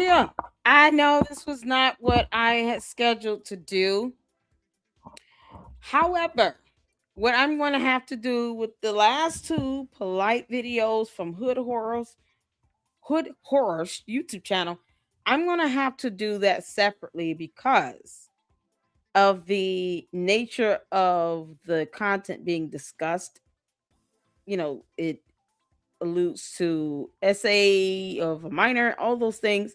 yeah, I know this was not what I had scheduled to do. However, what I'm going to have to do with the last two polite videos from Hood Horrors YouTube channel, I'm going to have to do that separately because of the nature of the content being discussed. It alludes to SA of a minor, all those things.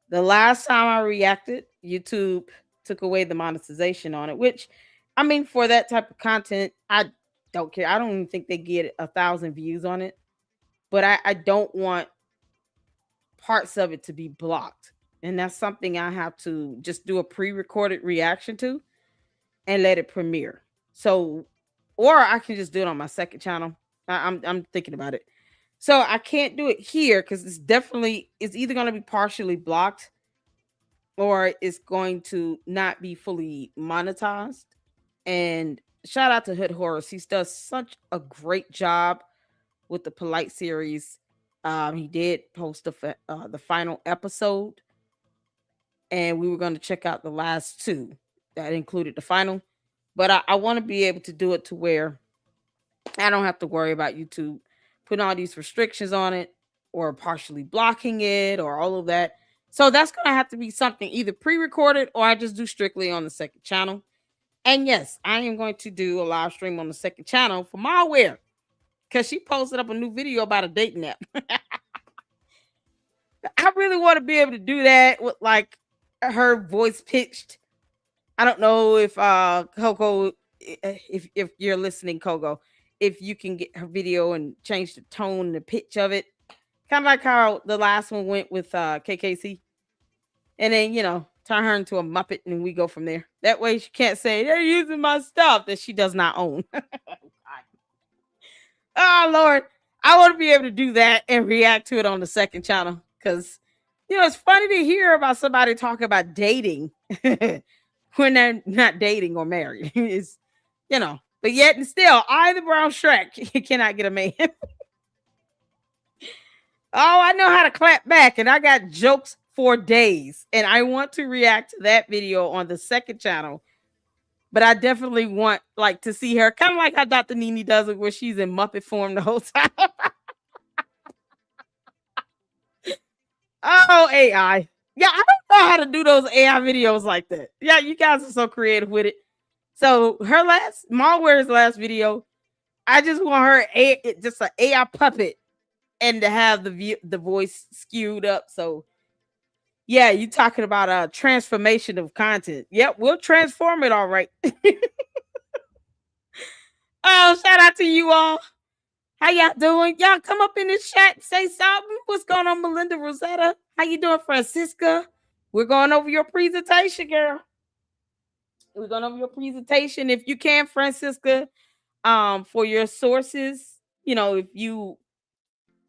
The last time I reacted, YouTube took away the monetization on it, which, I mean, for that type of content, I don't care. I don't even think they get 1,000 views on it, but I don't want parts of it to be blocked. And that's something I have to just do a pre recorded reaction to and let it premiere. So, or I can just do it on my second channel. I'm thinking about it. So I can't do it here because it's either going to be partially blocked or it's going to not be fully monetized. And shout out to Hood Horrors. He does such a great job with the Polite series. He did post the final episode, and we were going to check out the last two that included the final. But I want to be able to do it to where I don't have to worry about YouTube putting all these restrictions on it or partially blocking it or all of that. So that's going to have to be something either pre-recorded or I just do strictly on the second channel. And yes, I am going to do a live stream on the second channel for Malware because she posted up a new video about a dating app. I really want to be able to do that with like her voice pitched. I don't know if Coco, if you're listening, Coco, if you can get her video and change the tone and the pitch of it, kind of like how the last one went with KKC, and then turn her into a Muppet and we go from there. That way she can't say they're using my stuff that she does not own. Oh Lord, I want to be able to do that and react to it on the second channel because it's funny to hear about somebody talk about dating when they're not dating or married. It's but yet and still, I the brown Shrek cannot get a man. Oh, I know how to clap back, and I got jokes for days, and I want to react to that video on the second channel. But I definitely want like to see her, kind of like how Dr. Nini does it, where she's in Muppet form the whole time. Oh, AI. Yeah, I don't know how to do those AI videos like that. Yeah, you guys are so creative with it. So her Malware's last video, I just want her just an AI puppet and to have the voice skewed up. So yeah, you talking about a transformation of content. Yep, we'll transform it all right. Oh, shout out to you all. How y'all doing? Y'all come up in the chat, say something. What's going on, Melinda Rosetta? How you doing, Francisca? We're going over your presentation, girl. We're going over your presentation. If you can, Francisca, for your sources, if you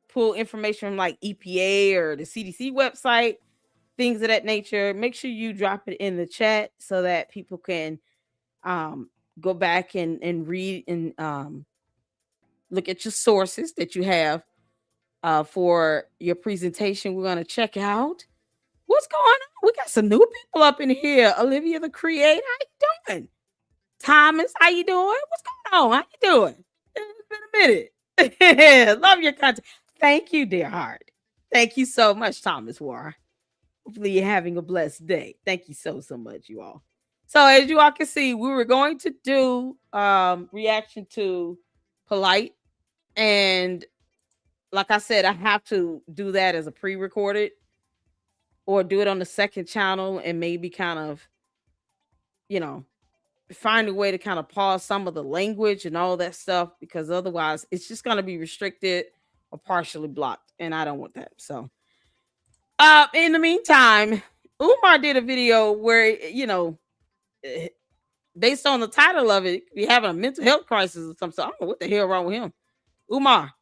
pull information from like EPA or the CDC website, things of that nature, make sure you drop it in the chat so that people can go back and read and look at your sources that you have for your presentation. We're going to check out what's going on. We got some new people up in here. Olivia the Creator, how you doing? Thomas, how you doing? What's going on? How you doing? It's been a minute. Love your content. Thank you, dear heart. Thank you so much, Thomas War. Hopefully you're having a blessed day. Thank you so much, you all. So as you all can see, we were going to do reaction to Polite. And like I said, I have to do that as a pre-recorded or do it on the second channel and maybe kind of, find a way to kind of pause some of the language and all that stuff because otherwise it's just going to be restricted or partially blocked. And I don't want that. So in the meantime, Umar did a video where, based on the title of it, we having a mental health crisis or something. So I don't know what the hell wrong with him. Umar,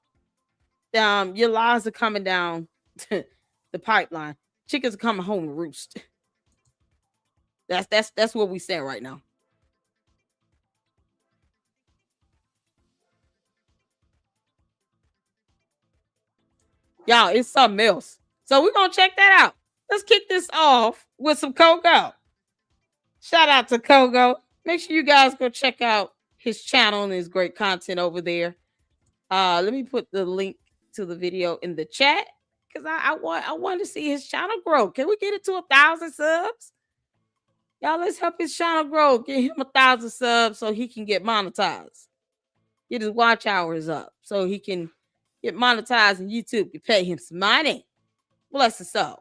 your lies are coming down the pipeline. Chickens are coming home to roost. That's what we saying right now. Y'all, it's something else. So we're gonna check that out. let's kick this off with some Kogo. Shout out to Kogo. Make sure you guys go check out his channel and his great content over there. Let me put the link to the video in the chat because I want to see his channel grow. Can we get it to 1,000 subs? Y'all, let's help his channel grow. Get him 1,000 subs so he can get monetized. Get his watch hours up so he can get monetized and YouTube can pay him some money. Bless his soul.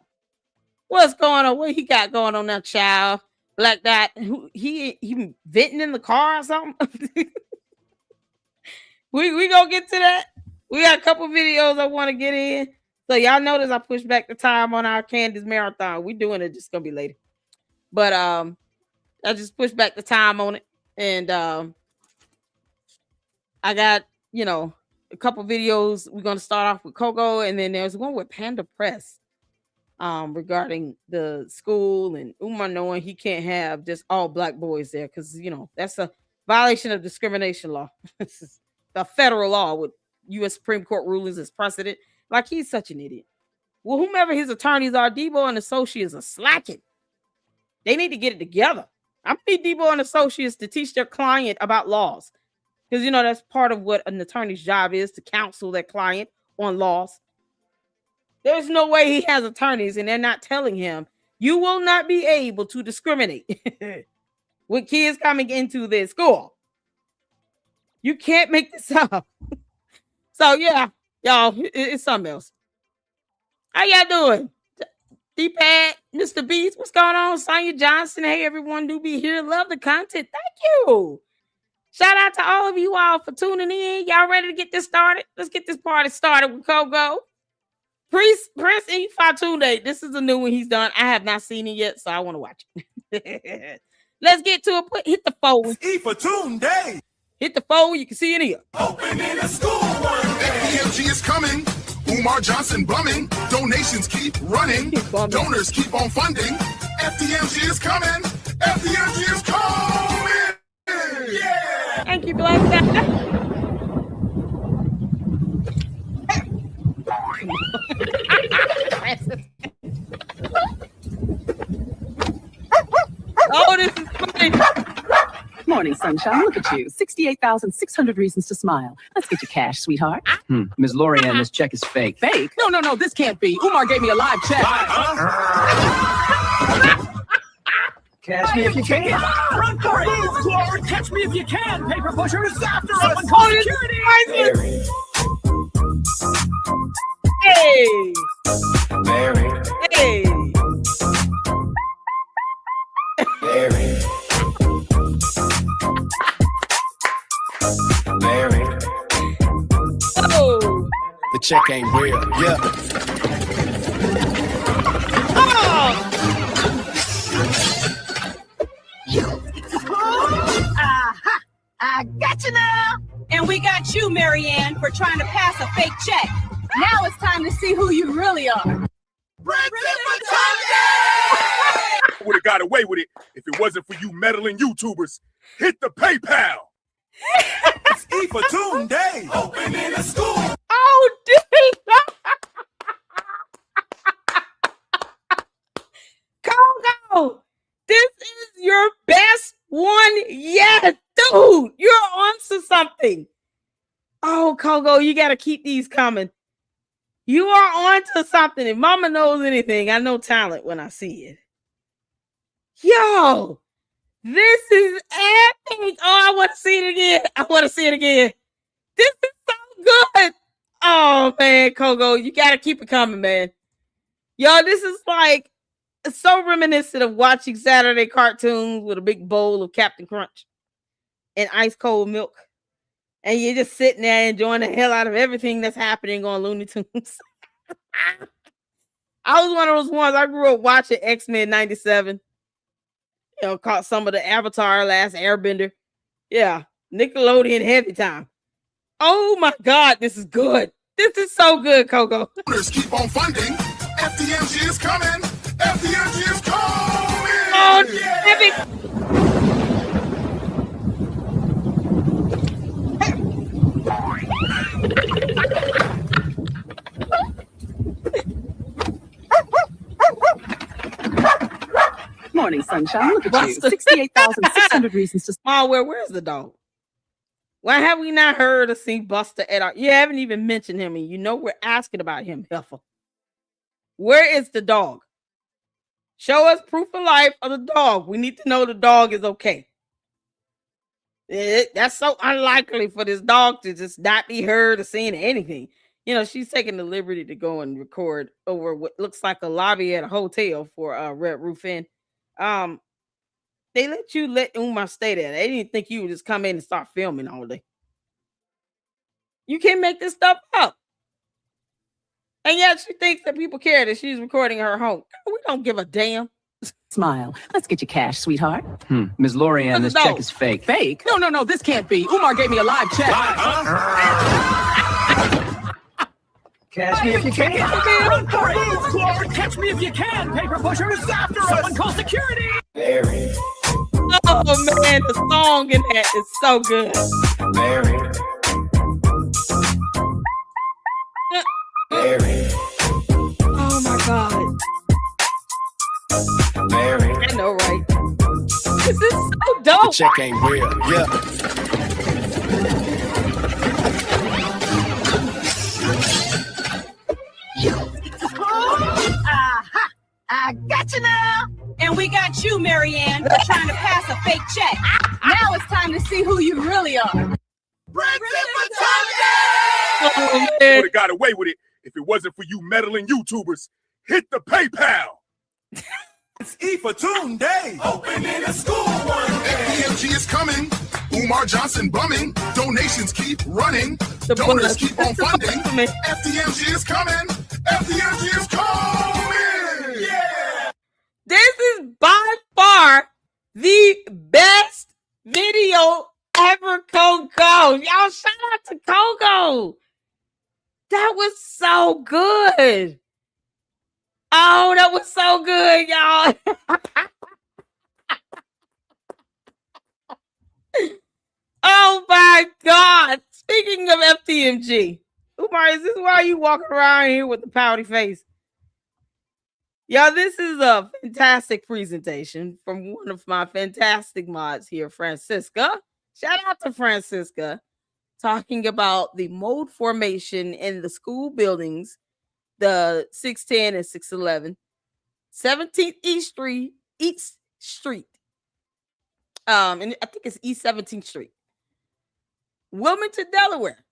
What's going on? What he got going on now, child? Black Dot, he venting in the car or something? we gonna get to that. We got a couple videos I want to get in. So y'all notice I pushed back the time on our Candace marathon. We doing it, just gonna be later. But I just pushed back the time on it. And I got, a couple videos. We're gonna start off with Kogo, and then there's one with Panda Press regarding the school and Umar knowing he can't have just all black boys there because that's a violation of discrimination law. This is the federal law with U.S. Supreme Court rulings as precedent. Like, he's such an idiot. Well, whomever his attorneys are, Debo and Associates are slacking. They need to get it together. I need Debo and Associates to teach their client about laws because that's part of what an attorney's job is, to counsel their client on laws. There's no way he has attorneys and they're not telling him, you will not be able to discriminate with kids coming into this school. You can't make this up. So, yeah, y'all, it's something else. How y'all doing? D-Pad, Mr. Beast, what's going on? Sonya Johnson, hey, everyone, do be here. Love the content. Thank you. Shout out to all of you all for tuning in. Y'all ready to get this started? Let's get this party started with Kogo. Prince E. Fatunde. This is a new one he's done. I have not seen it yet, so I want to watch it. Let's get to it. Hit the phone. E. Fatunde. Hit the phone. You can see it here. Open in the school one day. FDMG is coming. Umar Johnson bumming. Donations keep running. Donors keep on funding. FDMG is coming. FDMG is coming. Yeah. Thank you, Black Dot. Oh, this is funny. Morning, sunshine. Look at you. 68,600 reasons to smile. Let's get your cash, sweetheart. Ms. Lorianne, this check is fake. Fake? No, this can't be. Umar gave me a live check. Catch me if you can. Run for it! Move forward! Catch me if you can! Paper pushers after up and call security! Hey! Mary. Hey! Mary. Mary. Oh! The check ain't real. Yeah. Oh! Aha! I got you now! And we got you, Marianne, for trying to pass a fake check. Now it's time to see who you really are. Would have got away with it if it wasn't for you meddling YouTubers. Hit the PayPal. It's E for Day. Open in the school. Oh, dude! Kogo! This is your best one yet, dude! You're on to something. Oh, Kogo, you got to keep these coming. You are on to something. If Mama knows anything, I know talent when I see it. Yo, this is epic. Oh, I want to see it again. This is so good. Oh, man, Kogo, you got to keep it coming, man. Yo, this is like so reminiscent of watching Saturday cartoons with a big bowl of Captain Crunch and ice cold milk. And you're just sitting there enjoying the hell out of everything that's happening on Looney Tunes. I was one of those ones. I grew up watching X-Men 97. Caught some of the Avatar, Last Airbender. Yeah, Nickelodeon heavy time. Oh my God, this is good. This is so good, Kogo. Keep on funding. FDMG is coming. FDMG is coming. Oh, yeah. morning, sunshine. Look at you. 68,600 reasons to smile. Where's the dog? Why have we not heard or seen Buster at all? You haven't even mentioned him, and you know we're asking about him, Heifer. Where is the dog? Show us proof of life of the dog. We need to know the dog is okay. That's so unlikely for this dog to just not be heard or seen or anything. You know, she's taking the liberty to go and record over what looks like a lobby at a hotel for Red Roof Inn. They let Umar stay there. They didn't think you would just come in and start filming all day. You can't make this stuff up. And yet she thinks that people care that she's recording her home. We don't give a damn. smile. Let's get you cash, sweetheart. Ms. Lorianne, this check is fake. Fake? No, this can't be. Umar gave me a live check. Catch me if you can. Run for it! Clark, catch me if you can! Paper pushers after us! Someone call security! Mary. Oh man, the song in that is so good. Mary. Mary. Oh my god. Mary. I know, right? This is so dope. Check ain't real, yeah. Aha! I got you now! And we got you, Marianne, for trying to pass a fake check. Now it's time to see who you really are. Oh, Would man. have got away with it if it wasn't for you meddling YouTubers. Hit the PayPal. It's E for Tune Day. Open in a school one day. FDMG is coming. Umar Johnson bumming. Donations keep running. The Donors bonus. keep on funding. Me. FDMG is coming. FDMG is coming. Yeah. This is by far the best video ever, Coco. Y'all shout out to Coco. That was so good. Oh, that was so good, y'all. Oh my God. Speaking of FTMG, Umar, is this why you walking around here with the pouty face? Y'all, this is a fantastic presentation from one of my fantastic mods here, Francisca. Shout out to Francisca, talking about the mode formation in the school buildings, the 610 and 611, 17th East Street. And I think it's East 17th Street, Wilmington, Delaware.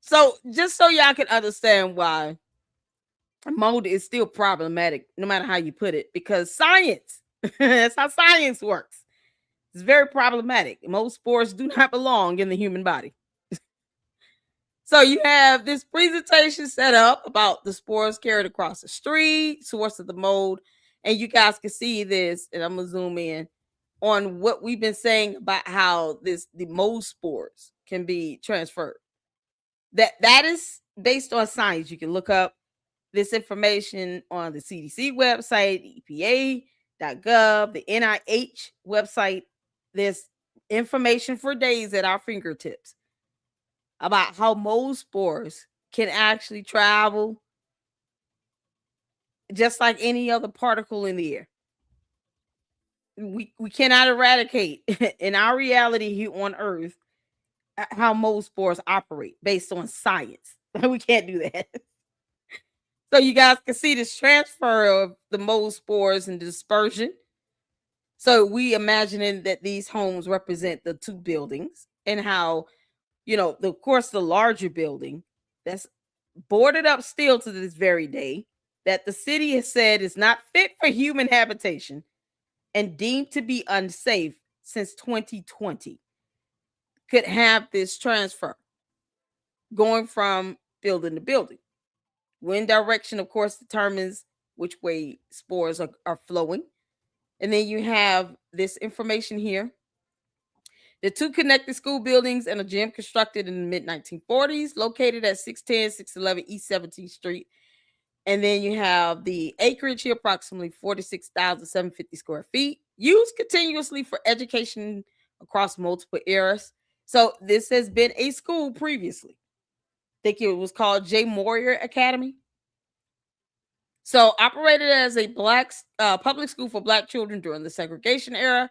So just so y'all can understand why mode is still problematic, no matter how you put it, because science, that's how science works. It's very problematic. Most spores do not belong in the human body. So you have this presentation set up about the spores carried across the street, source of the mold, and you guys can see this, and I'm gonna zoom in on what we've been saying about how the mold spores can be transferred. That is based on science. You can look up this information on the CDC website, EPA.gov, the NIH website. There's information for days at our fingertips about how mold spores can actually travel just like any other particle in the air. We cannot eradicate in our reality here on Earth how mold spores operate based on science. We can't do that. So you guys can see this transfer of the mold spores and dispersion. So we imagining that these homes represent the two buildings and how, of course, the larger building that's boarded up still to this very day that the city has said is not fit for human habitation and deemed to be unsafe since 2020 could have this transfer going from building to building. Wind direction, of course, determines which way spores are flowing. And then you have this information here. The two connected school buildings and a gym constructed in the mid-1940s, located at 610, 611 East 17th Street. And then you have the acreage here, approximately 46,750 square feet, used continuously for education across multiple eras. So this has been a school previously. I think it was called J. Moyer Academy. So operated as a black public school for black children during the segregation era,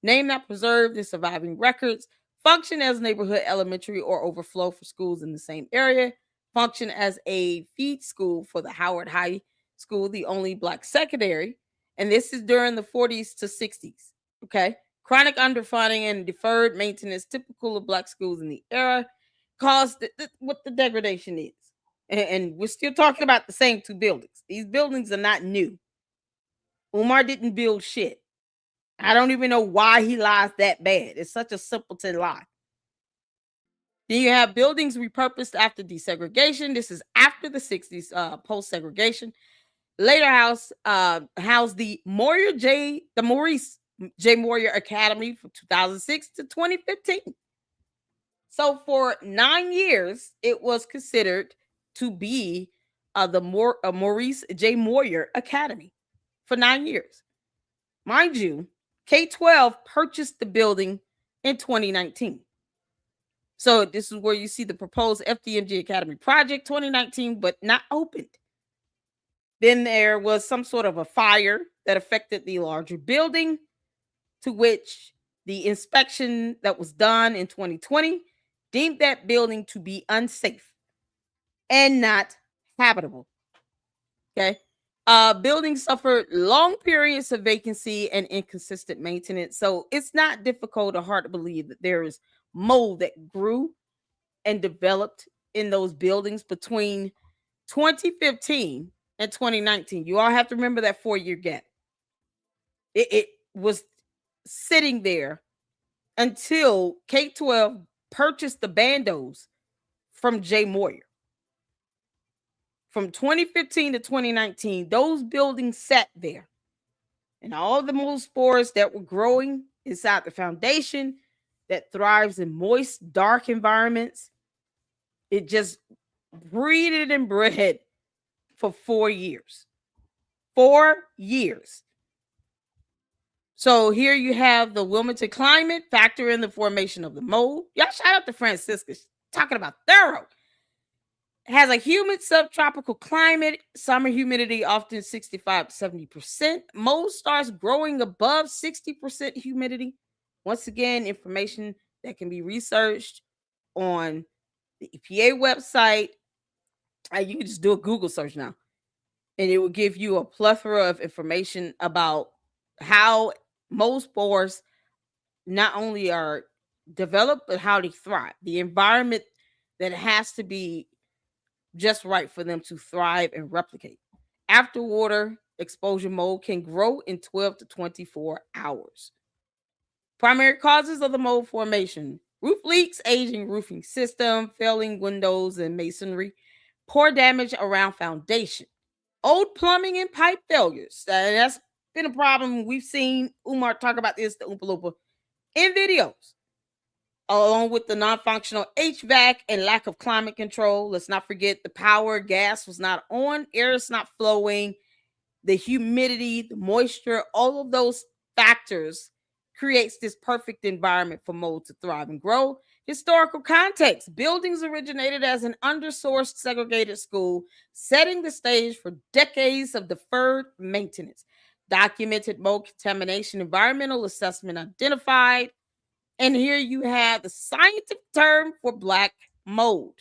name not preserved in surviving records, function as neighborhood elementary or overflow for schools in the same area, function as a feed school for the Howard High School, the only black secondary, and this is during the 40s to 60s. Okay. Chronic underfunding and deferred maintenance, typical of black schools in the era, caused what the degradation is. And we're still talking about the same two buildings. These buildings are not new. Umar didn't build shit. I don't even know why he lies that bad. It's such a simpleton lie. Then you have buildings repurposed after desegregation. This is after the 60s, post-segregation. Later housed the Maurice J. Moyer Academy from 2006 to 2015. So for 9 years, it was considered to be the Maurice J. Moyer Academy for 9 years. Mind you, K-12 purchased the building in 2019. So this is where you see the proposed FDMG Academy project 2019, but not opened. Then there was some sort of a fire that affected the larger building, to which the inspection that was done in 2020 deemed that building to be unsafe and not habitable. Okay. Buildings suffered long periods of vacancy and inconsistent maintenance. So it's not difficult or hard to believe that there is mold that grew and developed in those buildings between 2015 and 2019. You all have to remember that 4-year gap. It was sitting there until K-12 purchased the bandos from Jay Moyer. From 2015 to 2019, those buildings sat there. And all the mold spores that were growing inside the foundation that thrives in moist, dark environments, it just breeded and bred for 4 years. 4 years. So here you have the Wilmington climate factor in the formation of the mold. Y'all shout out to Francisca. She's talking about thorough. It has a humid subtropical climate, summer humidity often 65 to 70%. Mold starts growing above 60% humidity. Once again, information that can be researched on the EPA website. You can just do a Google search now, and it will give you a plethora of information about how mold spores not only are developed, but how they thrive. The environment that has to be just right for them to thrive and replicate. After water exposure, mold can grow in 12 to 24 hours. Primary causes of the mold formation: roof leaks, aging roofing system, failing windows and masonry, poor damage around foundation, old plumbing and pipe failures. That's been a problem. We've seen Umar talk about this, the Oompa Loompa, in videos, along with the non-functional HVAC and lack of climate control. Let's not forget the power, gas was not on, air is not flowing, the humidity, the moisture, all of those factors creates this perfect environment for mold to thrive and grow. Historical context: buildings originated as an undersourced segregated school, setting the stage for decades of deferred maintenance. Documented mold contamination, environmental assessment identified. And here you have the scientific term for black mold.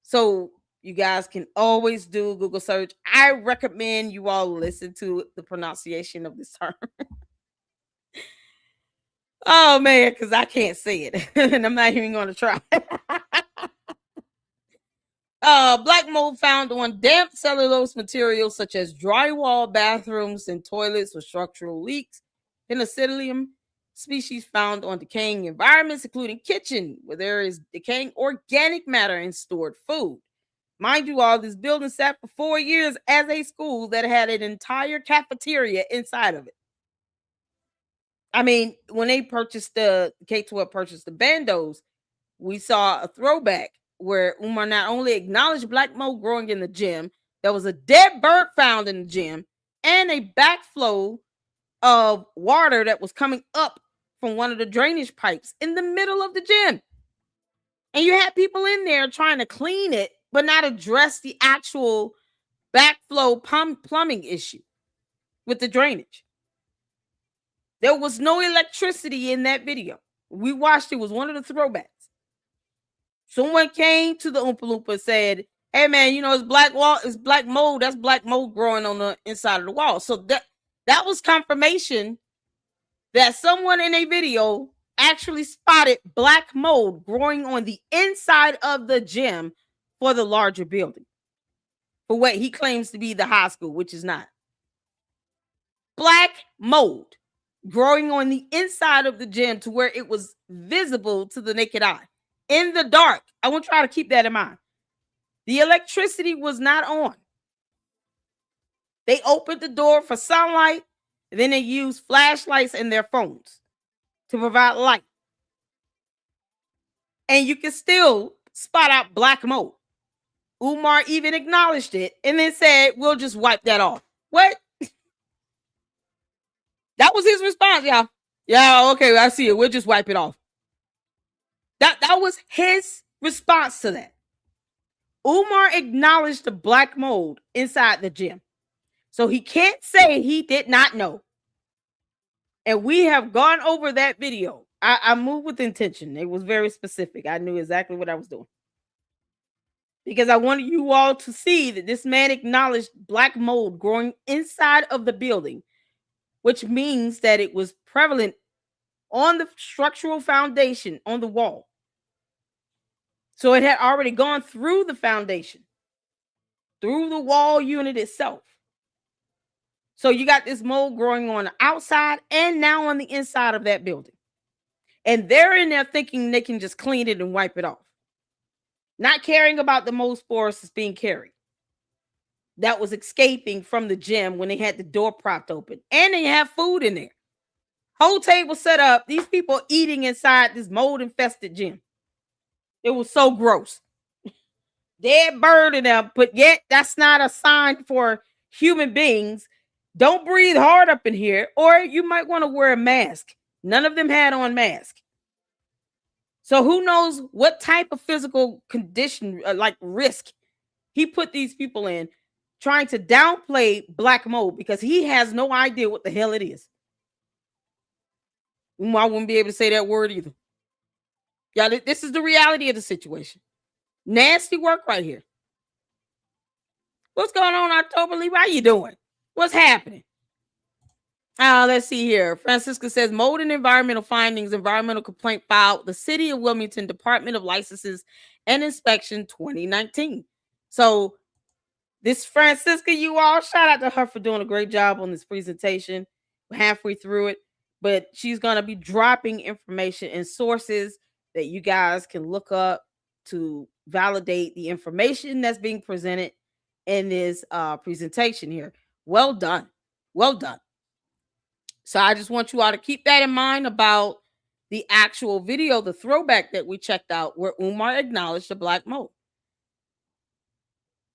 So you guys can always do a Google search. I recommend you all listen to the pronunciation of this term. Oh man, because I can't say it. And I'm not even going to try. Black mold found on damp cellulose materials such as drywall, bathrooms, and toilets with structural leaks. Penicillium species found on decaying environments, including kitchen, where there is decaying organic matter in stored food. Mind you, all this building sat for 4 years as a school that had an entire cafeteria inside of it. I mean, when they purchased the K-12 purchased the bandos, we saw a throwback where Umar not only acknowledged black mold growing in the gym, there was a dead bird found in the gym, and a backflow of water that was coming up from one of the drainage pipes in the middle of the gym. And you had people in there trying to clean it, but not address the actual backflow plumbing issue with the drainage. There was no electricity in that video. We watched it, was one of the throwbacks. Someone came to the Oompa Loompa and said, hey man, it's black mold. That's black mold growing on the inside of the wall. So that was confirmation that someone in a video actually spotted black mold growing on the inside of the gym for the larger building, for what he claims to be the high school, which is not. Black mold growing on the inside of the gym to where it was visible to the naked eye in the dark. I want to try to keep that in mind. The electricity was not on. They opened the door for sunlight, and then they used flashlights in their phones to provide light. And you can still spot out black mold. Umar even acknowledged it and then said, we'll just wipe that off. What? That was his response, y'all. Yeah, okay, I see it. We'll just wipe it off. That was his response to that. Umar acknowledged the black mold inside the gym. So he can't say he did not know. And we have gone over that video. I moved with intention. It was very specific. I knew exactly what I was doing. Because I wanted you all to see that this man acknowledged black mold growing inside of the building, which means that it was prevalent on the structural foundation on the wall. So it had already gone through the foundation, through the wall unit itself. So you got this mold growing on the outside and now on the inside of that building. And they're in there thinking they can just clean it and wipe it off, not caring about the mold spores that's being carried, that was escaping from the gym when they had the door propped open. And they have food in there. Whole table set up. These people eating inside this mold-infested gym. It was so gross. Dead bird in there, but yet that's not a sign for human beings. Don't breathe hard up in here, or you might want to wear a mask. None of them had on masks. So who knows what type of physical condition, like risk, he put these people in, trying to downplay black mold because he has no idea what the hell it is. I wouldn't be able to say that word either. Yeah, this is the reality of the situation. Nasty work right here. What's going on, October Lee? How you doing? What's happening? Let's see here. Francisca says, mold and environmental findings, environmental complaint filed, the City of Wilmington Department of Licenses and Inspection 2019. So this Francisca, you all, shout out to her for doing a great job on this presentation. We're halfway through it, but she's going to be dropping information and sources that you guys can look up to validate the information that's being presented in this presentation here. Well done. Well done. So I just want you all to keep that in mind about the actual video, the throwback that we checked out where Umar acknowledged the black mold.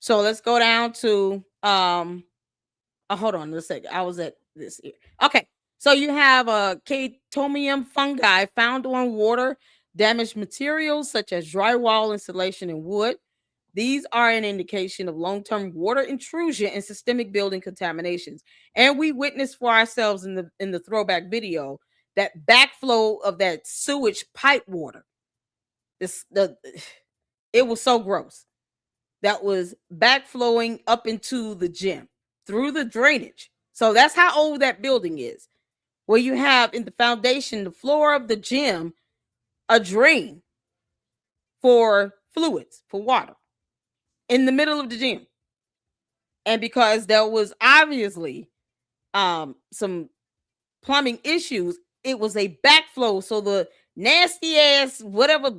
So let's go down to, hold on a second. I was at this here. Okay. So you have a chaetomium fungi found on water damaged materials such as drywall, insulation, and wood. These are an indication of long-term water intrusion and systemic building contaminations. And we witnessed for ourselves in the throwback video that backflow of that sewage pipe water. It was so gross. That was backflowing up into the gym through the drainage. So that's how old that building is. Where you have in the foundation, the floor of the gym, a drain for fluids, for water, in the middle of the gym. And because there was obviously some plumbing issues, it was a backflow. So the nasty ass, whatever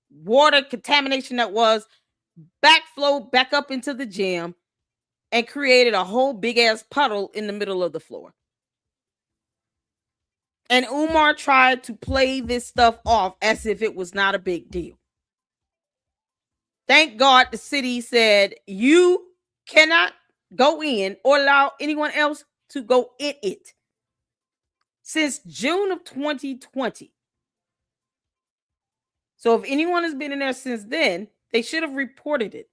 water contamination that was, backflow back up into the gym and created a whole big ass puddle in the middle of the floor. And Umar tried to play this stuff off as if it was not a big deal. Thank God the city said you cannot go in or allow anyone else to go in it since June of 2020. So if anyone has been in there since then, they should have reported it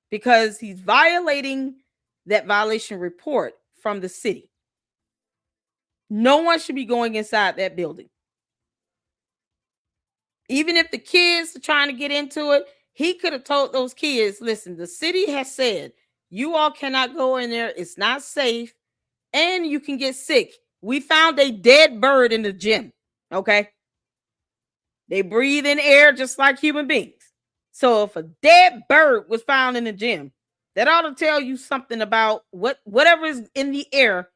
because he's violating that violation report from the city. No one should be going inside that building. Even if the kids are trying to get into it, he could have told those kids, listen, the city has said you all cannot go in there. It's not safe and you can get sick. We found a dead bird in the gym. Okay. They breathe in air just like human beings. So if a dead bird was found in the gym, that ought to tell you something about whatever is in the air,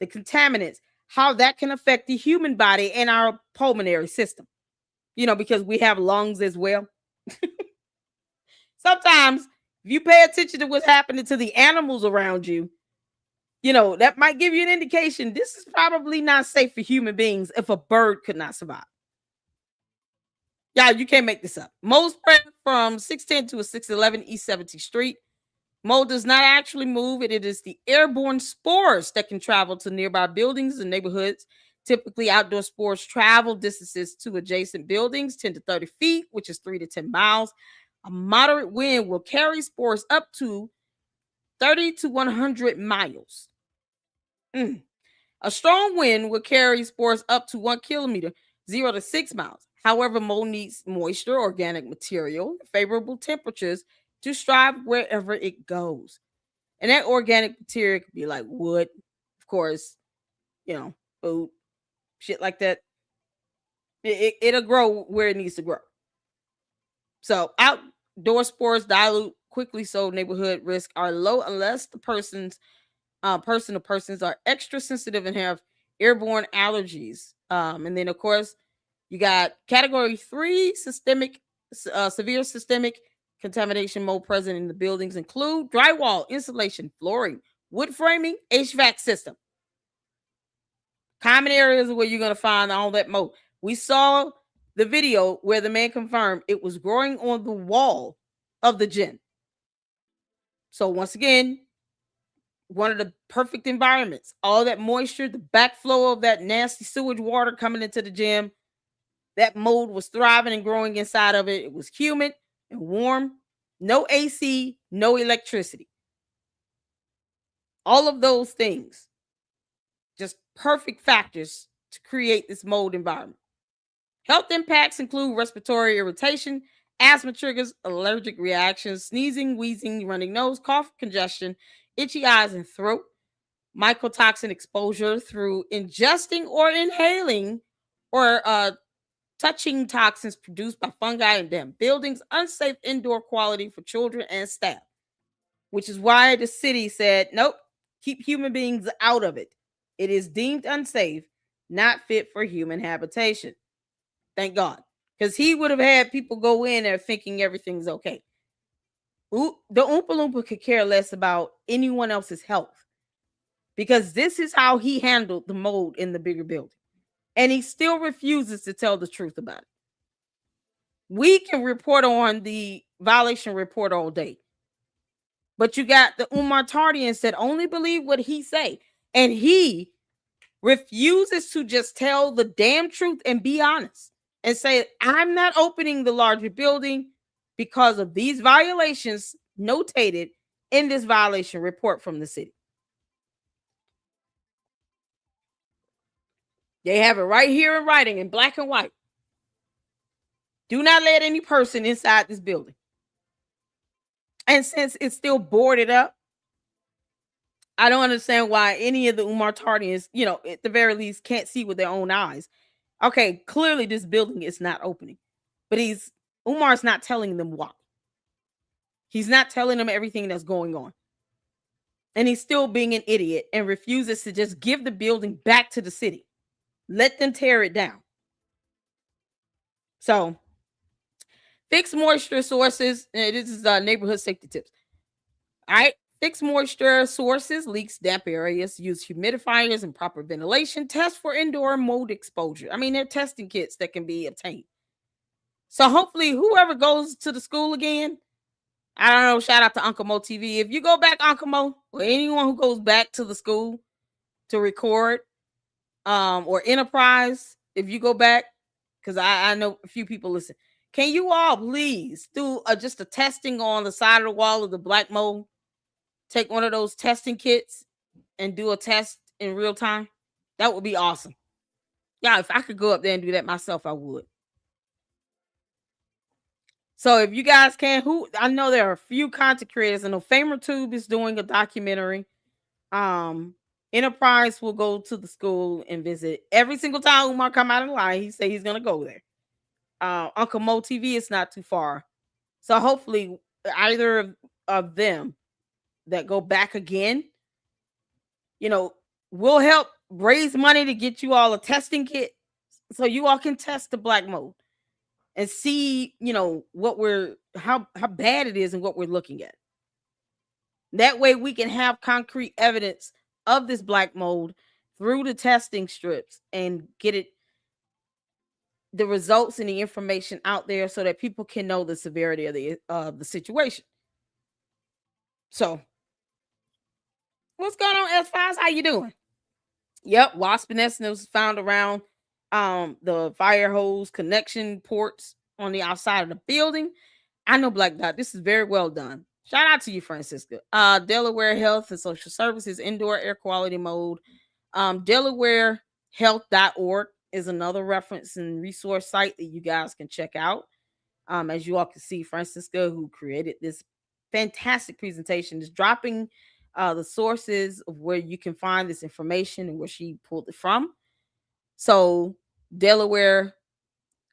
the contaminants, how that can affect the human body and our pulmonary system. Because we have lungs as well. Sometimes if you pay attention to what's happening to the animals around you, that might give you an indication this is probably not safe for human beings if a bird could not survive. Yeah, you can't make this up. Mold spread from 610 to a 611 East 70th Street. Mold does not actually move. It is the airborne spores that can travel to nearby buildings and neighborhoods. Typically, outdoor spores travel distances to adjacent buildings, 10 to 30 feet, which is 3 to 10 miles. A moderate wind will carry spores up to 30 to 100 miles. A strong wind will carry spores up to 1 kilometer, 0 to 6 miles. However, mold needs moisture, organic material, favorable temperatures to strive wherever it goes. And that organic material could be like wood, of course, food, shit like that. It'll grow where it needs to grow. So outdoor spores dilute quickly, so neighborhood risks are low unless the persons are extra sensitive and have airborne allergies. And then, of course, you got category 3 severe systemic contamination mold present in the buildings include drywall, insulation, flooring, wood framing, HVAC system. Common areas where you're going to find all that mold. We saw the video where the man confirmed it was growing on the wall of the gym. So once again, one of the perfect environments. All that moisture, the backflow of that nasty sewage water coming into the gym. That mold was thriving and growing inside of it. It was humid and warm. No AC, no electricity. All of those things. Just perfect factors to create this mold environment. Health impacts include respiratory irritation, asthma triggers, allergic reactions, sneezing, wheezing, running nose, cough, congestion, itchy eyes and throat, mycotoxin exposure through ingesting or inhaling or touching toxins produced by fungi in damp buildings, unsafe indoor quality for children and staff, which is why the city said, nope, keep human beings out of it. It is deemed unsafe, not fit for human habitation. Thank God. Because he would have had people go in there thinking everything's okay. The Oompa Loompa could care less about anyone else's health. Because this is how he handled the mold in the bigger building. And he still refuses to tell the truth about it. We can report on the violation report all day. But you got the Umar Tardians that only believe what he say. And he refuses to just tell the damn truth and be honest. And say, I'm not opening the larger building because of these violations notated in this violation report from the city. They have it right here in writing in black and white. Do not let any person inside this building. And since it's still boarded up, I don't understand why any of the Umar Tardians, at the very least, can't see with their own eyes. Okay, clearly this building is not opening. But Umar's not telling them why. He's not telling them everything that's going on. And he's still being an idiot and refuses to just give the building back to the city. Let them tear it down. So, fix moisture sources. This is neighborhood safety tips. All right. Fix moisture sources, leaks, damp areas. Use humidifiers and proper ventilation. Test for indoor mold exposure. I mean, they're testing kits that can be obtained. So hopefully whoever goes to the school again, I don't know, shout out to Uncle Mo TV. If you go back, Uncle Mo, or anyone who goes back to the school to record, or Enterprise, if you go back, because I know a few people listen. Can you all please do just a testing on the side of the wall of the black mold? take one of those testing kits and do a test in real time? That would be awesome. Yeah, if I could go up there and do that myself, I would. So if you guys can, I know there are a few content creators. I know FamerTube is doing a documentary. Enterprise will go to the school and visit every single time Umar come out of line. He say he's gonna go there. Uncle Mo TV is not too far, so hopefully either of them that go back again, will help raise money to get you all a testing kit so you all can test the black mold and see, how bad it is and what we're looking at. That way we can have concrete evidence of this black mold through the testing strips and get the results and the information out there so that people can know the severity of the situation. So, what's going on, S5s? How you doing? Yep, wasp nest was found around the fire hose connection ports on the outside of the building. I know, Black Dot. This is very well done. Shout out to you, Francisca. Delaware Health and Social Services indoor air quality mode. DelawareHealth.org is another reference and resource site that you guys can check out. As you all can see, Francisca, who created this fantastic presentation, is dropping the sources of where you can find this information and where she pulled it from. So Delaware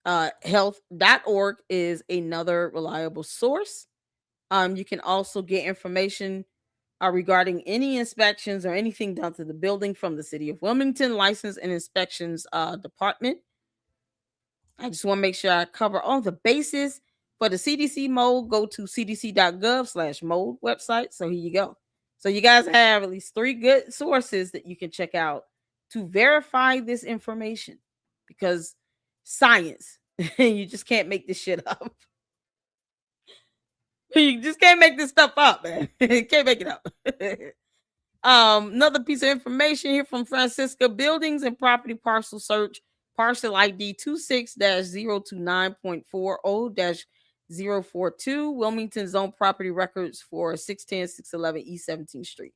health.org is another reliable source. You can also get information regarding any inspections or anything done to the building from the City of Wilmington License and Inspections Department. I just want to make sure I cover all the bases. For the CDC mold, go to cdc.gov/mold website. So here you go. So you guys have at least 3 good sources that you can check out to verify this information, because science, you just can't make this shit up. You just can't make this stuff up, man. You can't make it up. Another piece of information here from Francisca: buildings and property parcel search, parcel ID 26-029.40-042, Wilmington Zone Property Records for 610-611 East 17th Street.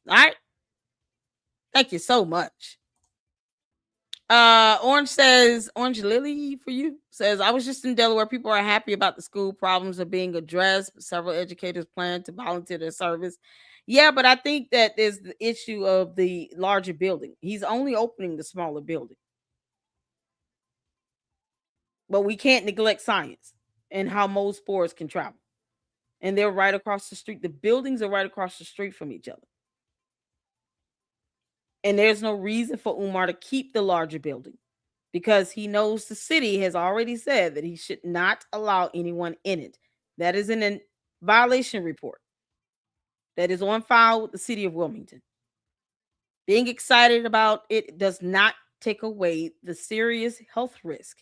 All right. Thank you so much. Orange Lily for you says, I was just in Delaware. People are happy about the school. Problems are being addressed. Several educators plan to volunteer their service. Yeah, but I think that there's the issue of the larger building. He's only opening the smaller building. But we can't neglect science and how mold spores can travel. And they're right across the street. The buildings are right across the street from each other. And there's no reason for Umar to keep the larger building, because he knows the city has already said that he should not allow anyone in it. That is in a violation report that is on file with the city of Wilmington. Being excited about it does not take away the serious health risk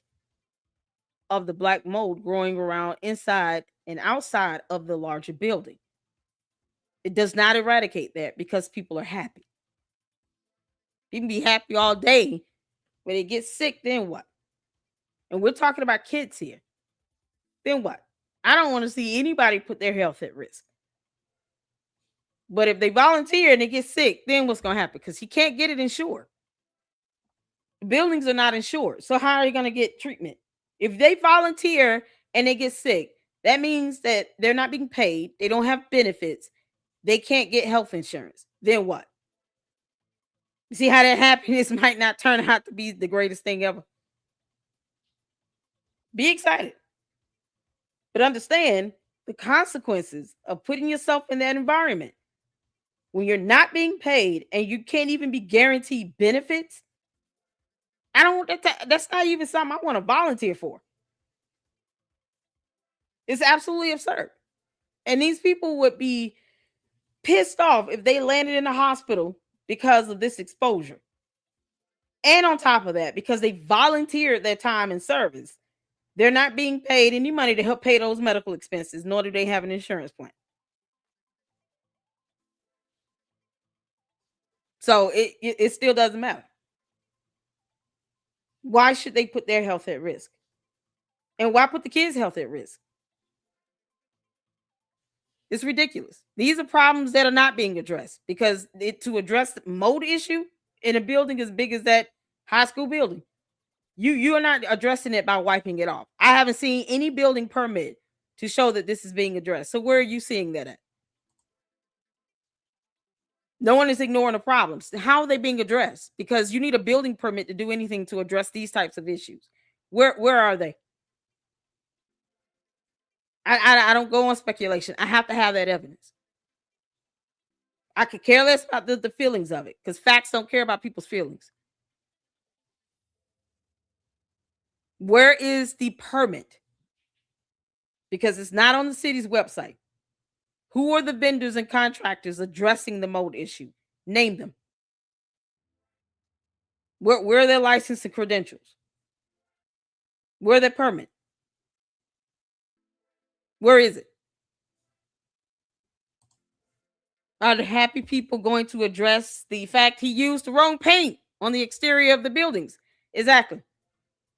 of the black mold growing around inside and outside of the larger building. It does not eradicate that because people are happy. You can be happy all day. When they get sick, then what? And we're talking about kids here. Then what? I don't want to see anybody put their health at risk. But if they volunteer and they get sick, then what's going to happen? Because he can't get it insured. The buildings are not insured. So how are you going to get treatment? If they volunteer and they get sick, that means that they're not being paid. They don't have benefits. They can't get health insurance. Then what? You see how that happiness might not turn out to be the greatest thing ever. Be excited, but understand the consequences of putting yourself in that environment when you're not being paid and you can't even be guaranteed benefits. That's not even something I want to volunteer for. It's absolutely absurd. And these people would be pissed off if they landed in a hospital because of this exposure. And on top of that, because they volunteered their time and service, they're not being paid any money to help pay those medical expenses, nor do they have an insurance plan. So it still doesn't matter. Why should they put their health at risk? And why put the kids' health at risk? It's ridiculous. These are problems that are not being addressed because to address the mold issue in a building as big as that high school building, you are not addressing it by wiping it off. I haven't seen any building permit to show that this is being addressed. So where are you seeing that at? No one is ignoring the problems. How are they being addressed? Because you need a building permit to do anything to address these types of issues. Where are they? I don't go on speculation. I have to have that evidence. I could care less about the feelings of it because facts don't care about people's feelings. Where is the permit? Because it's not on the city's website. Who are the vendors and contractors addressing the mold issue? Name them. Where are their license and credentials? Where are their permit? Where is it? Are the happy people going to address the fact he used the wrong paint on the exterior of the buildings? Exactly.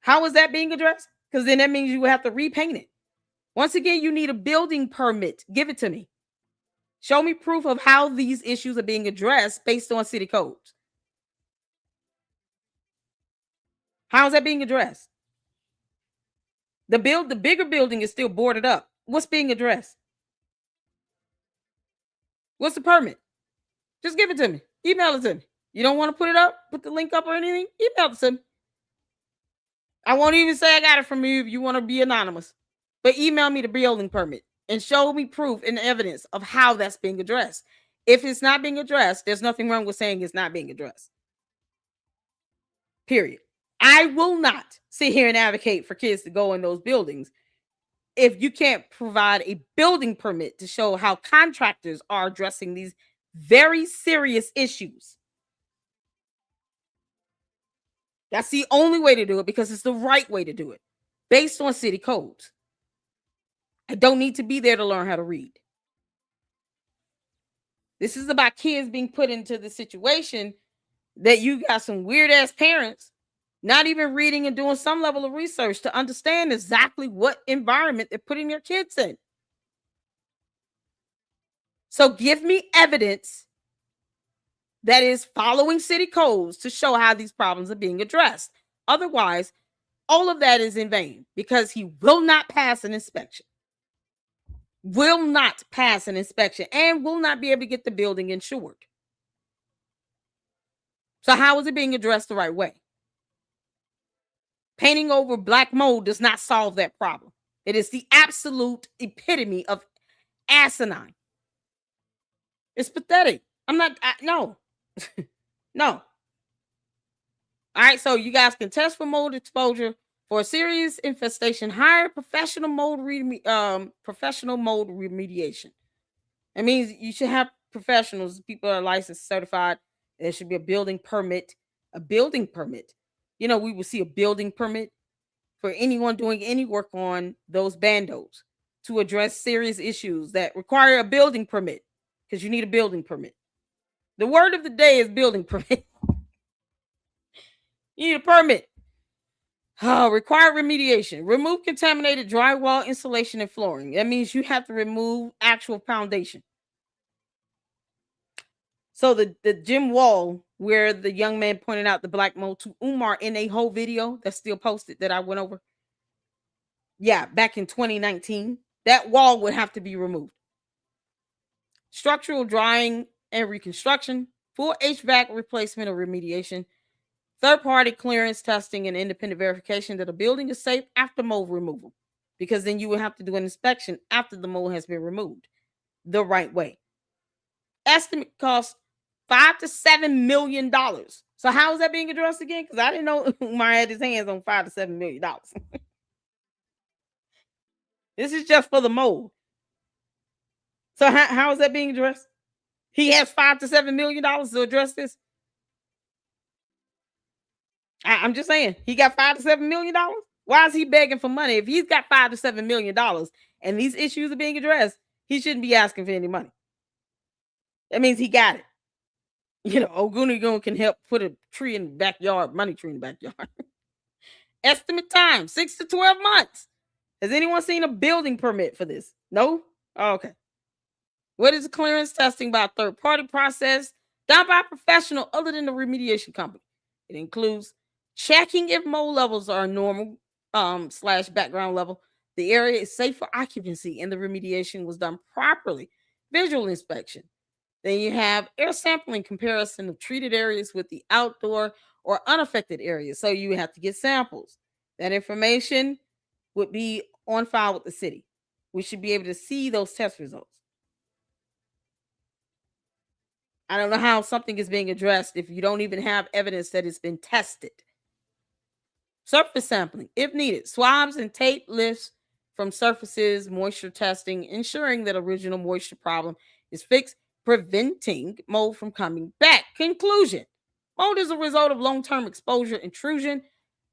How is that being addressed? Because then that means you will have to repaint it. Once again, you need a building permit. Give it to me. Show me proof of how these issues are being addressed based on city codes. How is that being addressed? The bigger building is still boarded up. What's being addressed? What's the permit? Just give it to me. Email it to me. You don't want to put it up, put the link up or anything? Email it to me. I won't even say I got it from you if you want to be anonymous. But email me the building permit and show me proof and evidence of how that's being addressed. If it's not being addressed, there's nothing wrong with saying it's not being addressed. Period. I will not sit here and advocate for kids to go in those buildings if you can't provide a building permit to show how contractors are addressing these very serious issues. That's the only way to do it because it's the right way to do it based on city codes. I don't need to be there to learn how to read. This is about kids being put into the situation that you got some weird ass parents not even reading and doing some level of research to understand exactly what environment they're putting their kids in. So give me evidence that is following city codes to show how these problems are being addressed. Otherwise, all of that is in vain because he will not pass an inspection. Will not pass an inspection and will not be able to get the building insured. So how is it being addressed the right way? Painting over black mold does not solve that problem. It is the absolute epitome of asinine. It's pathetic. No. No. All right, so you guys can test for mold exposure. For a serious infestation, hire professional mold remediation. That means you should have professionals, people that are licensed, certified. There should be a building permit. A building permit. You know, we will see a building permit for anyone doing any work on those bandos to address serious issues that require a building permit because you need a building permit. The word of the day is building permit. You need a permit. Required remediation. Remove contaminated drywall, insulation, and flooring. That means you have to remove actual foundation. So the gym wall where the young man pointed out the black mold to Umar in a whole video that's still posted that I went over. Yeah, back in 2019, that wall would have to be removed. Structural drying and reconstruction, full HVAC replacement or remediation, third-party clearance testing and independent verification that a building is safe after mold removal, because then you would have to do an inspection after the mold has been removed the right way. Estimate cost $5 to $7 million. So how is that being addressed again? Because I didn't know Umar had his hands on $5 to $7 million. This is just for the mold. So how is that being addressed? He has $5 to $7 million to address this. I'm just saying, he got $5 to $7 million. Why is he begging for money? If he's got $5 to $7 million and these issues are being addressed, he shouldn't be asking for any money. That means he got it. You know, Ogunigon can help put a tree in the backyard, money tree in the backyard. Estimate time, 6 to 12 months. Has anyone seen a building permit for this? No? Oh, okay. What is clearance testing by a third-party process done by a professional other than the remediation company? It includes checking if mold levels are normal / background level, the area is safe for occupancy, and the remediation was done properly. Visual inspection. Then you have air sampling comparison of treated areas with the outdoor or unaffected areas. So you have to get samples. That information would be on file with the city. We should be able to see those test results. I don't know how something is being addressed if you don't even have evidence that it's been tested. Surface sampling, if needed. Swabs and tape lifts from surfaces, moisture testing, ensuring that original moisture problem is fixed, preventing mold from coming back. Conclusion. Mold is a result of long-term exposure, intrusion,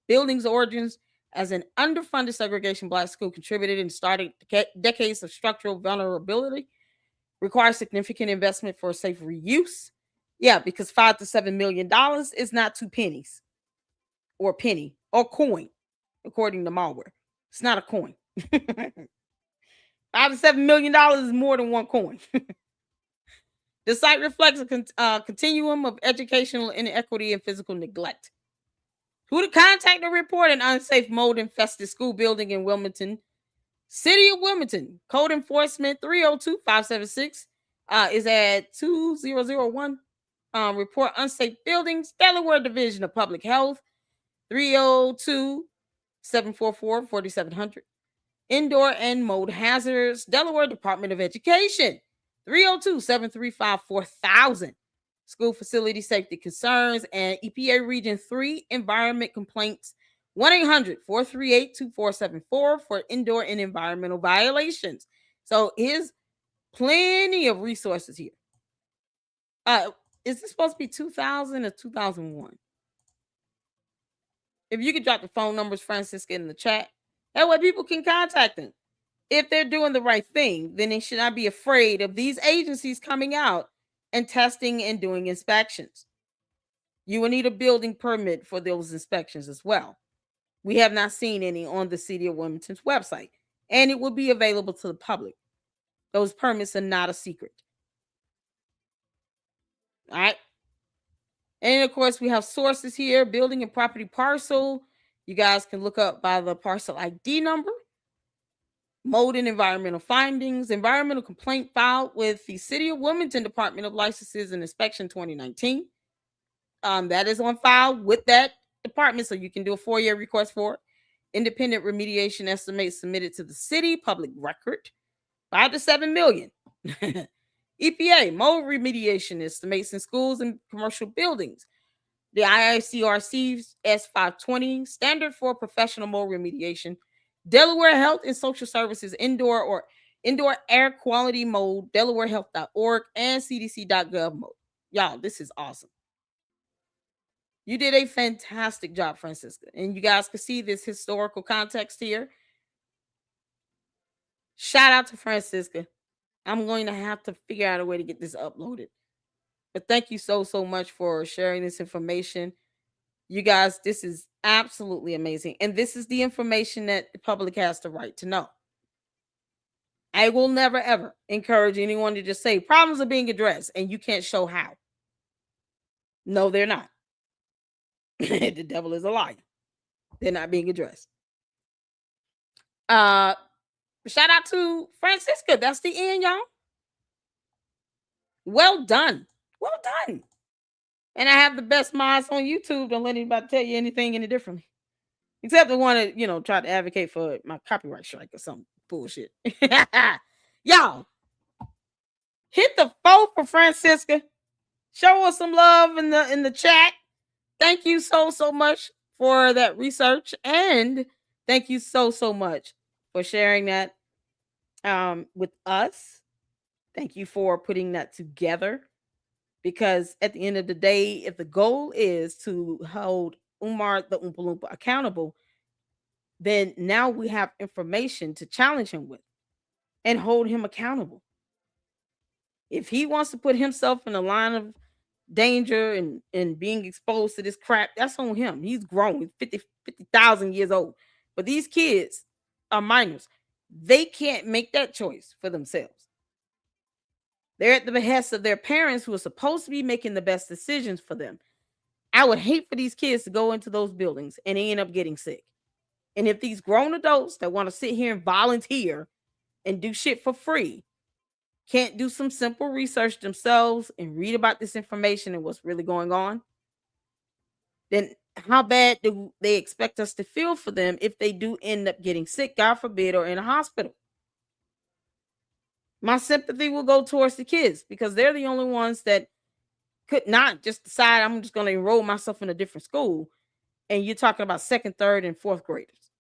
buildings' origins. As an underfunded segregation black school contributed and started decades of structural vulnerability, requires significant investment for safe reuse. Yeah, because $5 to $7 million is not 2 pennies or a penny or coin, according to malware. It's not a coin. $5 to $7 million is more than one coin. The site reflects a continuum of educational inequity and physical neglect. Who to contact to report an unsafe mold-infested school building in Wilmington? City of Wilmington, Code Enforcement 302-576 is at 2001. Report unsafe buildings, Delaware Division of Public Health, 302-744-4700. Indoor and mold hazards, Delaware Department of Education, 302-735-4000. School facility safety concerns and EPA Region 3 environment complaints, 1-800-438-2474 for indoor and environmental violations. So here's plenty of resources here. Is this supposed to be 2000 or 2001? If you could drop the phone numbers, Francisca, in the chat, that way people can contact them. If they're doing the right thing, then they should not be afraid of these agencies coming out and testing and doing inspections. You will need a building permit for those inspections as well. We have not seen any on the City of Wilmington's website, and it will be available to the public. Those permits are not a secret. All right. And of course, we have sources here, building and property parcel. You guys can look up by the parcel ID number. Mold and environmental findings, environmental complaint filed with the City of Wilmington Department of Licenses and Inspection 2019. That is on file with that department, so you can do a 4-year request for it. Independent remediation estimates submitted to the city, public record, $5 to $7 million. EPA, mold remediation estimates in schools and commercial buildings. The IICRC S520, standard for professional mold remediation. Delaware Health and Social Services indoor air quality mold, delawarehealth.org and cdc.gov mold. Y'all, this is awesome. You did a fantastic job, Francisca. And you guys can see this historical context here. Shout out to Francisca. I'm going to have to figure out a way to get this uploaded. But thank you so much for sharing this information. You guys, this is absolutely amazing. And this is the information that the public has the right to know. I will never, ever encourage anyone to just say problems are being addressed and you can't show how. No, they're not. The devil is a liar. They're not being addressed. Shout out to Francisca. That's the end, y'all. Well done. Well done. And I have the best mods on YouTube. Don't let anybody tell you anything any differently. Except the one that, try to advocate for my copyright strike or some bullshit. Y'all, hit the 4 for Francisca. Show us some love in the chat. Thank you so much for that research. And thank you so much for sharing that with us. Thank you for putting that together. Because at the end of the day, if the goal is to hold Umar the Oompa Loompa accountable, then now we have information to challenge him with and hold him accountable. If he wants to put himself in a line of danger and being exposed to this crap, that's on him. He's grown, 50,000 years old. But these kids are minors. They can't make that choice for themselves. They're at the behest of their parents who are supposed to be making the best decisions for them. I would hate for these kids to go into those buildings and they end up getting sick. And if these grown adults that want to sit here and volunteer and do shit for free can't do some simple research themselves and read about this information and what's really going on, then how bad do they expect us to feel for them if they do end up getting sick, God forbid, or in a hospital? My sympathy will go towards the kids because they're the only ones that could not just decide I'm just going to enroll myself in a different school. And you're talking about second, third, and fourth graders.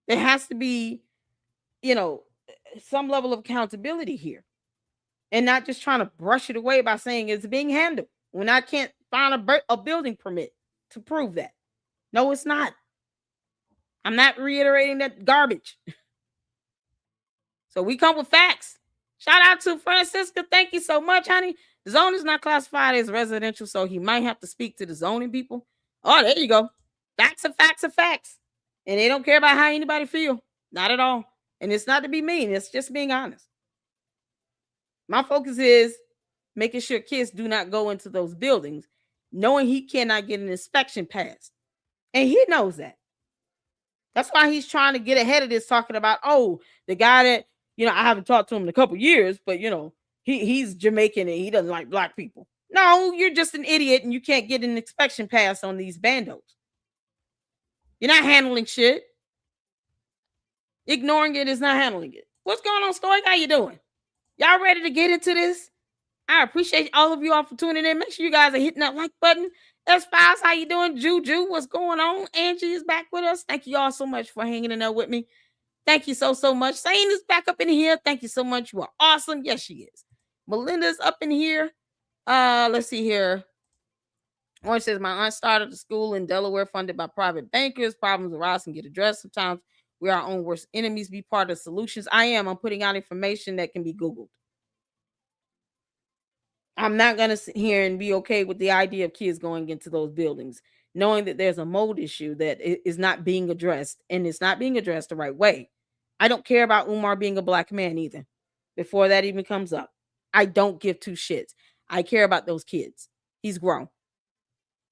There has to be, some level of accountability here. And not just trying to brush it away by saying it's being handled when I can't find a building permit to prove that. No, it's not. I'm not reiterating that garbage. So we come with facts. Shout out to Francisca. Thank you so much, honey. The zone is not classified as residential, so he might have to speak to the zoning people. Oh, there you go. Facts are facts are facts. And they don't care about how anybody feel. Not at all. And it's not to be mean. It's just being honest. My focus is making sure kids do not go into those buildings, knowing he cannot get an inspection passed. And he knows that. That's why he's trying to get ahead of this, talking about, the guy that, I haven't talked to him in a couple years, but, he's Jamaican and he doesn't like black people. No, you're just an idiot and you can't get an inspection pass on these bandos. You're not handling shit. Ignoring it is not handling it. What's going on, Stoic? How you doing? Y'all ready to get into this? I appreciate all of you all for tuning in. Make sure you guys are hitting that like button. S-Files, how you doing? Juju, what's going on? Angie is back with us. Thank you all so much for hanging in there with me. Thank you so much. Sane is back up in here. Thank you so much. You are awesome. Yes, she is. Melinda's up in here. Let's see here. Orange says, my aunt started a school in Delaware funded by private bankers. Problems arise and get addressed. Sometimes we're our own worst enemies. Be part of solutions. I'm putting out information that can be Googled. I'm not going to sit here and be okay with the idea of kids going into those buildings, knowing that there's a mold issue that is not being addressed, and it's not being addressed the right way. I don't care about Umar being a black man either. Before that even comes up, I don't give two shits. I care about those kids. He's grown.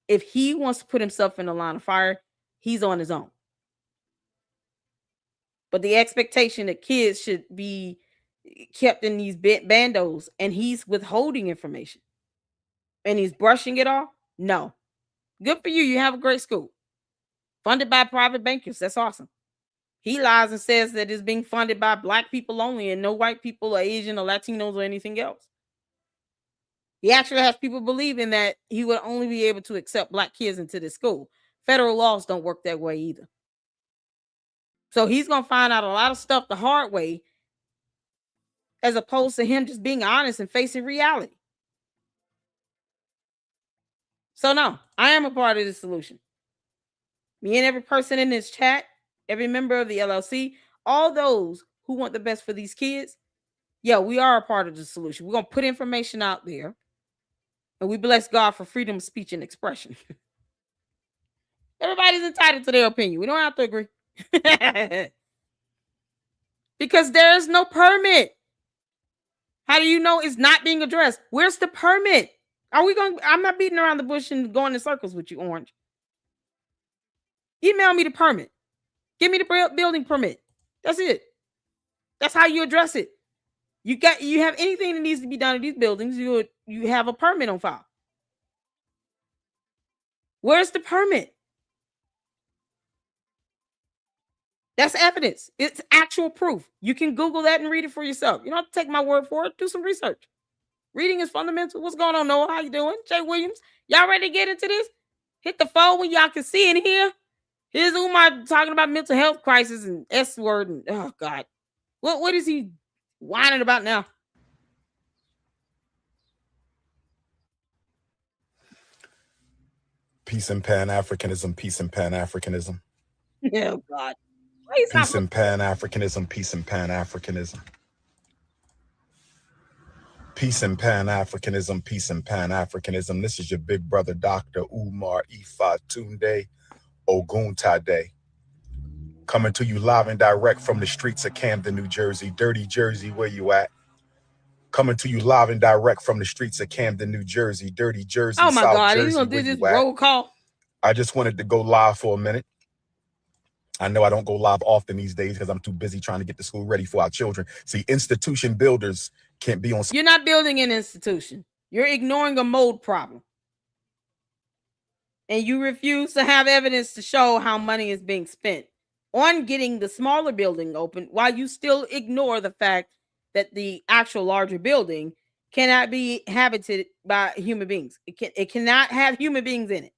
If he wants to put himself in the line of fire, he's on his own. But the expectation that kids should be kept in these bandos and he's withholding information and he's brushing it off, no. Good for you. You have a great school. Funded by private bankers. That's awesome. He lies and says that it's being funded by black people only and no white people or Asian or Latinos or anything else. He actually has people believing that he would only be able to accept black kids into this school. Federal laws don't work that way either. So he's going to find out a lot of stuff the hard way as opposed to him just being honest and facing reality. So no, I am a part of the solution. Me and every person in this chat, every member of the LLC, all those who want the best for these kids, yeah, we are a part of the solution. We're going to put information out there. And we bless God for freedom of speech and expression. Everybody's entitled to their opinion. We don't have to agree. Because there is no permit. How do you know it's not being addressed? Where's the permit? I'm not beating around the bush and going in circles with you, Orange. Email me the permit. Give me the building permit. That's it. That's how you address it. You have anything that needs to be done in these buildings, you have a permit on file. Where's the permit? That's evidence. It's actual proof. You can Google that and read it for yourself. You don't have to take my word for it. Do some research. Reading is fundamental. What's going on, Noah? How you doing? Jay Williams, y'all ready to get into this? Hit the phone when y'all can see and hear. Here's Umar talking about mental health crisis and S word and oh God. What is he whining about now? Peace and Pan-Africanism, peace and Pan-Africanism. Oh God. Peace and Pan-Africanism, peace and Pan-Africanism. Peace and Pan-Africanism, peace and Pan-Africanism. This is your big brother, Dr. Umar Ifa Tunde Oguntade. Coming to you live and direct from the streets of Camden, New Jersey. Dirty Jersey, where you at? Coming to you live and direct from the streets of Camden, New Jersey. Dirty Jersey, Oh my South God, Jersey, you gonna where do this you at? roll call? I just wanted to go live for a minute. I know I don't go live often these days because I'm too busy trying to get the school ready for our children. See, institution builders can't be on. You're not building an institution. You're ignoring a mold problem. And you refuse to have evidence to show how money is being spent on getting the smaller building open, while you still ignore the fact that the actual larger building cannot be habited by human beings. It cannot have human beings in it.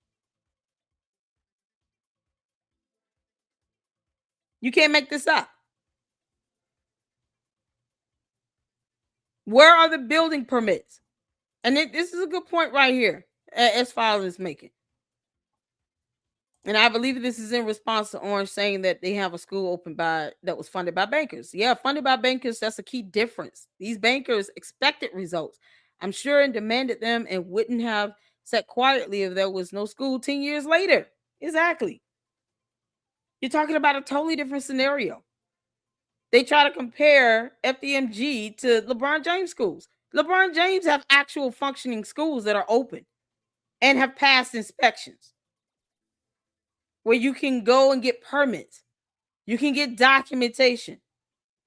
You can't make this up. Where are the building permits? And this is a good point right here, as Father is making. And I believe this is in response to Orange saying that they have a school open that was funded by bankers. Yeah, funded by bankers, that's a key difference. These bankers expected results, I'm sure, and demanded them, and wouldn't have sat quietly if there was no school 10 years later. Exactly. You're talking about a totally different scenario. They try to compare FDMG to LeBron James schools. LeBron James have actual functioning schools that are open and have passed inspections, where you can go and get permits. You can get documentation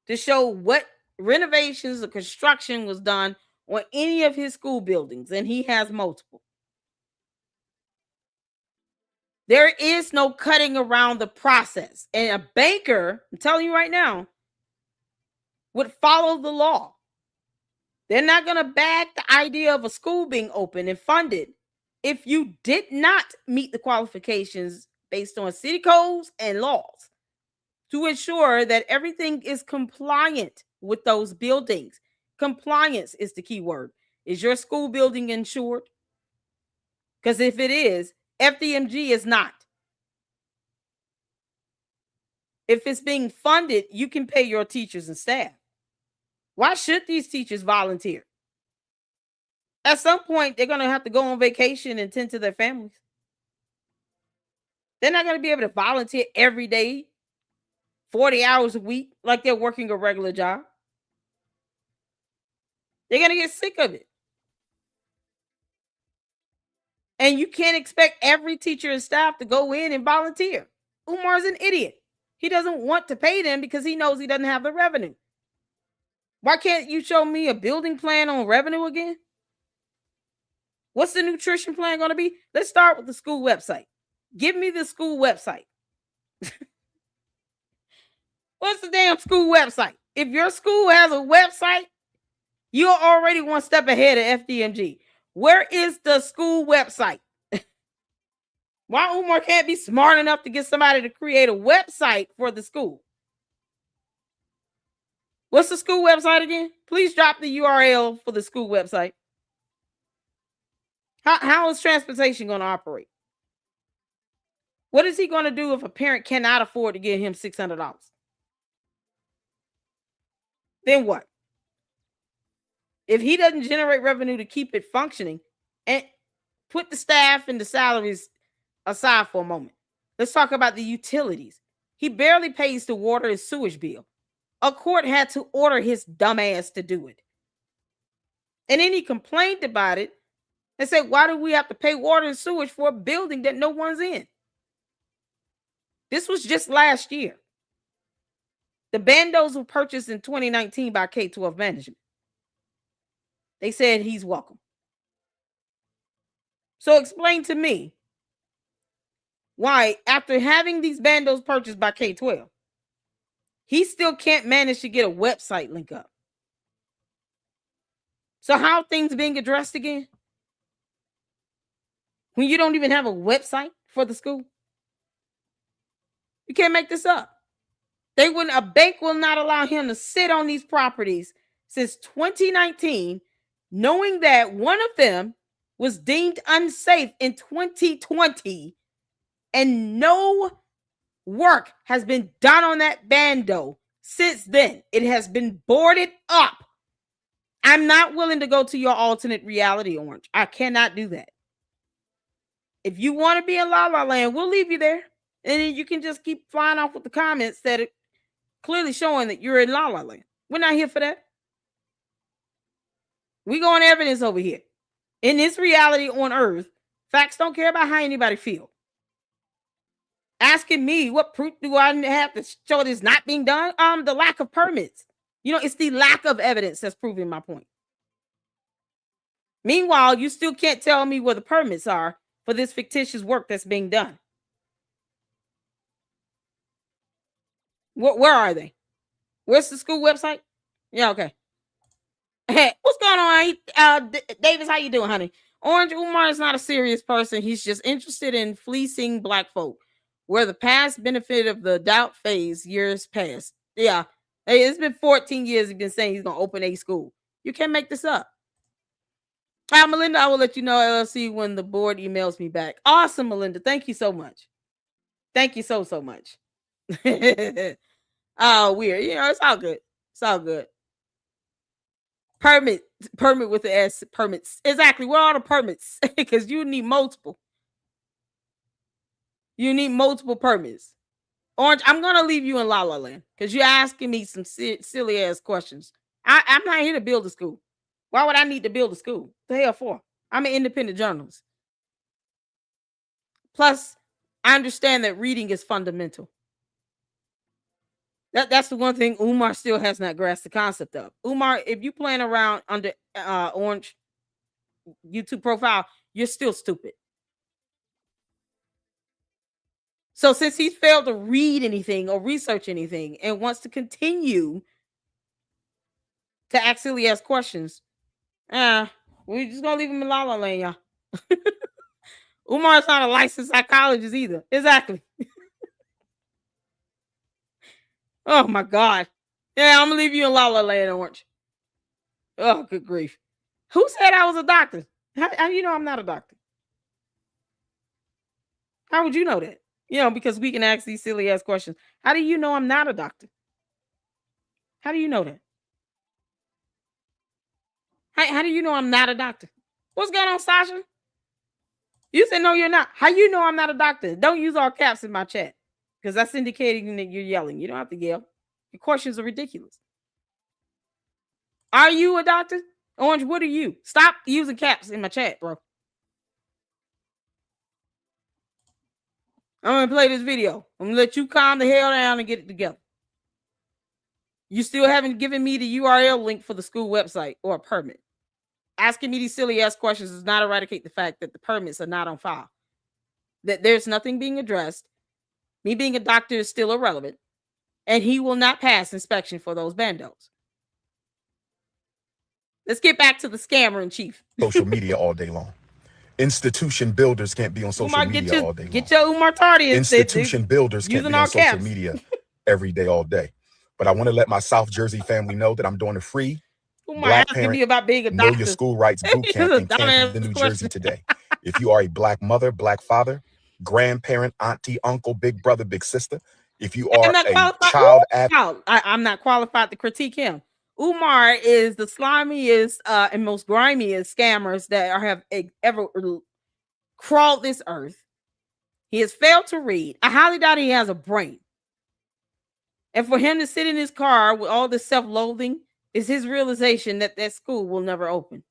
to show what renovations or construction was done on any of his school buildings, and he has multiple. There is no cutting around the process. And a banker, I'm telling you right now, would follow the law. They're not going to back the idea of a school being open and funded if you did not meet the qualifications based on city codes and laws to ensure that everything is compliant with those buildings. Compliance is the key word. Is your school building insured? Because if it is, FDMG is not. If it's being funded, you can pay your teachers and staff. Why should these teachers volunteer? At some point, they're going to have to go on vacation and tend to their families. They're not going to be able to volunteer every day, 40 hours a week, like they're working a regular job. They're going to get sick of it. And you can't expect every teacher and staff to go in and volunteer. Umar's an idiot. He doesn't want to pay them because he knows he doesn't have the revenue. Why can't you show me a building plan on revenue again? What's the nutrition plan going to be? Let's start with the school website. Give me the school website. What's the damn school website? If your school has a website, you're already one step ahead of FDMG. Where is the school website? Why Umar can't be smart enough to get somebody to create a website for the school? What's the school website again? Please drop the URL for the school website. How is transportation going to operate? What is he going to do if a parent cannot afford to give him $600? Then what? If he doesn't generate revenue to keep it functioning, and put the staff and the salaries aside for a moment. Let's talk about the utilities. He barely pays the water and sewage bill. A court had to order his dumbass to do it. And then he complained about it and said, why do we have to pay water and sewage for a building that no one's in? This was just last year. The bandos were purchased in 2019 by K-12 management. They said he's welcome. So explain to me why, after having these bandos purchased by K-12, he still can't manage to get a website link up. So how are things being addressed again? When you don't even have a website for the school? You can't make this up. A bank will not allow him to sit on these properties since 2019, knowing that one of them was deemed unsafe in 2020, and no work has been done on that bando since then. It has been boarded up. I'm not willing to go to your alternate reality, Orange. I cannot do that. If you want to be in La La Land, we'll leave you there. And then you can just keep flying off with the comments that are clearly showing that you're in La La Land. We're not here for that. We go on evidence over here. In this reality on Earth, facts don't care about how anybody feels. Asking me what proof do I have to show this not being done? The lack of permits. It's the lack of evidence that's proving my point. Meanwhile, you still can't tell me where the permits are for this fictitious work that's being done. Where are they? Where's the school website? Yeah, okay. Hey, what's going on? Davis, how you doing, honey? Orange Umar is not a serious person. He's just interested in fleecing black folk. Where the past benefit of the doubt phase years past. Yeah. Hey, it's been 14 years he's been saying he's going to open a school. You can't make this up. Melinda, I will let you know LLC when the board emails me back. Awesome, Melinda. Thank you so much. Thank you so much. Oh, weird. It's all good. It's all good. Permit with the S, permits. Exactly. Where are the permits? Because you need multiple. You need multiple permits. Orange, I'm going to leave you in La La Land because you're asking me some silly ass questions. I'm not here to build a school. Why would I need to build a school? The hell for? I'm an independent journalist. Plus, I understand that reading is fundamental. That's the one thing Umar still has not grasped the concept of. Umar, if you playing around under Orange YouTube profile, you're still stupid. So since he's failed to read anything or research anything and wants to continue to actually ask questions, we're just gonna leave him in La La Land, y'all. Umar's not a licensed psychologist either. Exactly. Oh my God. Yeah, I'm gonna leave you in La La Land, Orange. Oh, good grief. Who said I was a doctor? How do you know I'm not a doctor? How would you know that? Because we can ask these silly ass questions. How do you know I'm not a doctor? How do you know that? How do you know I'm not a doctor? What's going on, Sasha? You said no, you're not. How you know I'm not a doctor? Don't use all caps in my chat because that's indicating that you're yelling. You don't have to yell. Your questions are ridiculous. Are you a doctor? Orange, what are you? Stop using caps in my chat, bro. I'm going to play this video. I'm going to let you calm the hell down and get it together. You still haven't given me the URL link for the school website or a permit. Asking me these silly ass questions does not eradicate the fact that the permits are not on file. That there's nothing being addressed. Me being a doctor is still irrelevant. And he will not pass inspection for those bandos. Let's get back to the scammer in chief. Social media all day long. Institution builders can't be on social media all day long. Get your Umar Tardy. Institution builders can't be on social media every day, all day. But I want to let my South Jersey family know that I'm doing a free Black Parent me about being a Know Your School Rights boot camp in Camden, New Jersey today. If you are a Black mother, Black father, grandparent, auntie, uncle, big brother, big sister, if you are a child advocate, I'm not qualified to critique him. Umar is the slimiest and most grimiest scammers that have ever crawled this earth. He has failed to read. I highly doubt he has a brain. And for him to sit in his car with all this self-loathing is his realization that that school will never open.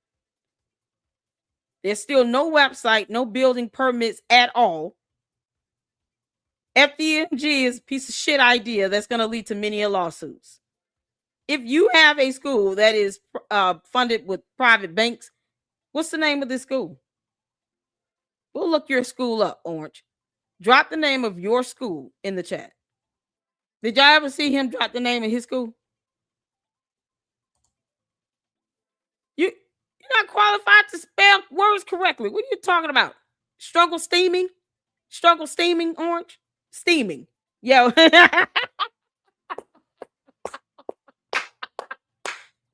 There's still no website, no building permits at all. FDMG is a piece of shit idea that's going to lead to many lawsuits. If you have a school that is funded with private banks, what's the name of this school? We'll look your school up, Orange. Drop the name of your school in the chat. Did y'all ever see him drop the name of his school? You're not qualified to spell words correctly. What are you talking about? Struggle steaming, Orange? Steaming. Yo.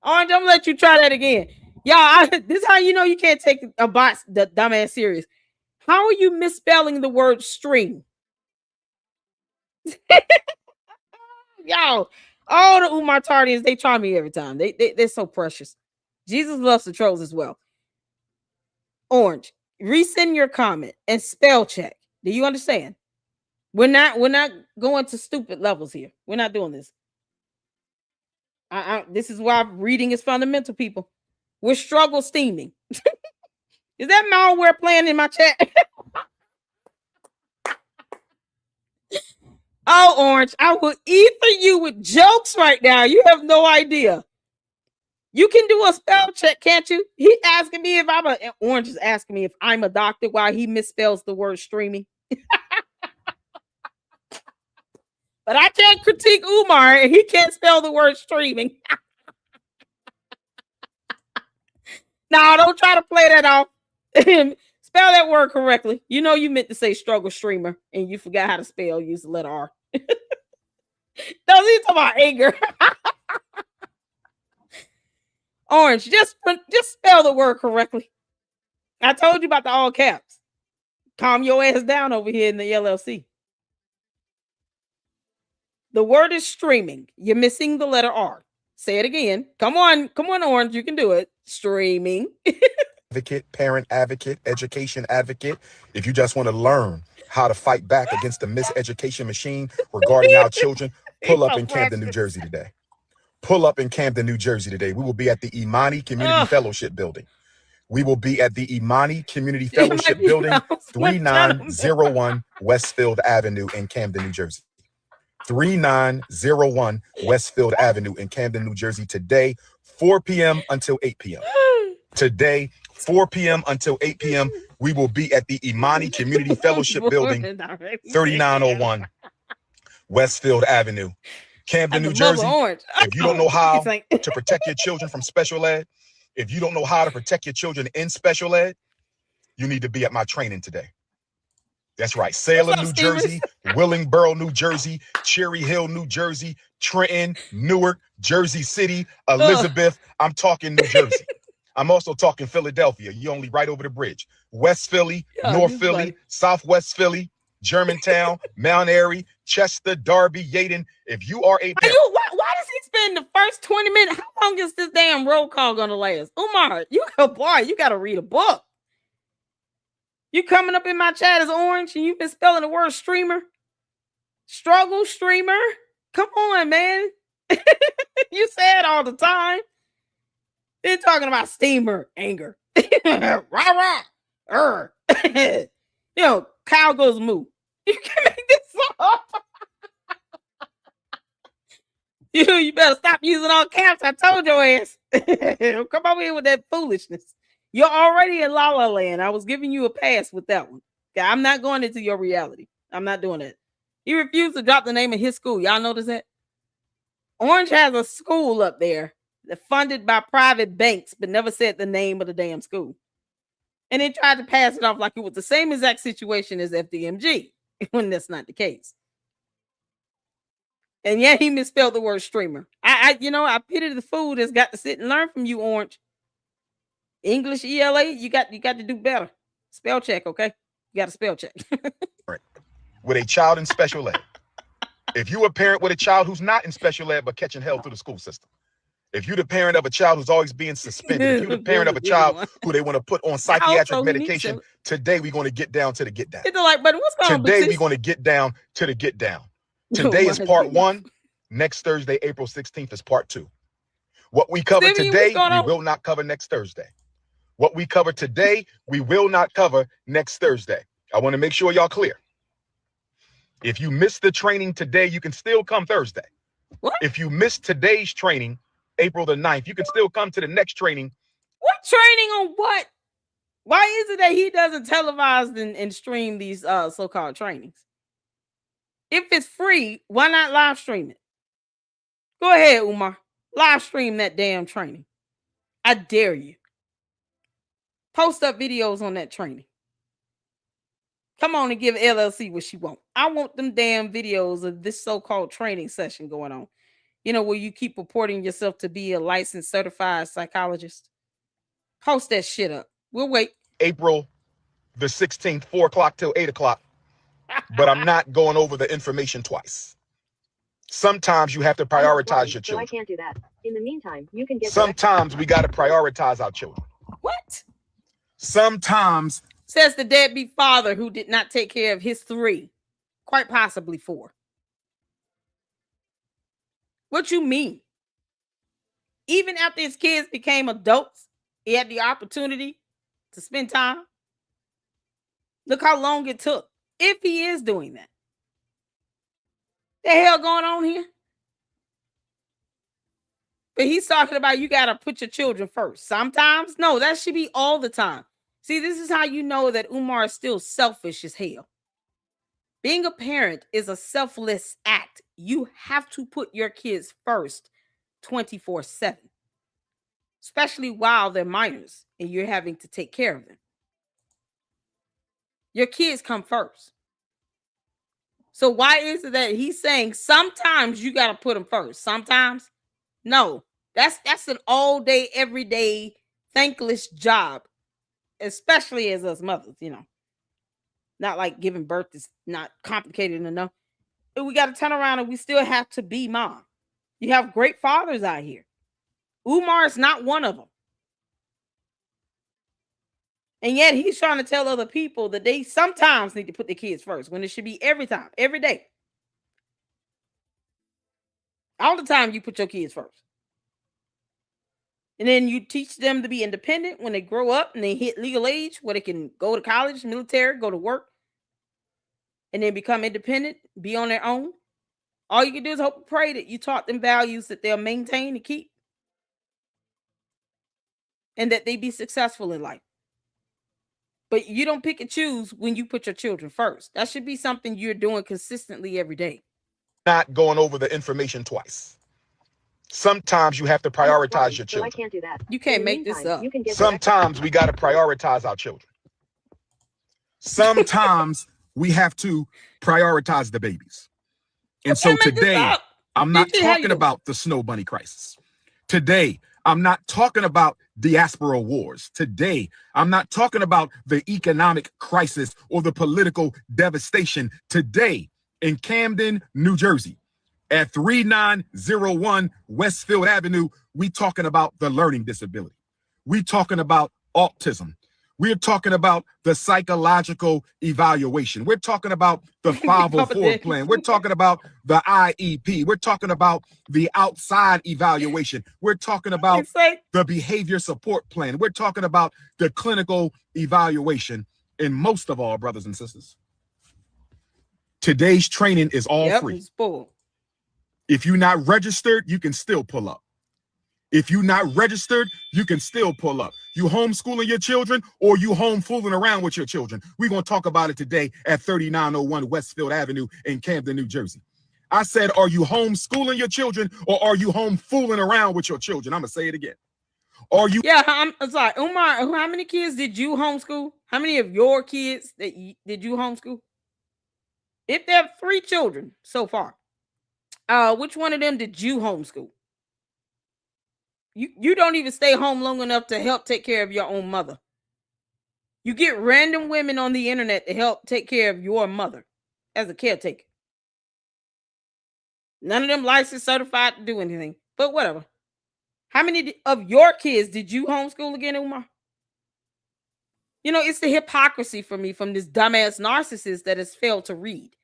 Orange, I'm gonna let you try that again. Y'all, this is how you know you can't take a bot the dumbass serious. How are you misspelling the word stream? Y'all, all the Umar Tardians, they charm me every time. They're so precious. Jesus loves the trolls as well. Orange, resend your comment and spell check. Do you understand? We're not going to stupid levels here. We're not doing this. This is why reading is fundamental, people. We're struggle steaming. Is that malware playing in my chat? Oh, Orange, I will ether you with jokes right now. You have no idea. You can do a spell check, can't you? He asking me if Orange is asking me if I'm a doctor while he misspells the word streaming. But I can't critique Umar and he can't spell the word streaming. No, don't try to play that off. Spell that word correctly. You know you meant to say struggle streamer and you forgot how to spell. Use the letter R. No, he's talking about anger. Orange, just spell the word correctly. I told you about the all caps. Calm your ass down over here in the LLC. The word is streaming. You're missing the letter R. Say it again. Come on, Orange. You can do it. Streaming. Advocate, parent advocate, education advocate. If you just want to learn how to fight back against the miseducation machine regarding our children, pull up in Camden, New Jersey today. Pull up in Camden, New Jersey today. We will be at the Imani Community Fellowship Building. We will be at the Imani Community Fellowship Building, 3901 Westfield Avenue in Camden, New Jersey. 3901 Westfield Avenue in Camden, New Jersey today, 4 p.m. until 8 p.m. Today, 4 p.m. until 8 p.m. We will be at the Imani Community Fellowship Building, 3901 Westfield Avenue, Camden, New Jersey. If you don't know how to protect your children from special ed, if you don't know how to protect your children in special ed, you need to be at my training today. That's right. Salem, New Jersey, Willingboro, New Jersey, Cherry Hill, New Jersey, Trenton, Newark, Jersey City, Elizabeth. I'm talking New Jersey. I'm also talking Philadelphia. You're only right over the bridge. West Philly, North Philly, Southwest Philly, Germantown, Mount Airy, Chester, Darby, Yaden. If you are a parent, why does he spend the first 20 minutes? How long is this damn roll call gonna last? Umar, you got to read a book. You coming up in my chat as Orange and you've been spelling the word streamer? Struggle streamer? Come on, man. You say it all the time. They're talking about steamer anger. Rah, rah. You know, cow goes moo. You can make this up. You better stop using all caps. I told your ass. Come over here with that foolishness. You're already in La La Land. I was giving you a pass with that one. Okay, I'm not going into your reality. I'm not doing that. He refused to drop the name of his school. Y'all notice that? Orange has a school up there that's funded by private banks, but never said the name of the damn school. And they tried to pass it off like it was the same exact situation as FDMG, when that's not the case. And yet he misspelled the word streamer. I pity the fool that's got to sit and learn from you, Orange. English ELA, you got to do better. Spell check, okay? You got to spell check. with a child in special ed. If you're a parent with a child who's not in special ed but catching hell through the school system. If you're the parent of a child who's always being suspended, if you're the parent of a child who they want to put on psychiatric medication, today we're going to get down to the get down. Today we're going to get down to the get down. Today is part 1. Next Thursday, April 16th is part 2. What we cover today, we will not cover next Thursday. What we cover today, we will not cover next Thursday. I want to make sure y'all clear. If you missed the training today, you can still come Thursday. What? If you missed today's training, April the 9th, you can still come to the next training. What training on what? Why is it that he doesn't televise and stream these so-called trainings? If it's free, why not live stream it? Go ahead, Umar. Live stream that damn training. I dare you. Post up videos on that training. Come on and give LLC what she wants. I want them damn videos of this so-called training session going on. You know, where you keep purporting yourself to be a licensed certified psychologist. Post that shit up. We'll wait. April the 16th, 4 o'clock till 8 o'clock. But I'm not going over the information twice. Sometimes you have to prioritize your children. So I can't do that. In the meantime, you can get. Sometimes we got to prioritize our children. What? Sometimes. Says the deadbeat father who did not take care of his 3. quite possibly 4. What you mean? Even after his kids became adults, he had the opportunity to spend time. Look how long it took. If he is doing that. The hell going on here? But he's talking about you got to put your children first. Sometimes, no, that should be all the time. See, this is how you know that Umar is still selfish as hell. Being a parent is a selfless act. You have to put your kids first 24/7, especially while they're minors and you're having to take care of them. Your kids come first. So why is it that he's saying sometimes you got to put them first? Sometimes? No. That's an all day, every day, thankless job, especially as us mothers, you know. Not like giving birth is not complicated enough. But we got to turn around and we still have to be mom. You have great fathers out here. Umar is not one of them. And yet he's trying to tell other people that they sometimes need to put their kids first when it should be every time, every day. All the time you put your kids first. And then you teach them to be independent when they grow up and they hit legal age where they can go to college, military, go to work, and then become independent, be on their own. All you can do is hope and pray that you taught them values that they'll maintain and keep. And that they be successful in life. But you don't pick and choose when you put your children first. That should be something you're doing consistently every day. Not going over the information twice. Sometimes you have to prioritize your So I children. can't do that. You can't In the make this meantime, up. You can get Sometimes we got to prioritize our children. Sometimes we have to prioritize the babies. And so can't make this today, up. I'm not Gigi, how you talking doing? about the snow bunny crisis. Today, I'm not talking about diaspora wars. Today, I'm not talking about the economic crisis or the political devastation. Today, in Camden, New Jersey, at 3901 Westfield Avenue, we talking about the learning disability. We talking about autism. We're talking about the psychological evaluation. We're talking about the 504 plan. We're talking about the IEP. We're talking about the outside evaluation. We're talking about the behavior support plan. We're talking about the clinical evaluation. And most of all, brothers and sisters, today's training is all free. If you're not registered, you can still pull up. If you're not registered, you can still pull up. You homeschooling your children or you home fooling around with your children. We're going to talk about it today at 3901 Westfield Avenue in Camden, New Jersey. I said, are you homeschooling your children or are you home fooling around with your children? I'm going to say it again. Are you? Yeah, I'm sorry. Umar, how many kids did you homeschool? How many of your kids did you homeschool? If there are 3 children so far, which one of them did you homeschool? You don't even stay home long enough to help take care of your own mother. You get random women on the internet to help take care of your mother as a caretaker. None of them licensed, certified to do anything, but whatever. How many of your kids did you homeschool again, Umar? You know, it's the hypocrisy for me from this dumbass narcissist that has failed to read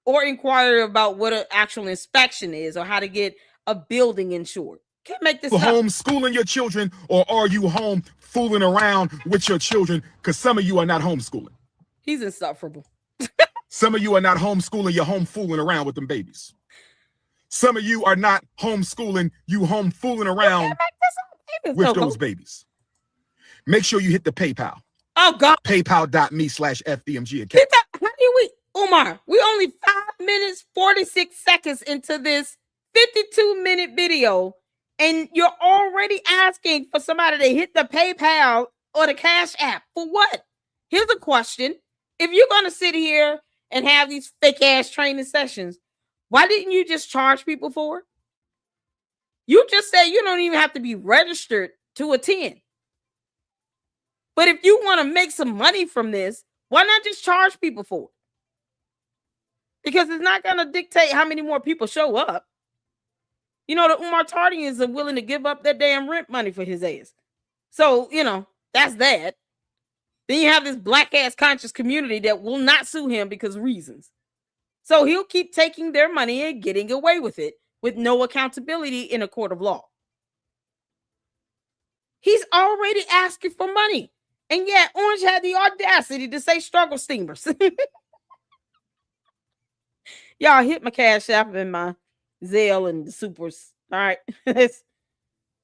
or inquire about what an actual inspection is or how to get a building insured. Can't make this up. Homeschooling your children or are you home fooling around with your children? Because some of you are not homeschooling. He's insufferable. Some of you are not homeschooling, you're home fooling around with them babies. Some of you are not homeschooling, you home fooling around with those babies. Make sure you hit the PayPal. Oh, God. PayPal.me/FDMG account. How do we, Umar, we only 5 minutes, 46 seconds into this 52-minute video. And you're already asking for somebody to hit the PayPal or the Cash App. For what? Here's a question. If you're going to sit here and have these fake-ass training sessions, why didn't you just charge people for it? You just said you don't even have to be registered to attend. But if you want to make some money from this, why not just charge people for it? Because it's not going to dictate how many more people show up. You know, the Umar Tardians are willing to give up their damn rent money for his ass. So, you know, that's that. Then you have this black ass conscious community that will not sue him because of reasons. So he'll keep taking their money and getting away with it with no accountability in a court of law. He's already asking for money. And yet Orange had the audacity to say struggle steamers. Y'all hit my Cash App and my Zelle and the supers. All right.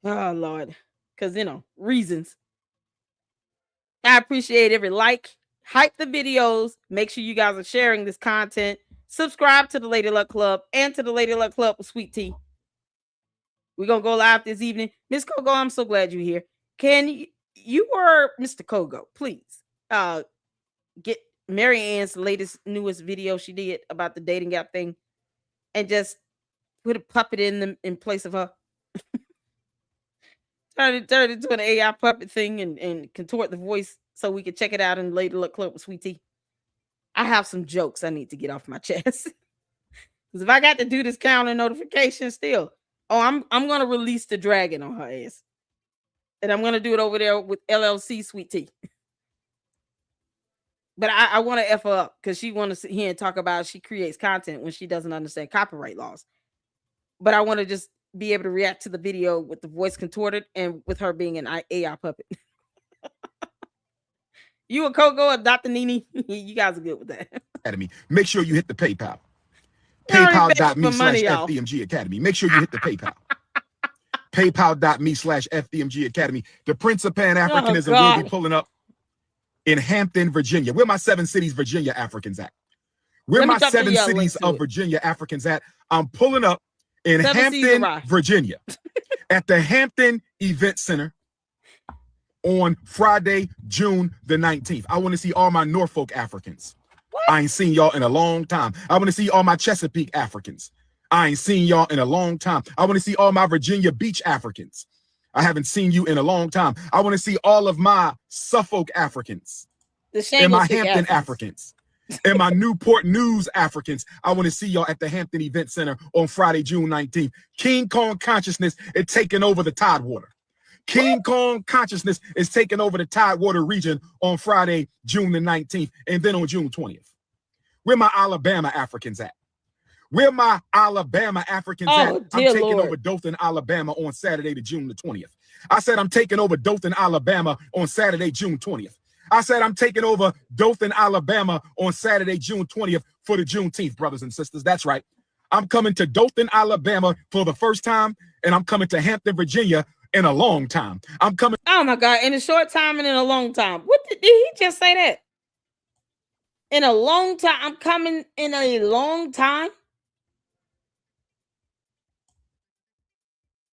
Oh, Lord. Because, reasons. I appreciate every like. Hype the videos. Make sure you guys are sharing this content. Subscribe to the Lady Luck Club and to the Lady Luck Club with Sweet Tea. We're going to go live this evening. Miss Kogo, I'm so glad you're here. Can you or Mr. Kogo, please, get Mary Ann's newest video she did about the dating app thing and just put a puppet in place of her? turn it into an AI puppet thing and contort the voice so we can check it out in the Lady Luck Club with Sweet Tea. I have some jokes I need to get off my chest. Because if I got to do this counter notification still, I'm going to release the dragon on her ass. And I'm going to do it over there with LLC Sweet Tea. But I want to F her up because she want to sit here and talk about she creates content when she doesn't understand copyright laws. But I want to just be able to react to the video with the voice contorted and with her being an AI puppet. You and Coco or Dr. Nini, you guys are good with that. Academy. Make sure you hit the PayPal. PayPal.me/FDMG Academy. Make sure you hit the PayPal. PayPal.me/FDMG Academy. The Prince of Pan-Africanism will be pulling up in Hampton, Virginia. Where my 7 cities Virginia Africans at? Where my 7 cities of Virginia Africans at? I'm pulling up in Hampton, Virginia at the Hampton Event Center on Friday, June the 19th. I want to see all my Norfolk Africans. What? I ain't seen y'all in a long time. I want to see all my Chesapeake Africans. I ain't seen y'all in a long time. I want to see all my Virginia Beach Africans. I haven't seen you in a long time. I want to see all of my Suffolk Africans and my Hampton Africans and my Newport News Africans. I want to see y'all at the Hampton Event Center on Friday, June 19th. King Kong consciousness is taking over the Tidewater. King Kong consciousness is taking over the Tidewater region on Friday, June the 19th, and then on June 20th. Where my Alabama Africans at? Where my Alabama Africans at? I'm taking over Dothan, Alabama on Saturday to June the 20th. I said I'm taking over Dothan, Alabama on Saturday, June 20th. I said I'm taking over Dothan, Alabama on Saturday, June 20th for the Juneteenth, brothers and sisters. That's right. I'm coming to Dothan, Alabama for the first time, and I'm coming to Hampton, Virginia in a long time. I'm coming. Oh my God, in a short time and in a long time. What did he just say that? In a long time. I'm coming in a long time.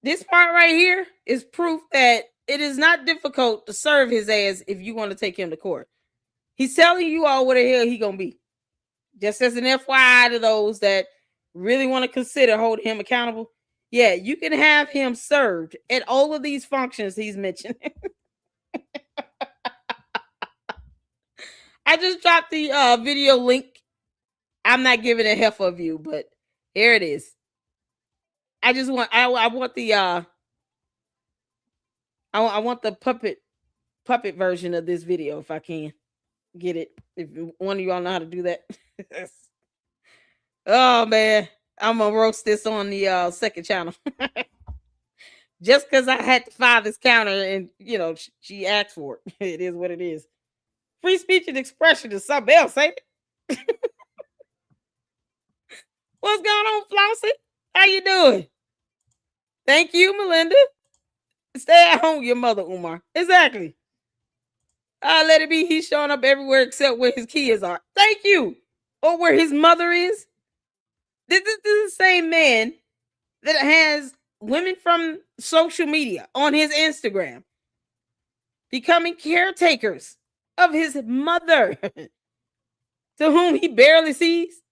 This part right here is proof that it is not difficult to serve his ass if you want to take him to court. He's telling you all where the hell he gonna be. Just as an FYI to those that really want to consider holding him accountable. Yeah, you can have him served at all of these functions he's mentioned. I just dropped the video link. I'm not giving a heifer view, but here it is. I just want I want the I want the puppet version of this video if I can get it. If one of y'all know how to do that. Oh man, I'm gonna roast this on the second channel. Just because I had to file this counter and she asked for it. It is what it is. Free speech and expression is something else, ain't it? What's going on, Flossie? How you doing? Thank you, Melinda. Stay at home with your mother, Umar. Exactly. Let it be. He's showing up everywhere except where his kids are. Thank you. Or where his mother is. This is the same man that has women from social media on his Instagram becoming caretakers of his mother, to whom he barely sees.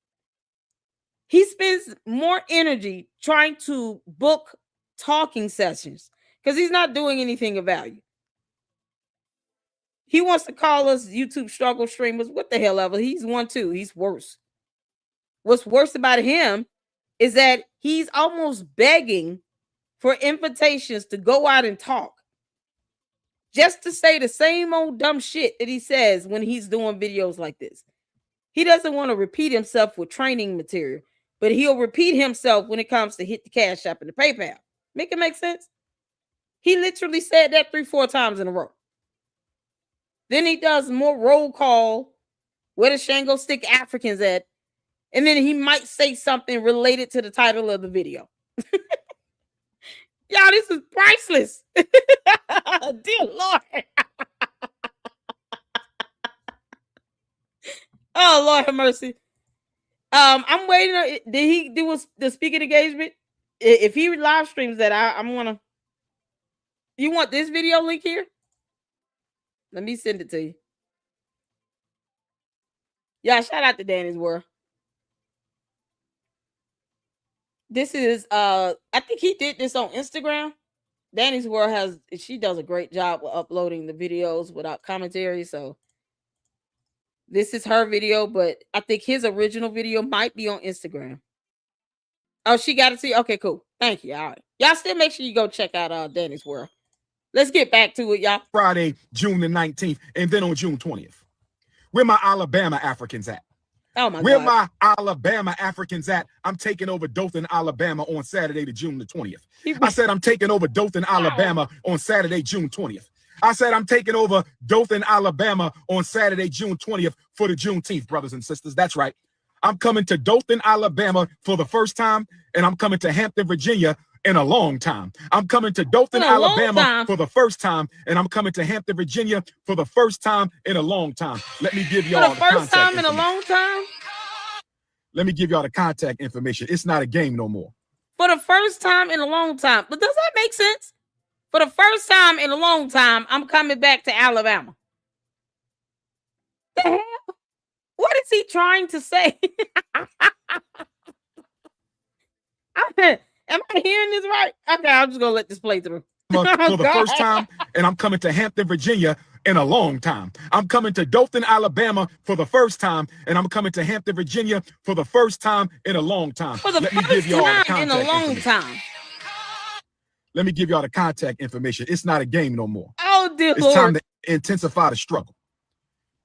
He spends more energy trying to book talking sessions because he's not doing anything of value. He wants to call us YouTube struggle streamers. What the hell ever. He's one too. He's worse. What's worse about him is that he's almost begging for invitations to go out and talk. just to say the same old dumb shit that he says when he's doing videos like this. He doesn't want to repeat himself with training material, but he'll repeat himself when it comes to hit the Cash App and the PayPal. Make it make sense? He literally said that 3-4 times in a row. Then he does more roll call. Where the Shango stick Africans at? And then he might say something related to the title of the video. Y'all, this is priceless. Dear Lord. Oh, Lord have mercy. I'm waiting. Did he do the speaking engagement? If he live streams that, I'm gonna. You want this video link here? Let me send it to you. Yeah, shout out to Danny's World. This is I think he did this on Instagram. Danny's World she does a great job with uploading the videos without commentary. So this is her video, but I think his original video might be on Instagram. Oh, she got to see. Okay, cool. Thank you. All right. Y'all still make sure you go check out Danny's World. Let's get back to it, y'all. Friday, June the 19th, and then on June 20th. Where my Alabama Africans at? Oh my Where God. my Alabama Africans at? I'm taking over Dothan, Alabama on Saturday, June the 20th. I said I'm taking over Dothan, Alabama on Saturday, June 20th. I said I'm taking over Dothan, Alabama on Saturday, June 20th for the Juneteenth, brothers and sisters. That's right. I'm coming to Dothan, Alabama for the first time, and I'm coming to Hampton, Virginia in a long time. I'm coming to Dothan, Alabama for the first time, and I'm coming to Hampton, Virginia for the first time in a long time. Let me give y'all the first time in a long time. Let me give y'all the contact information. It's not a game no more. For the first time in a long time. But does that make sense? For the first time in a long time, I'm coming back to Alabama. The hell? What is he trying to say? Am I hearing this right? Okay, I'm just going to let this play through. For the first time, and I'm coming to Hampton, Virginia in a long time. I'm coming to Dothan, Alabama for the first time, and I'm coming to Hampton, Virginia for the first time in a long time. For the first time in a long time. Let me give y'all the contact information. It's not a game no more. Oh, dear It's Lord. time to intensify the struggle.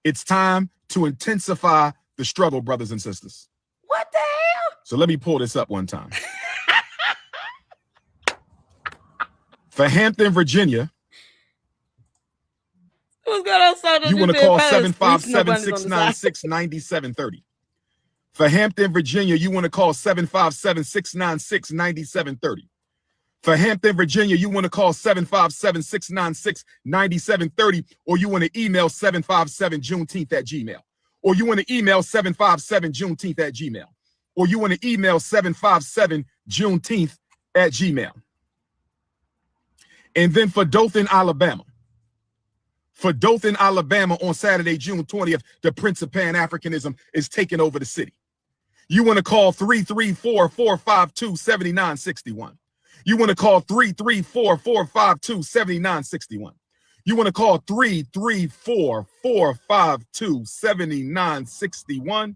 It's time to intensify the struggle, brothers and sisters. What the hell? So let me pull this up one time. For Hampton, Virginia, you want to call 757-696-9730. For Hampton, Virginia, you want to call 757-696-9730. For Hampton, Virginia, you want to call 757-696-9730, or you want to email 757juneteenth@gmail. Or you want to email 757juneteenth@gmail. Or you want to email 757juneteenth@gmail. And then for Dothan, Alabama. For Dothan, Alabama on Saturday, June 20th, the Prince of Pan-Africanism is taking over the city. You want to call 334-452-7961. You want to call 334-452-7961. You want to call 334-452-7961.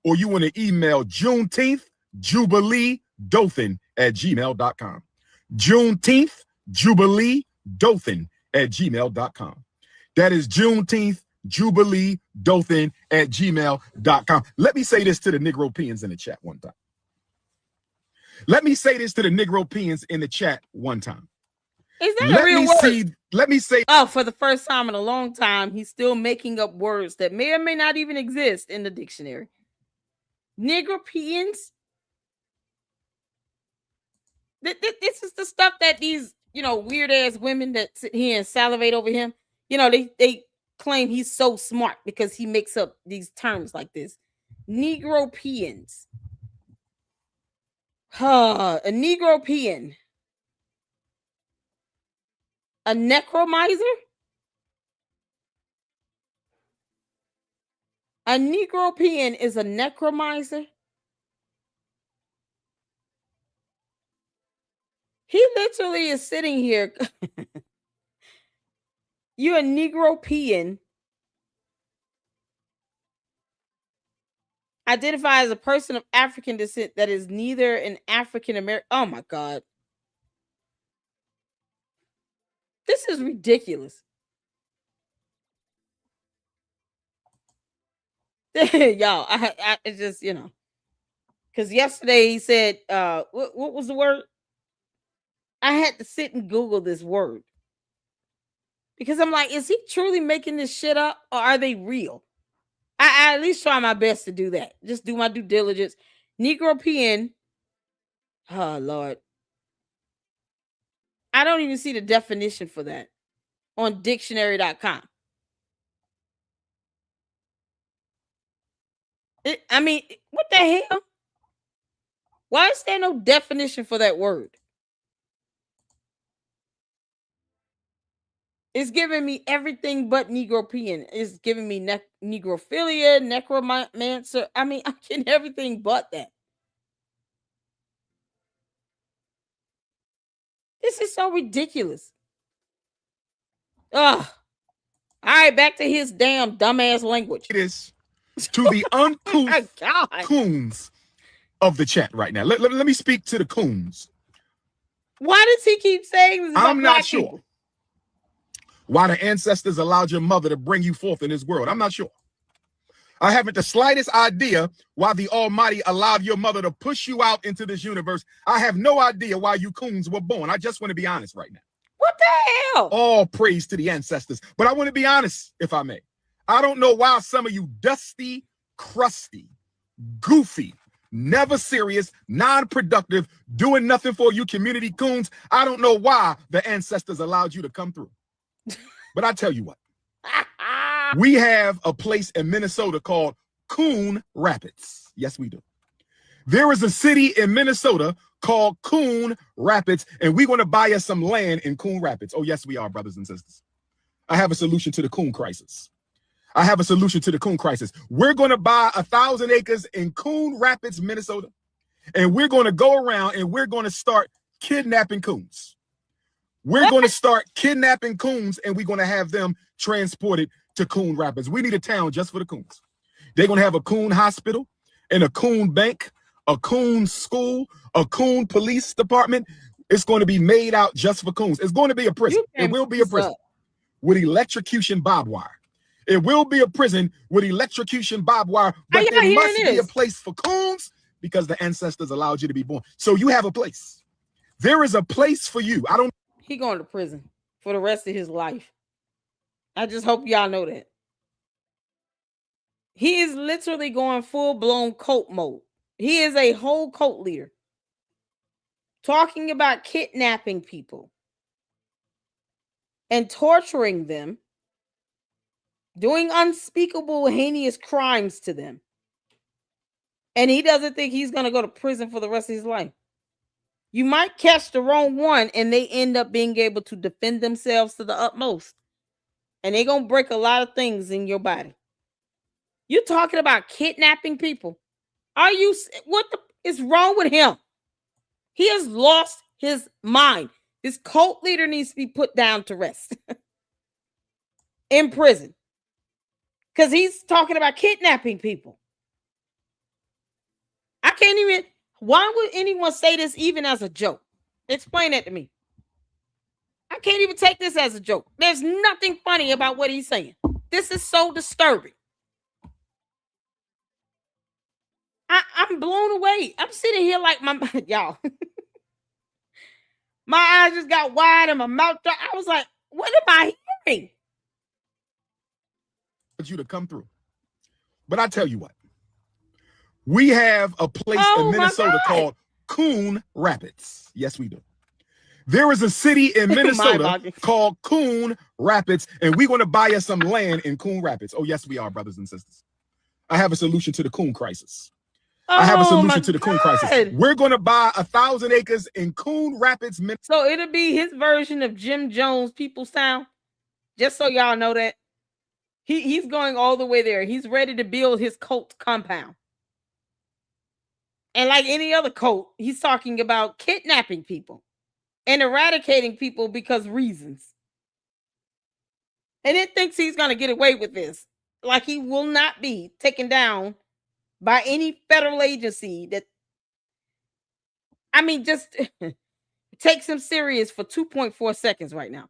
Or you want to email Juneteenth Jubilee Dothan@gmail.com. Juneteenth Jubilee Dothan@gmail.com. That is Juneteenth Jubilee Dothan@gmail.com. Let me say this to the Negropeans in the chat one time. Let me say this to the Negropeans in the chat one time. Is that a real word? Let me say. Oh, for the first time in a long time, he's still making up words that may or may not even exist in the dictionary. Negropeans. This is the stuff that these, weird ass women that sit here and salivate over him. They claim he's so smart because he makes up these terms like this. Negropeans. A Negropean. A necromiser? A Negropean is a necromiser? He literally is sitting here. You're a Negropean. Identify as a person of African descent that is neither an African American. Oh my God. This is ridiculous. Y'all, it's just, because yesterday he said, what was the word? I had to sit and Google this word because I'm like, is he truly making this shit up or are they real? I at least try my best to do that. Just do my due diligence. Negropean. Oh, Lord. I don't even see the definition for that on dictionary.com. I mean, what the hell? Why is there no definition for that word? It's giving me everything but Negropean. It's giving me negrophilia, necromancer. I mean, I'm getting everything but that. This is so ridiculous. Ugh. All right, back to his damn dumbass language. It is to the uncouth coons of the chat right now. Let me speak to the coons. Why does he keep saying this? I'm not sure. People? Why the ancestors allowed your mother to bring you forth in this world. I'm not sure. I haven't the slightest idea why the Almighty allowed your mother to push you out into this universe. I have no idea why you coons were born. I just want to be honest right now. What the hell? All praise to the ancestors. But I want to be honest, if I may. I don't know why some of you dusty, crusty, goofy, never serious, non-productive, doing nothing for you community coons. I don't know why the ancestors allowed you to come through. But I tell you what. We have a place in Minnesota called Coon Rapids. Yes, we do. There is a city in Minnesota called Coon Rapids, and we're going to buy us some land in Coon Rapids. Oh, yes, we are, brothers and sisters. I have a solution to the coon crisis. I have a solution to the coon crisis. We're going to buy 1,000 acres in Coon Rapids, Minnesota, and we're going to go around and we're going to start kidnapping coons. We're going to start kidnapping coons, and we're going to have them transported to Coon Rapids. We need a town just for the coons. They're going to have a coon hospital and a coon bank, a coon school, a coon police department. It's going to be made out just for coons. It's going to be a prison. It will be a prison with electrocution barbed wire. It will be a prison with electrocution barbed wire, but there must be a place for coons because the ancestors allowed you to be born. So you have a place. There is a place for you. He going to prison for the rest of his life. I just hope y'all know that. He is literally going full-blown cult mode. He is a whole cult leader. Talking about kidnapping people and torturing them, doing unspeakable, heinous crimes to them. And he doesn't think he's going to go to prison for the rest of his life. You might catch the wrong one and they end up being able to defend themselves to the utmost. And they're going to break a lot of things in your body. You're talking about kidnapping people. What is wrong with him? He has lost his mind. This cult leader needs to be put down to rest in prison because he's talking about kidnapping people. I can't even. Why would anyone say this even as a joke? Explain that to me. I can't even take this as a joke. There's nothing funny about what he's saying. This is so disturbing. I'm blown away. I'm sitting here like y'all. My eyes just got wide and my mouth dry. I was like, what am I hearing? You to come through. But I tell you what. We have a place in Minnesota called Coon Rapids. Yes, we do. There is a city in Minnesota called Coon Rapids, and we're going to buy us some land in Coon Rapids. Oh, yes, we are, brothers and sisters. I have a solution to the coon crisis. I have a solution to the coon crisis. We're going to buy 1,000 acres in Coon Rapids, Minnesota. So it'll be his version of Jim Jones People's Town. Just so y'all know that. He's going all the way there. He's ready to build his cult compound. And like any other cult, he's talking about kidnapping people and eradicating people because reasons. And it thinks he's going to get away with this. Like he will not be taken down by any federal agency that, I mean, just takes him serious for 2.4 seconds right now.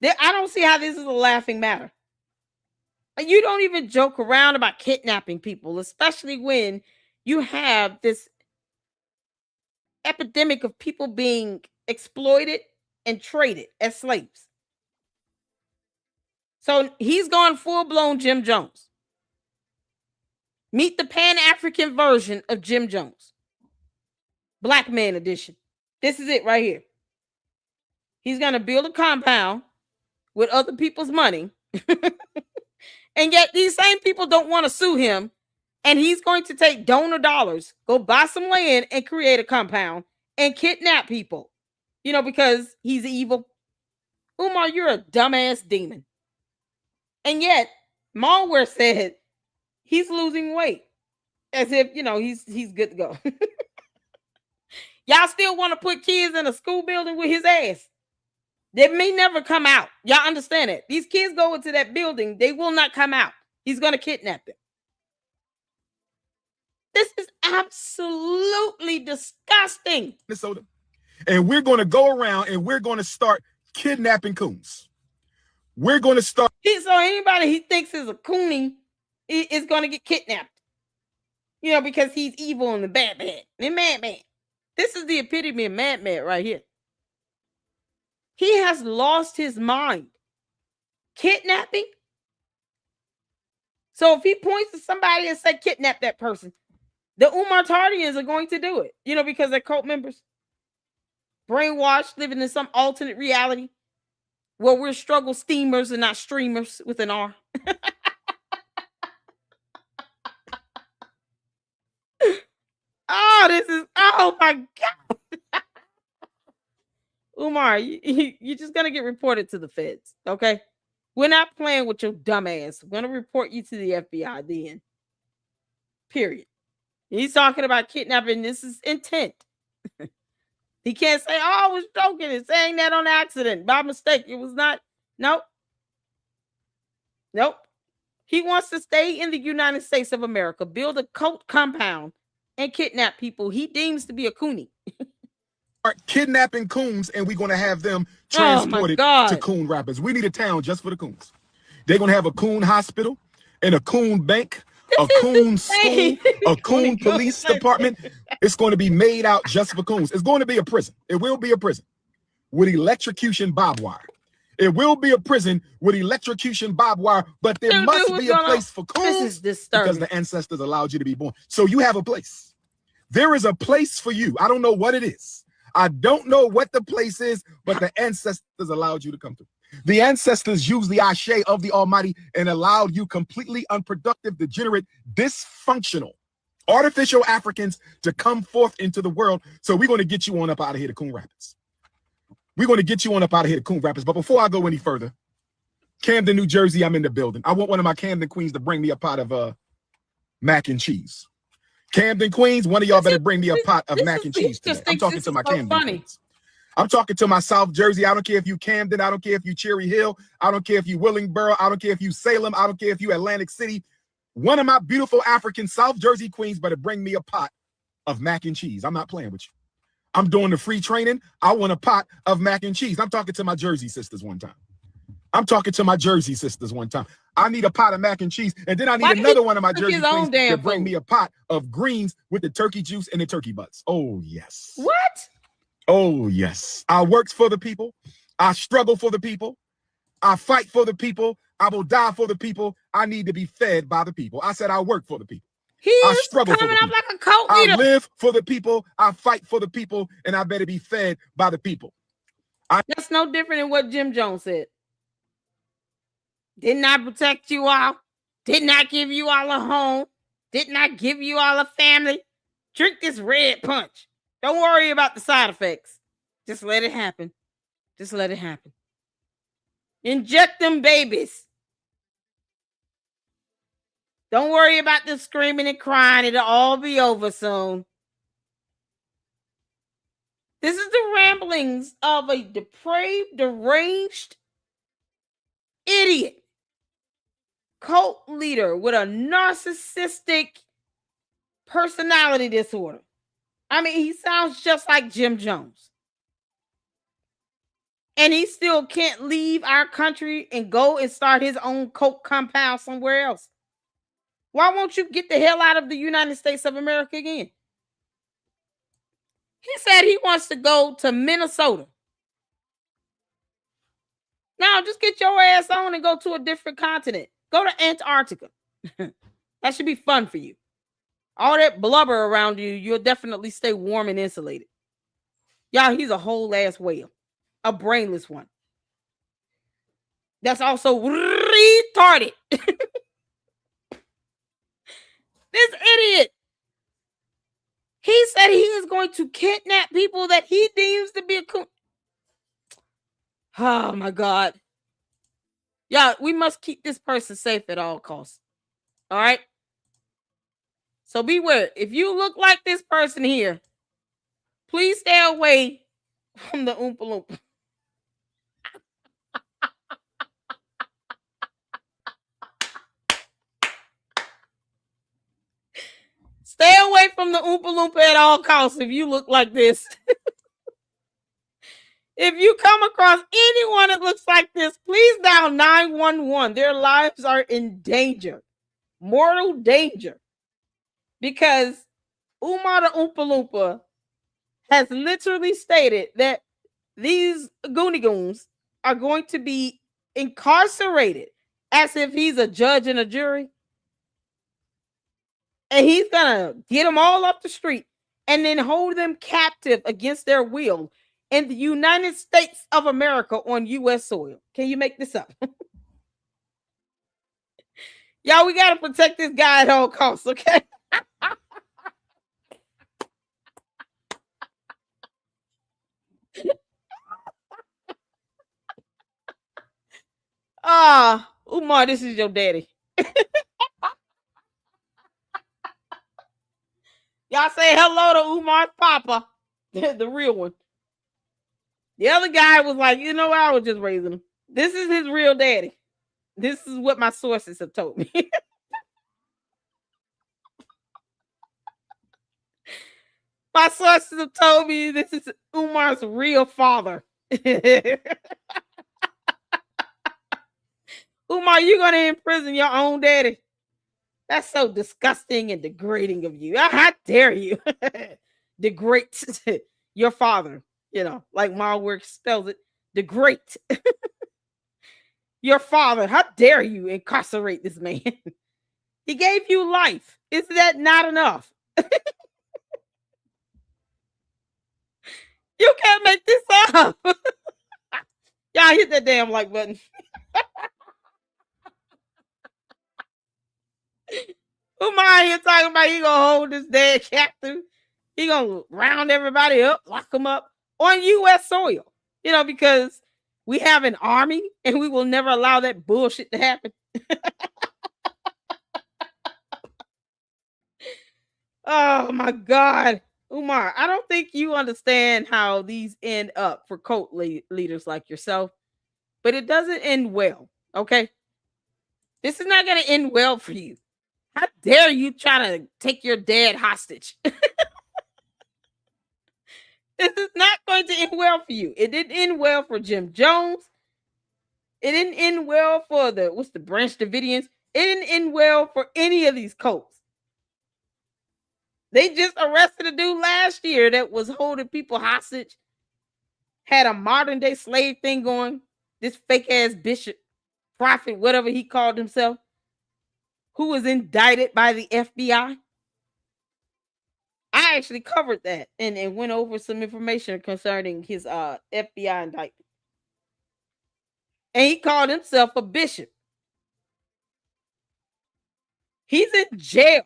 I don't see how this is a laughing matter. You don't even joke around about kidnapping people, especially when you have this epidemic of people being exploited and traded as slaves. So he's gone full blown Jim Jones. Meet the Pan African version of Jim Jones, Black Man Edition. This is it right here. He's going to build a compound with other people's money. And yet these same people don't want to sue him. And he's going to take donor dollars, go buy some land and create a compound and kidnap people, because he's evil. Umar, you're a dumbass demon. And yet, Malware said he's losing weight as if, he's good to go. Y'all still want to put kids in a school building with his ass. They may never come out. Y'all understand it. These kids go into that building, they will not come out. He's going to kidnap them. This is absolutely disgusting. Minnesota. And we're going to go around and we're going to start kidnapping coons. We're going to start. So anybody he thinks is a coonie is going to get kidnapped. Because he's evil and the bad man. And madman. This is the epitome of madman right here. He has lost his mind. Kidnapping? So if he points to somebody and say, kidnap that person, the Umar Tardians are going to do it, because they're cult members. Brainwashed, living in some alternate reality where we're struggle steamers and not streamers with an R. Oh my God. Umar, you're just going to get reported to the feds, okay? We're not playing with your dumb ass. We're going to report you to the FBI then. Period. He's talking about kidnapping. This is intent. He can't say, oh, I was joking and saying that on accident. By mistake. It was not. Nope. He wants to stay in the United States of America, build a cult compound, and kidnap people he deems to be a coonie. Kidnapping coons, and we're going to have them transported to coon rappers. We need a town just for the coons. They're going to have a coon hospital and a coon bank, a coon school, a coon police department. It's going to be made out just for coons. It's going to be a prison. It will be a prison with electrocution barbed wire. It will be a prison with electrocution barbed wire, but there must be a place for coons because the ancestors allowed you to be born. So you have a place. There is a place for you. I don't know what it is. I don't know what the place is, but the ancestors allowed you to come through. The ancestors used the ashe of the Almighty and allowed you completely unproductive, degenerate, dysfunctional, artificial Africans to come forth into the world. So we're going to get you on up out of here to Coon Rapids. We're going to get you on up out of here to Coon Rapids. But before I go any further, Camden, New Jersey, I'm in the building. I want one of my Camden queens to bring me a pot of mac and cheese. Camden Queens, one of y'all better bring me a pot of mac and cheese today. I'm talking to my Camden Queens. I'm talking to my South Jersey. I don't care if you Camden. I don't care if you Cherry Hill. I don't care if you Willingboro. I don't care if you Salem. I don't care if you Atlantic City. One of my beautiful African South Jersey queens better bring me a pot of mac and cheese. I'm not playing with you. I'm doing the free training. I want a pot of mac and cheese. I'm talking to my Jersey sisters one time. I need a pot of mac and cheese. And then I need another one of my Jersey queens to bring me a pot of greens with the turkey juice and the turkey butts. Oh, yes. What? Oh, yes. I work for the people. I struggle for the people. I fight for the people. I will die for the people. I need to be fed by the people. I said I work for the people. I struggle for the people. Like a cult leader. I live for the people. I fight for the people. And I better be fed by the people. That's no different than what Jim Jones said. Didn't I protect you all? Didn't I give you all a home? Didn't I give you all a family? Drink this red punch. Don't worry about the side effects. Just let it happen. Just let it happen. Inject them babies. Don't worry about them screaming and crying. It'll all be over soon. This is the ramblings of a depraved, deranged idiot cult leader with a narcissistic personality disorder. I mean, he sounds just like Jim Jones. And he still can't leave our country and go and start his own coke compound somewhere else. Why won't you get the hell out of the United States of America again? He said he wants to go to Minnesota. Now, just get your ass on and go to a different continent. Go to Antarctica. That should be fun for you. All that blubber around you, you'll definitely stay warm and insulated. Y'all, he's a whole ass whale. A brainless one. That's also retarded. This idiot. He said he is going to kidnap people that he deems to be a coon. Oh my God. Yeah, we must keep this person safe at all costs. All right? So beware. If you look like this person here, please stay away from the Oompa Loompa. Stay away from the Oompa Loompa at all costs if you look like this. If you come across anyone that looks like this, please dial 911. Their lives are in danger. Mortal danger. Because Umar the Oompa Loompa has literally stated that these Goonie Goons are going to be incarcerated as if he's a judge and a jury. And he's going to get them all up the street and then hold them captive against their will in the United States of America on U.S. soil. Can you make this up? Y'all, we got to protect this guy at all costs, okay? Umar, this is your daddy. Y'all say hello to Umar's papa, the real one. The other guy was like, you know what? I was just raising him. This is his real daddy. This is what my sources have told me. My sources have told me this is Umar's real father. Umar, you're going to imprison your own daddy. That's so disgusting and degrading of you. How dare you degrade your father? You know, like Malwork spells it, degrade your father. How dare you incarcerate this man? He gave you life. Is that not enough? You can't make this up. Y'all hit that damn like button. Umar here talking about he gonna hold this dead captive. He gonna round everybody up, lock them up on U.S. soil. You know, because we have an army and we will never allow that bullshit to happen. Oh my God. Umar, I don't think you understand how these end up for cult leaders like yourself, but it doesn't end well. Okay. This is not going to end well for you. How dare you try to take your dad hostage? This is not going to end well for you. It didn't end well for Jim Jones. It didn't end well for the Branch Davidians. It didn't end well for any of these cults. They just arrested a dude last year that was holding people hostage. Had a modern day slave thing going. This fake ass bishop, prophet, whatever he called himself, who was indicted by the FBI. I actually covered that and went over some information concerning his FBI indictment. And he called himself a bishop. He's in jail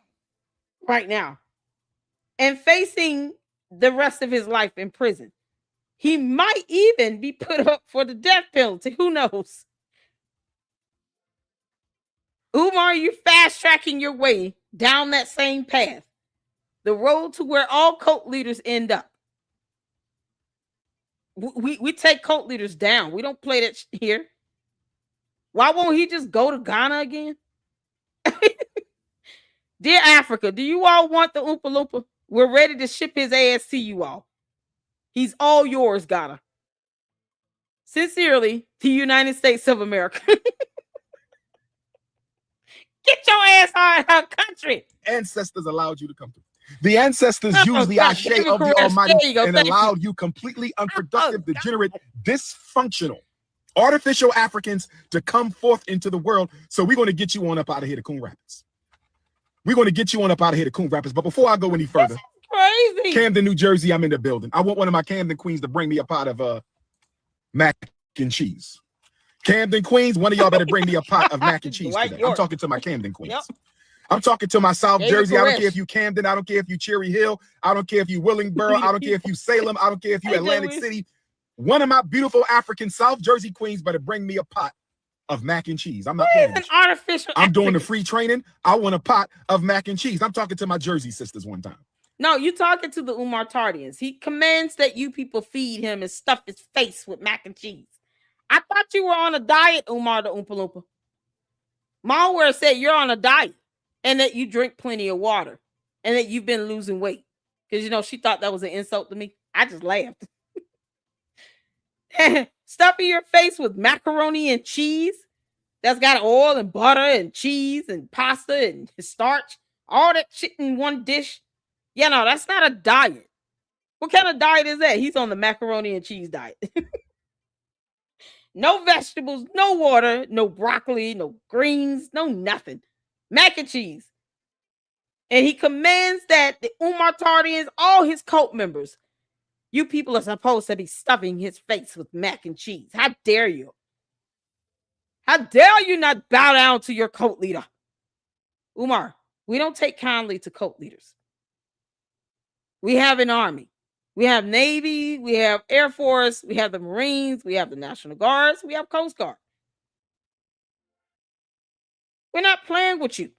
right now and facing the rest of his life in prison. He might even be put up for the death penalty. Who knows? Umar, you're fast tracking your way down that same path. The road to where all cult leaders end up. We take cult leaders down. We don't play that here. Why won't he just go to Ghana again? Dear Africa, do you all want the Oompa Loompa? We're ready to ship his ass to you all. He's all yours, Ghana. Sincerely, the United States of America. Get your ass out of our country. Ancestors allowed you to come through. The ancestors used the ashe of the Almighty and allowed you completely unproductive, degenerate, dysfunctional, artificial Africans to come forth into the world. So we're going to get you on up out of here to Coon Rapids. We're going to get you on up out of here to Coon Rapids. But before I go any further, crazy. Camden, New Jersey, I'm in the building. I want one of my Camden queens to bring me a pot of mac and cheese. Camden Queens, one of y'all better bring me a pot of mac and cheese today. I'm talking to my Camden Queens. Yep. I'm talking to my South Jersey. I don't care if you Camden. I don't care if you Cherry Hill. I don't care if you Willingboro. I don't care if you Salem. I don't care if you Atlantic City. One of my beautiful African South Jersey queens better bring me a pot of mac and cheese. I'm not playing an artificial. I'm doing the free training. I want a pot of mac and cheese. I'm talking to my Jersey sisters one time. No, you talking to the Umar Tardians. He commands that you people feed him and stuff his face with mac and cheese. I thought you were on a diet, Umar the Oompa Loompa. Malware said you're on a diet and that you drink plenty of water and that you've been losing weight. Because, you know, she thought that was an insult to me. I just laughed. Stuffing your face with macaroni and cheese that's got oil and butter and cheese and pasta and starch. All that shit in one dish. Yeah, no, that's not a diet. What kind of diet is that? He's on the macaroni and cheese diet. No vegetables, no water, no broccoli, no greens, no nothing. Mac and cheese. And he commands that the Umar Tardians, all his cult members, you people are supposed to be stuffing his face with mac and cheese. How dare you? How dare you not bow down to your cult leader? Umar, we don't take kindly to cult leaders. We have an army. We have Navy, we have Air Force, we have the Marines, we have the National Guards, we have Coast Guard. We're not playing with you.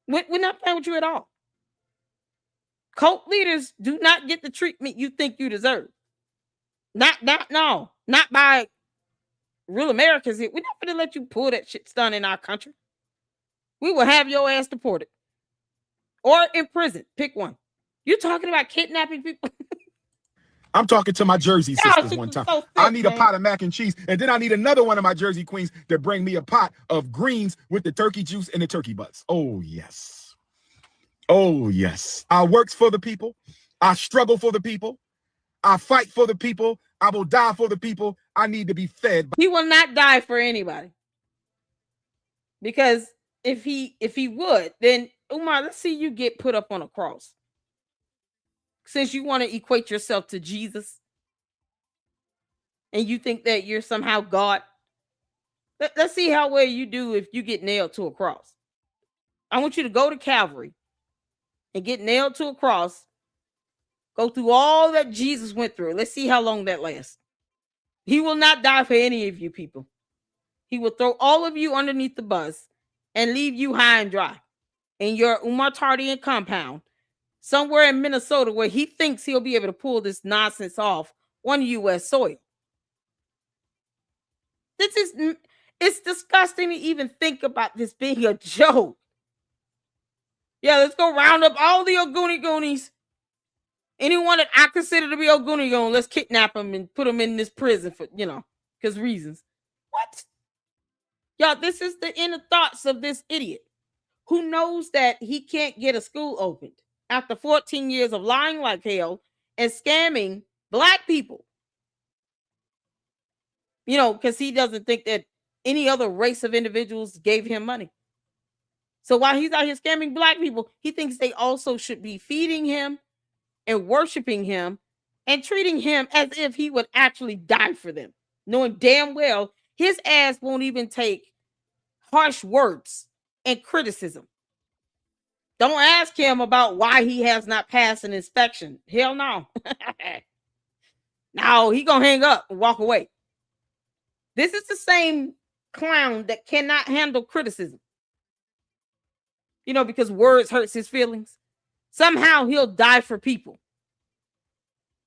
We're not playing with you at all. Cult leaders do not get the treatment you think you deserve. Not by real Americans. We're not going to let you pull that shit done in our country. We will have your ass deported or in prison. Pick one. You're talking about kidnapping people? I'm talking to my Jersey sisters one time. I need a pot of mac and cheese, and then I need another one of my Jersey queens to bring me a pot of greens with the turkey juice and the turkey butts. Oh, yes. Oh, yes. I works for the people. I struggle for the people. I fight for the people. I will die for the people. I need to be fed. He will not die for anybody. Because if he would, then, Umar, let's see you get put up on a cross. Since you want to equate yourself to Jesus and you think that you're somehow God, let's see how well you do if you get nailed to a cross. I want you to go to Calvary and get nailed to a cross, go through all that Jesus went through. Let's see how long that lasts. He will not die for any of you people. He will throw all of you underneath the bus and leave you high and dry in your Umar Tardian compound somewhere in Minnesota where he thinks he'll be able to pull this nonsense off on U.S. soil. It's disgusting to even think about this being a joke. Yeah, let's go round up all the Ogoni Goonies. Anyone that I consider to be Ogoni Goon, let's kidnap him and put him in this prison for, because reasons. What? Y'all, this is the inner thoughts of this idiot who knows that he can't get a school opened after 14 years of lying like hell and scamming Black people. Because he doesn't think that any other race of individuals gave him money. So while he's out here scamming Black people, he thinks they also should be feeding him and worshiping him and treating him as if he would actually die for them, knowing damn well his ass won't even take harsh words and criticism. Don't ask him about why he has not passed an inspection. Hell no. No, he gonna hang up and walk away. This is the same clown that cannot handle criticism. Because words hurts his feelings. Somehow he'll die for people.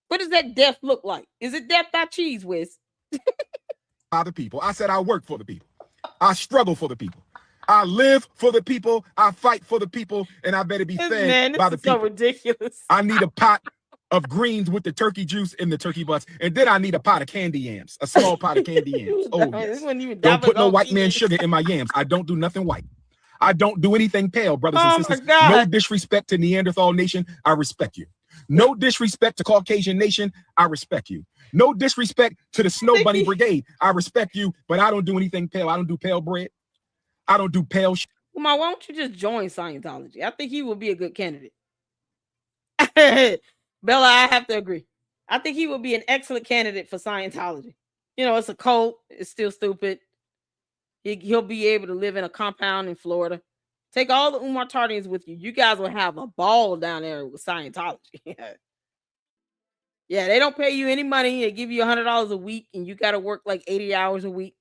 What does that death look like? Is it death by cheese whiz? By the people. I said I work for the people. I struggle for the people. I live for the people. I fight for the people, and I better be fed by the people. So ridiculous. I need a pot of greens with the turkey juice and the turkey butts. And then I need a pot of candy yams, a small pot of candy yams. Oh, yes. Don't put no white man sugar in my yams. I don't do nothing white. I don't do anything pale, brothers and sisters. No disrespect to Neanderthal nation. I Respect you. No disrespect to Caucasian nation. I respect you. No disrespect to the Snow Bunny Brigade. I respect you, but I don't do anything pale. I don't do pale bread. I don't do pale shit. Umar, why don't you just join Scientology? I think he would be a good candidate. Bella, I have to agree. I think he would be an excellent candidate for Scientology. You know, it's a cult. It's still stupid. He'll be able to live in a compound in Florida. Take all the Umar Tardians with you. You guys will have a ball down there with Scientology. Yeah, they don't pay you any money. They give you $100 a week, and you got to work like 80 hours a week.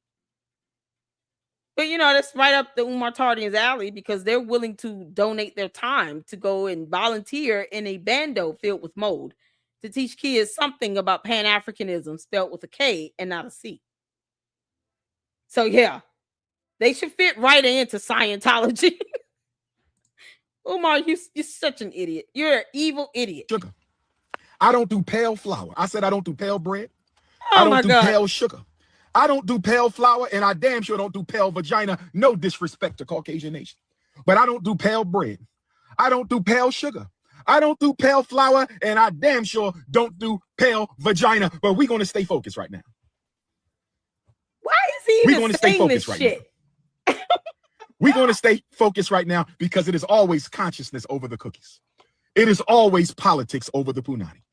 But, you know, that's right up the Umar Tardian's alley because they're willing to donate their time to go and volunteer in a bando filled with mold to teach kids something about Pan-Africanism spelled with a K and not a C. So, yeah, they should fit right into Scientology. Umar, you're such an idiot. You're an evil idiot. Sugar. I don't do pale flour. I said I don't do pale bread. I don't do pale sugar. I don't do pale flour, and I damn sure don't do pale vagina. No disrespect to Caucasian nation. But I don't do pale bread. I don't do pale sugar. I don't do pale flour, and I damn sure don't do pale vagina. But we're going to stay focused right now. Why is he even saying this shit? We're going to stay focused right now because it is always consciousness over the cookies. It is always politics over the punani.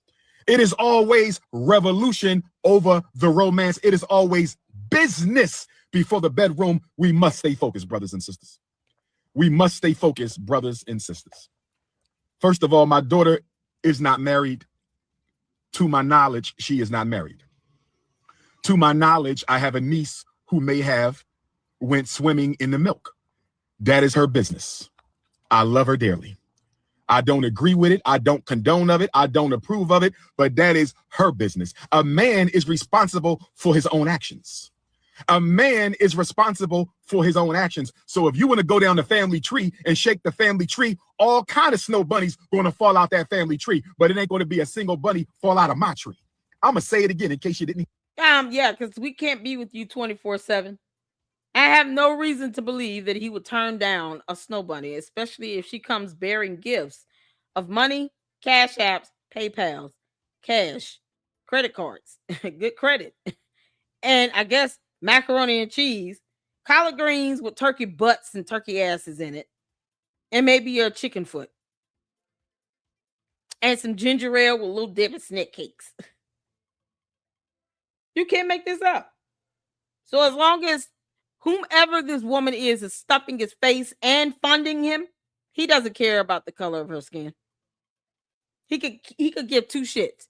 It is always revolution over the romance. It is always business before the bedroom. We must stay focused, brothers and sisters. We must stay focused, brothers and sisters. First of all, my daughter is not married. To my knowledge, she is not married. To my knowledge, I have a niece who may have went swimming in the milk. That is her business. I love her dearly. I don't agree with it. I don't condone of it. I don't approve of it, but that is her business. A man is responsible for his own actions. A man is responsible for his own actions. So if you want to go down the family tree and shake the family tree, all kind of snow bunnies going to fall out that family tree, but it ain't going to be a single bunny fall out of my tree. I'm going to say it again in case you didn't. Yeah, because we can't be with you 24/7. I have no reason to believe that he would turn down a snow bunny, especially if she comes bearing gifts of money, cash apps, PayPals, cash, credit cards, good credit, and I guess macaroni and cheese, collard greens with turkey butts and turkey asses in it, and maybe a chicken foot, and some ginger ale with little dip and snack cakes. You can't make this up. So as long as whomever this woman is stuffing his face and funding him, he doesn't care about the color of her skin. He could give two shits.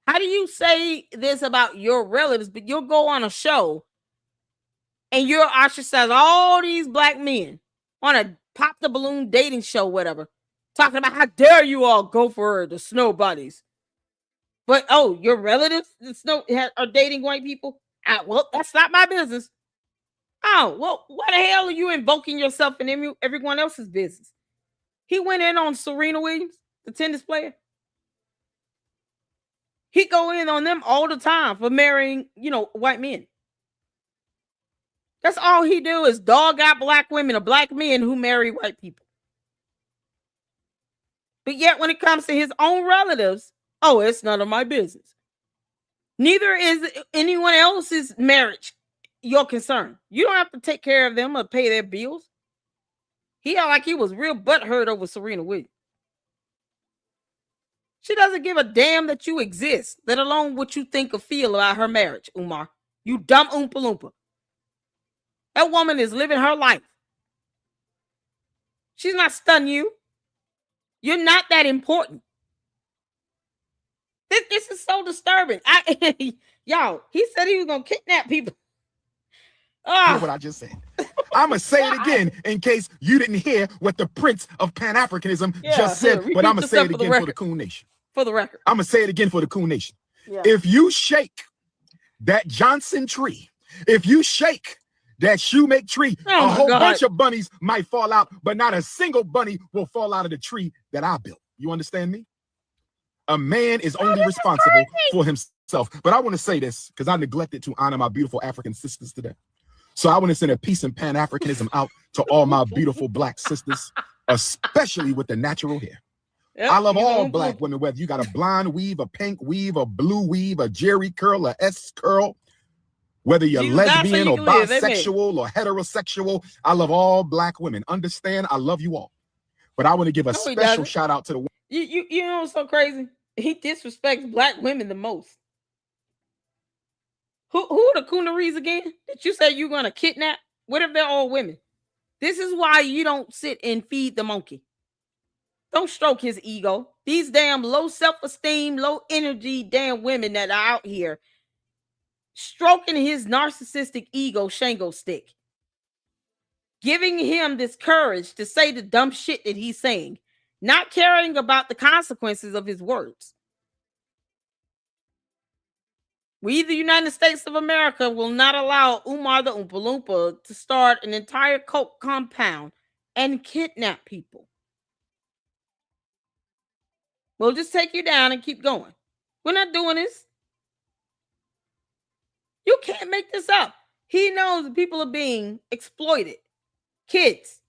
How do you say this about your relatives, but you'll go on a show and you'll ostracize all these black men on a pop the balloon dating show, whatever, talking about how dare you all go for the snow bunnies. But oh, your relatives are dating white people? Well, that's not my business. Oh, well, why the hell are you invoking yourself in everyone else's business? He went in on Serena Williams, the tennis player. He go in on them all the time for marrying, white men. That's all he do is dog out black women or black men who marry white people. But yet when it comes to his own relatives, oh, it's none of my business. Neither is anyone else's marriage your concern. You don't have to take care of them or pay their bills. He felt like he was real butthurt over Serena Williams. She doesn't give a damn that you exist, let alone what you think or feel about her marriage, Umar. You dumb Oompa Loompa. That woman is living her life. She's not stunning you. You're not that important. This is so disturbing. Y'all, he said he was going to kidnap people. Hear what I just said. I'm going to say it again in case you didn't hear what the Prince of Pan-Africanism just said, but I'm going to say it again for the Coon Nation. For the record. I'm going to say it again for the Coon Nation. Yeah. If you shake that Johnson tree, if you shake that shoemake tree, a whole bunch of bunnies might fall out, but not a single bunny will fall out of the tree that I built. You understand me? A man is only responsible for himself. But I want to say this because I neglected to honor my beautiful African sisters today. So I want to send a peace and Pan-Africanism out to all my beautiful black sisters, especially with the natural hair. Yep, I love all black women, whether you got a blonde weave, a pink weave, a blue weave, a Jerry curl, a S curl, whether you're lesbian or bisexual or heterosexual. I love all black women. Understand? I love you all. But I want to give a special shout out to the you know what's so crazy? He disrespects black women the most. Who are the Coonaries again? That you say you're gonna kidnap? What if they're all women? This is why you don't sit and feed the monkey. Don't stroke his ego. These damn low self-esteem, low energy damn women that are out here stroking his narcissistic ego shango stick. Giving him this courage to say the dumb shit that he's saying, not caring about the consequences of his words. We, the United States of America, will not allow Umar the Oompa Loompa to start an entire cult compound and kidnap people. We'll just take you down and keep going. We're not doing this. You can't make this up. He knows that people are being exploited. Kids.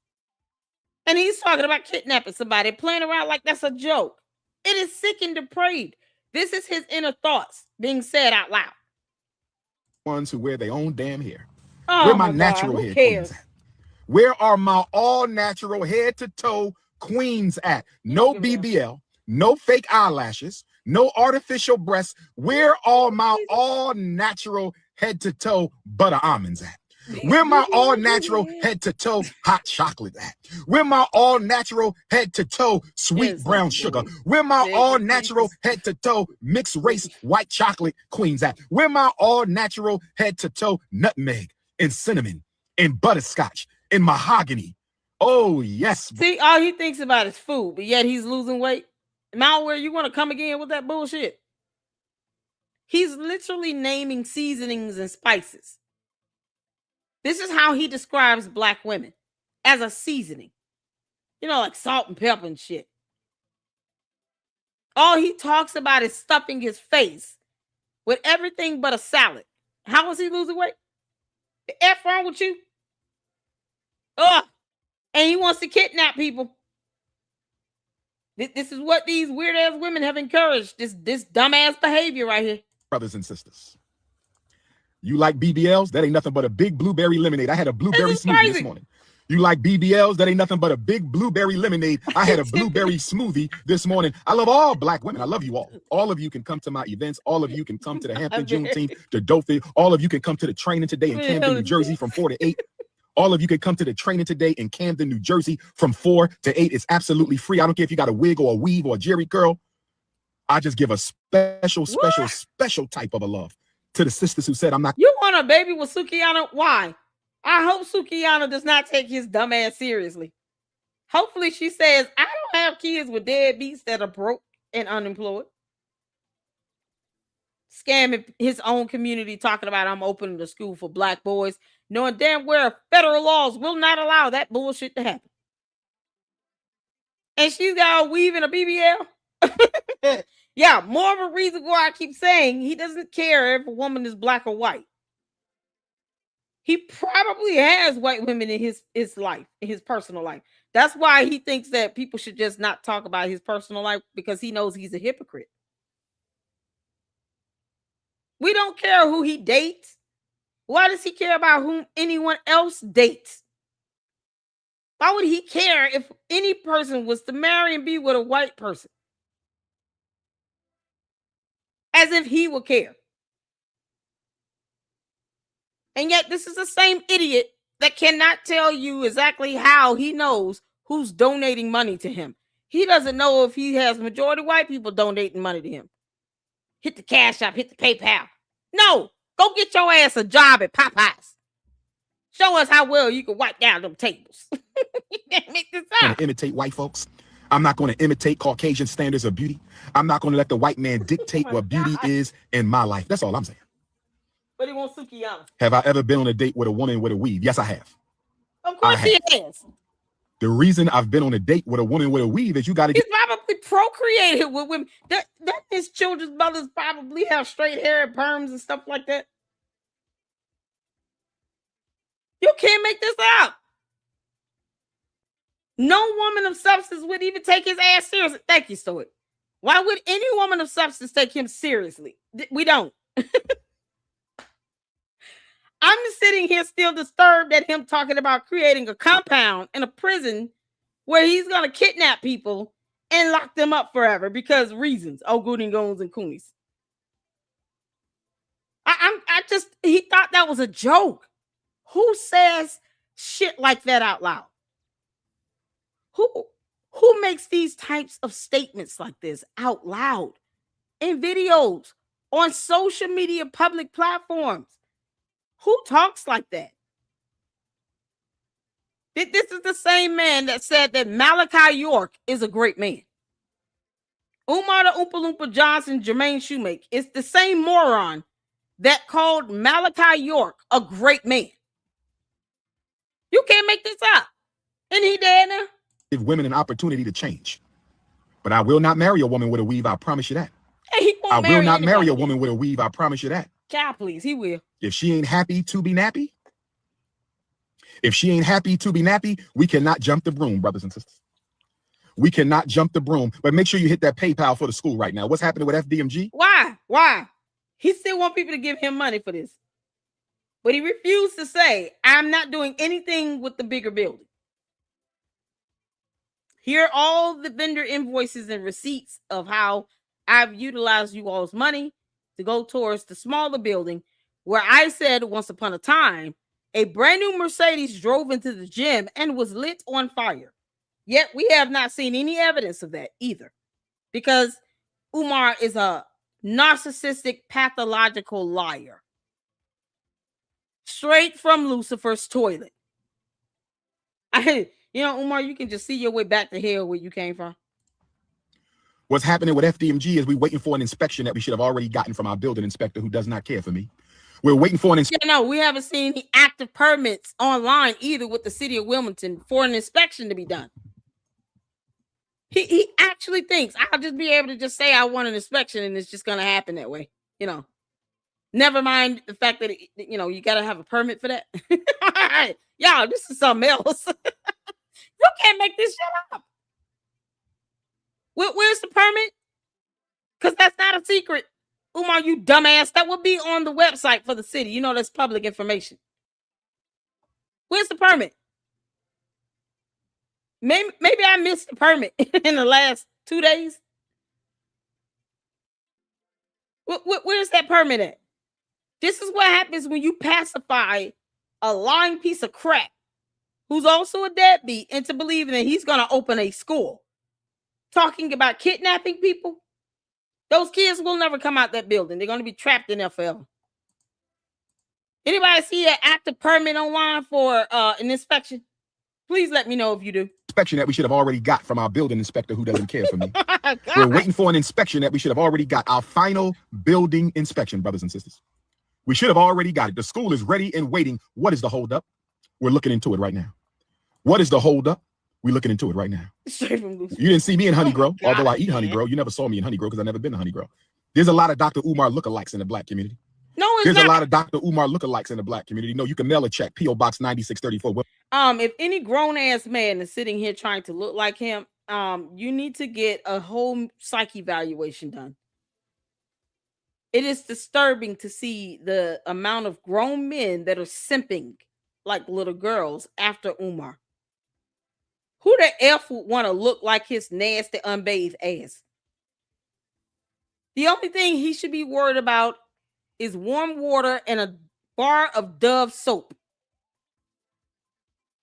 And he's talking about kidnapping somebody, playing around like that's a joke. It is sick and depraved. This is his inner thoughts being said out loud. Ones who wear their own damn hair. Oh, where my natural hair queens at? Where are my all natural head to toe queens at? No BBL, no fake eyelashes, no artificial breasts. Where are my all natural head to toe butter almonds at? Where my all natural head to toe hot chocolate at? Where my all natural head to toe sweet brown sugar? Where my all natural head to toe mixed race white chocolate queens at? Where my all natural head to toe nutmeg and cinnamon and butterscotch and mahogany? Oh yes. See, all he thinks about is food, but yet he's losing weight. Malware, you want to come again with that bullshit? He's literally naming seasonings and spices. This is how he describes black women, as a seasoning. You know, like salt and pepper and shit. All he talks about is stuffing his face with everything but a salad. How is he losing weight? The F wrong with you? Ugh. And he wants to kidnap people. This is what these weird-ass women have encouraged, this dumbass behavior right here. Brothers and sisters. You like BBLs? That ain't nothing but a big blueberry lemonade. I had a blueberry smoothie this morning. You like BBLs? That ain't nothing but a big blueberry lemonade. I had a blueberry smoothie this morning. I love all black women. I love you all. All of you can come to my events. All of you can come to the Hampton Juneteenth, the Dothan. All of you can come to the training today in Camden, New Jersey from 4 to 8. All of you can come to the training today in Camden, New Jersey from 4 to 8. It's absolutely free. I don't care if you got a wig or a weave or a Jerry curl. I just give a special type of a love to the sisters who said I'm not. You want a baby with Sukiyana? Why? I hope Sukiyana does not take his dumb ass seriously. Hopefully she says, I don't have kids with deadbeats that are broke and unemployed. Scamming his own community, talking about I'm opening the school for black boys, knowing damn well federal laws will not allow that bullshit to happen. And she's got a weave and a BBL. Yeah, more of a reason why I keep saying he doesn't care if a woman is black or white. He probably has white women in his life, in his personal life. That's why he thinks that people should just not talk about his personal life, because he knows he's a hypocrite. We don't care who he dates. Why does he care about whom anyone else dates? Why would he care if any person was to marry and be with a white person? As if he would care. And yet this is the same idiot that cannot tell you exactly how he knows who's donating money to him. He doesn't know if he has majority white people donating money to him. Hit the Cash App, hit the PayPal. No, go get your ass a job at Popeyes. Show us how well you can wipe down them tables. You can't make this up. I'm going to imitate white folks. I'm not going to imitate Caucasian standards of beauty. I'm not going to let the white man dictate what beauty is in my life. That's all I'm saying. But he wants Sukiyana. Have I ever been on a date with a woman with a weave? Yes, I have. Of course he has. The reason I've been on a date with a woman with a weave is you got to He's probably procreated with women. That his children's mothers probably have straight hair and perms and stuff like that. You can't make this up. No woman of substance would even take his ass seriously. Thank you, Stoic. Why would any woman of substance take him seriously? We don't. I'm sitting here still disturbed at him talking about creating a compound in a prison where he's going to kidnap people and lock them up forever because reasons. Oh, Goody Goons and Coonies. He thought that was a joke. Who says shit like that out loud? Who makes these types of statements like this out loud in videos on social media public platforms? Who talks like that? This is the same man that said that Malachi York is a great man. Umar the Oompa Loompa Johnson, Jermaine Shoemake is the same moron that called Malachi York a great man. You can't make this up. And he dead now. give women an opportunity to change. But I will not marry a woman with a weave, I promise you that. Hey, I will not marry a woman with a weave, I promise you that. Child, please, he will. If she ain't happy to be nappy, we cannot jump the broom, brothers and sisters. We cannot jump the broom, but make sure you hit that PayPal for the school right now. What's happening with FDMG? Why? He still want people to give him money for this. But he refused to say, I'm not doing anything with the bigger building. Here are all the vendor invoices and receipts of how I've utilized you all's money to go towards the smaller building where I said once upon a time, a brand new Mercedes drove into the gym and was lit on fire. Yet we have not seen any evidence of that either, because Umar is a narcissistic, pathological liar. Straight from Lucifer's toilet. Umar, you can just see your way back to hell where you came from. What's happening with FDMG is we're waiting for an inspection that we should have already gotten from our building inspector who does not care for me. We're waiting for an inspection. No, we haven't seen any active permits online either with the city of Wilmington for an inspection to be done. He actually thinks I'll just be able to just say I want an inspection and it's just going to happen that way. Never mind the fact that, you got to have a permit for that. Y'all, this is something else. You can't make this shit up. Where's the permit? Because that's not a secret. Umar, you dumbass. That would be on the website for the city. That's public information. Where's the permit? Maybe I missed the permit in the last 2 days. Where's that permit at? This is what happens when you pacify a lying piece of crap who's also a deadbeat into believing that he's going to open a school. Talking about kidnapping people. Those kids will never come out that building. They're going to be trapped in there forever. Anybody see an active permit online for an inspection? Please let me know if you do. Inspection that we should have already got from our building inspector who doesn't care for me. We're waiting for an inspection that we should have already got. Our final building inspection, brothers and sisters. We should have already got it. The school is ready and waiting. What is the holdup? We're looking into it right now. What is the holdup? We're looking into it right now. Straight from Lucy. You didn't see me in Honey Grow, although I eat Honey Grow. You never saw me in Honey Grow because I've never been to Honey Grow. There's a lot of Dr. Umar lookalikes in the black community. No, there's a lot of Dr. Umar lookalikes in the black community. No, you can mail a check, P.O. Box 9634. If any grown-ass man is sitting here trying to look like him, you need to get a whole psyche evaluation done. It is disturbing to see the amount of grown men that are simping like little girls after Umar. Who the F would want to look like his nasty, unbathed ass? The only thing he should be worried about is warm water and a bar of Dove soap.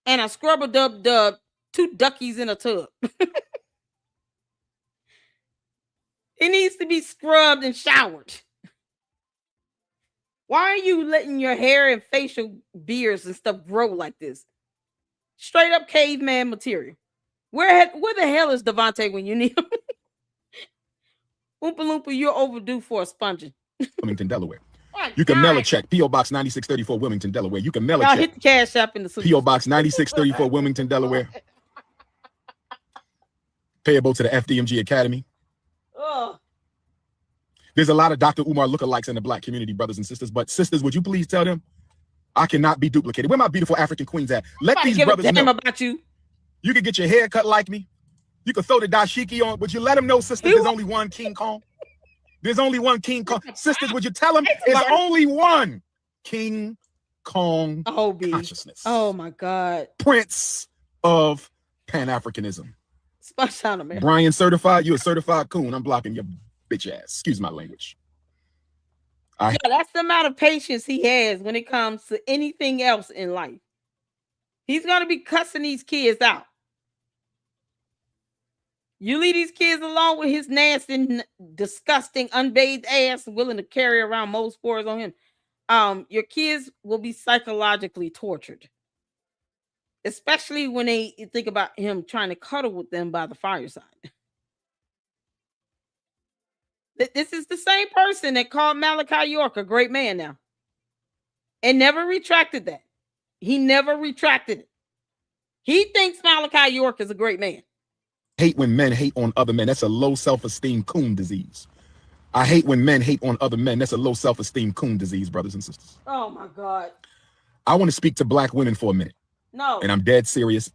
And a scrub-a-dub-dub, 2 duckies in a tub. It needs to be scrubbed and showered. Why are you letting your hair and facial beards and stuff grow like this? Straight up caveman material. Where the hell is Devontae when you need him? Oompa Loompa, you're overdue for a sponging. Wilmington, Delaware. You can mail a check, P.O. Box 9634, Wilmington, Delaware. You can mail a check. Hit the cash app in the P.O. Box 9634, Wilmington, Delaware. payable to the FDMG Academy. There's a lot of Dr. Umar lookalikes in the black community, brothers and sisters. But sisters, would you please tell them I cannot be duplicated? Where my beautiful African queens at? Let these brothers know about you. You can get your hair cut like me. You can throw the dashiki on. Would you let them know, sisters, there's only one King Kong? There's only one King Kong. Sisters, would you tell them there's only one King Kong consciousness? Oh, my God. Prince of Pan-Africanism. Man. Brian certified. You a certified coon. I'm blocking your bitch ass. Excuse my language. Yeah, that's the amount of patience he has when it comes to anything else in life. He's going to be cussing these kids out. You leave these kids alone with his nasty, disgusting, unbathed ass, willing to carry around mold spores on him. Your kids will be psychologically tortured. Especially when they think about him trying to cuddle with them by the fireside. This is the same person that called Malachi York a great man now. And never retracted that. He never retracted it. He thinks Malachi York is a great man. Hate when men hate on other men. That's a low self-esteem coon disease. I hate when men hate on other men. That's a low self-esteem coon disease, brothers and sisters. Oh, my God. I want to speak to black women for a minute. No. And I'm dead serious.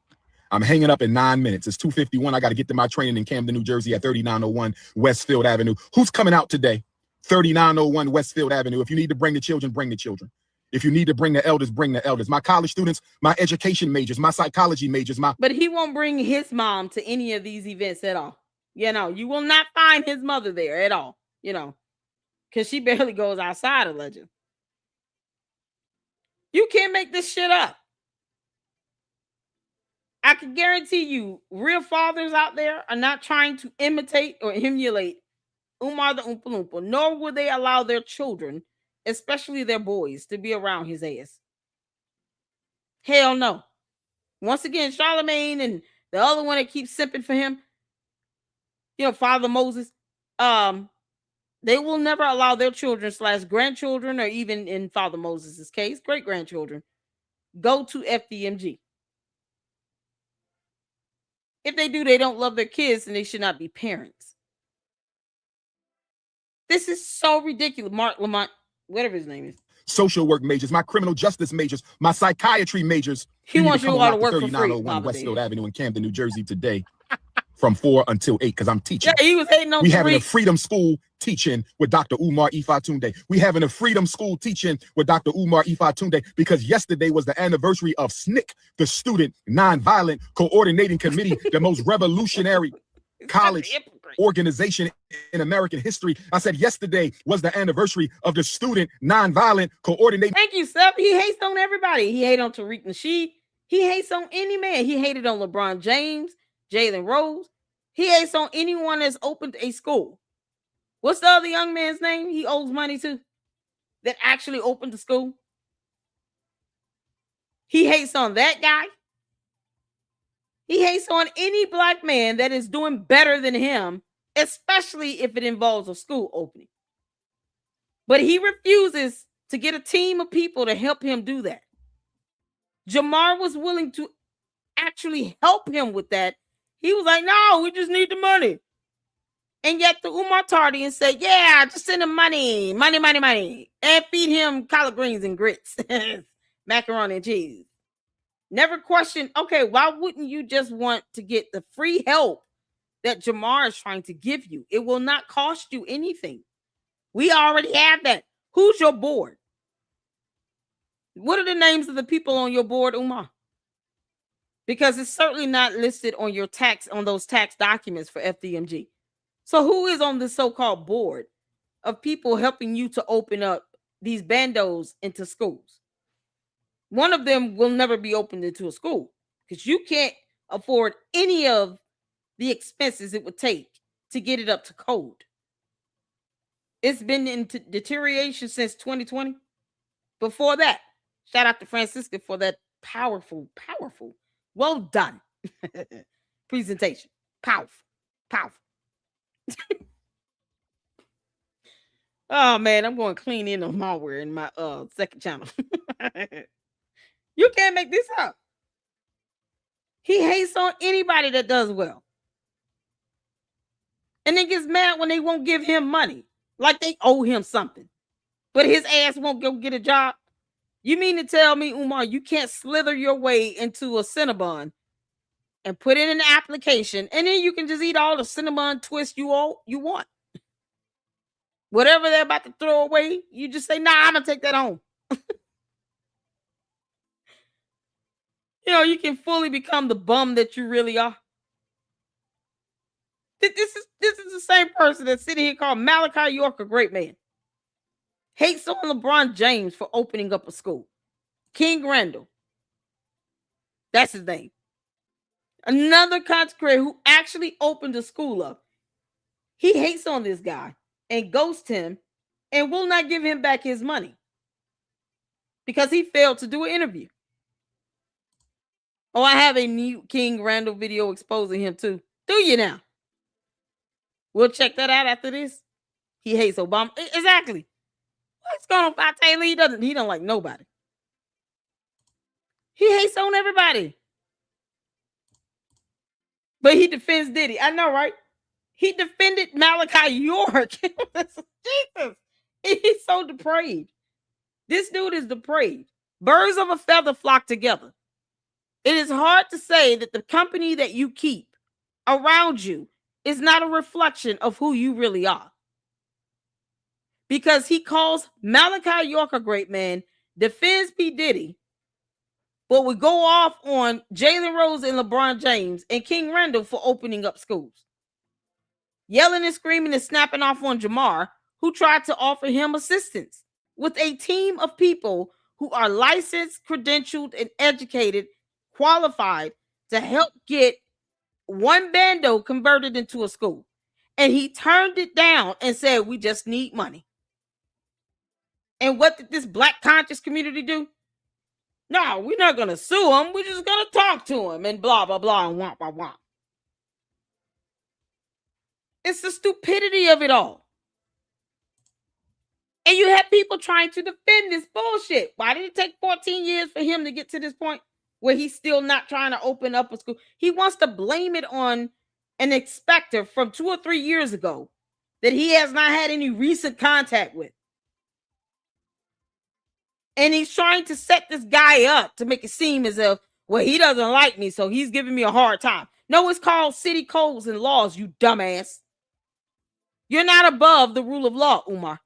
I'm hanging up in 9 minutes. It's 2:51. I got to get to my training in Camden, New Jersey at 3901 Westfield Avenue. Who's coming out today? 3901 Westfield Avenue. If you need to bring the children, bring the children. If you need to bring the elders, bring the elders. My college students, my education majors, my psychology majors, But he won't bring his mom to any of these events at all. You know, you will not find his mother there at all, you know, because she barely goes outside of Legend. You can't make this shit up. I can guarantee you, real fathers out there are not trying to imitate or emulate Umar the Oompa Loompa, nor will they allow their children, especially their boys, to be around his ass. Hell no. Once again, Charlemagne and the other one that keeps simping for him, you know, Father Moses, they will never allow their children / grandchildren, or even in Father Moses' case, great-grandchildren, go to FDMG. If they do, they don't love their kids and they should not be parents. This is so ridiculous. Mark Lamont, whatever his name is. Social work majors, my criminal justice majors, my psychiatry majors. He wants you all to work for free. 3901 Westfield Avenue in Camden, New Jersey today from 4 until 8 because I'm teaching. Yeah, he was hating on We having a freedom school teaching with Dr. Umar Ifatunde. We having a freedom school teaching with Dr. Umar Ifatunde because yesterday was the anniversary of SNCC, the Student Nonviolent Coordinating Committee, the most revolutionary college organization in American history. I said yesterday was the anniversary of the Student Nonviolent Coordinating. Thank you, Seth. He hates on everybody. He hated on Tariq Nasheed. He hates on any man. He hated on LeBron James, Jalen Rose. He hates on anyone that's opened a school. What's the other young man's name he owes money to that actually opened the school? He hates on that guy. He hates on any black man that is doing better than him, especially if it involves a school opening. But he refuses to get a team of people to help him do that. Jamar was willing to actually help him with that. He was like, no, we just need the money. And yet the Umar Tardian said, yeah, just send him money, and feed him collard greens and grits, macaroni and cheese. Never question, okay, why wouldn't you just want to get the free help that Jamar is trying to give you? It will not cost you anything. We already have that. Who's your board? What are the names of the people on your board, Umar? Because it's certainly not listed on your on those tax documents for FDMG. So who is on the so-called board of people helping you to open up these bandos into schools? One of them will never be opened into a school because you can't afford any of the expenses it would take to get it up to code. It's been in deterioration since 2020. Before that, shout out to Francisca for that powerful, well done presentation. Powerful. Oh man, I'm going to clean in the malware in my second channel. You can't make this up. He hates on anybody that does well. and then gets mad when they won't give him money, like they owe him something, but his ass won't go get a job. You mean to tell me, Umar, you can't slither your way into a Cinnabon and put in an application, and then you can just eat all the Cinnabon twists you want? Whatever they're about to throw away, you just say, nah, I'm going to take that home. You can fully become the bum that you really are. This is the same person that's sitting here called Malachi York a great man. Hates on LeBron James for opening up a school. King Randall. That's his name. Another content creator who actually opened a school up. He hates on this guy and ghosts him and will not give him back his money because he failed to do an interview. Oh, I have a new King Randall video exposing him too. Do you now? We'll check that out after this. He hates Obama. Exactly. What's going on, Taylor? He don't like nobody. He hates on everybody. But he defends Diddy. I know, right? He defended Malachi York. Jesus. He's so depraved. This dude is depraved. Birds of a feather flock together. It is hard to say that the company that you keep around you is not a reflection of who you really are. Because he calls Malachi York a great man, defends P. Diddy, but would go off on Jalen Rose and LeBron James and King Randall for opening up schools. Yelling and screaming and snapping off on Jamar, who tried to offer him assistance with a team of people who are licensed, credentialed, and educated, qualified to help get one bando converted into a school. And he turned it down and said, we just need money. And what did this black conscious community do? No, we're not going to sue him. We're just going to talk to him and blah, blah, blah, and womp, womp, womp. It's the stupidity of it all. And you have people trying to defend this bullshit. Why did it take 14 years for him to get to this point where he's still not trying to open up a school? He wants to blame it on an inspector from 2 or 3 years ago that he has not had any recent contact with. And he's trying to set this guy up to make it seem as if, well, he doesn't like me, so he's giving me a hard time. No, it's called city codes and laws, you dumbass. You're not above the rule of law, Umar.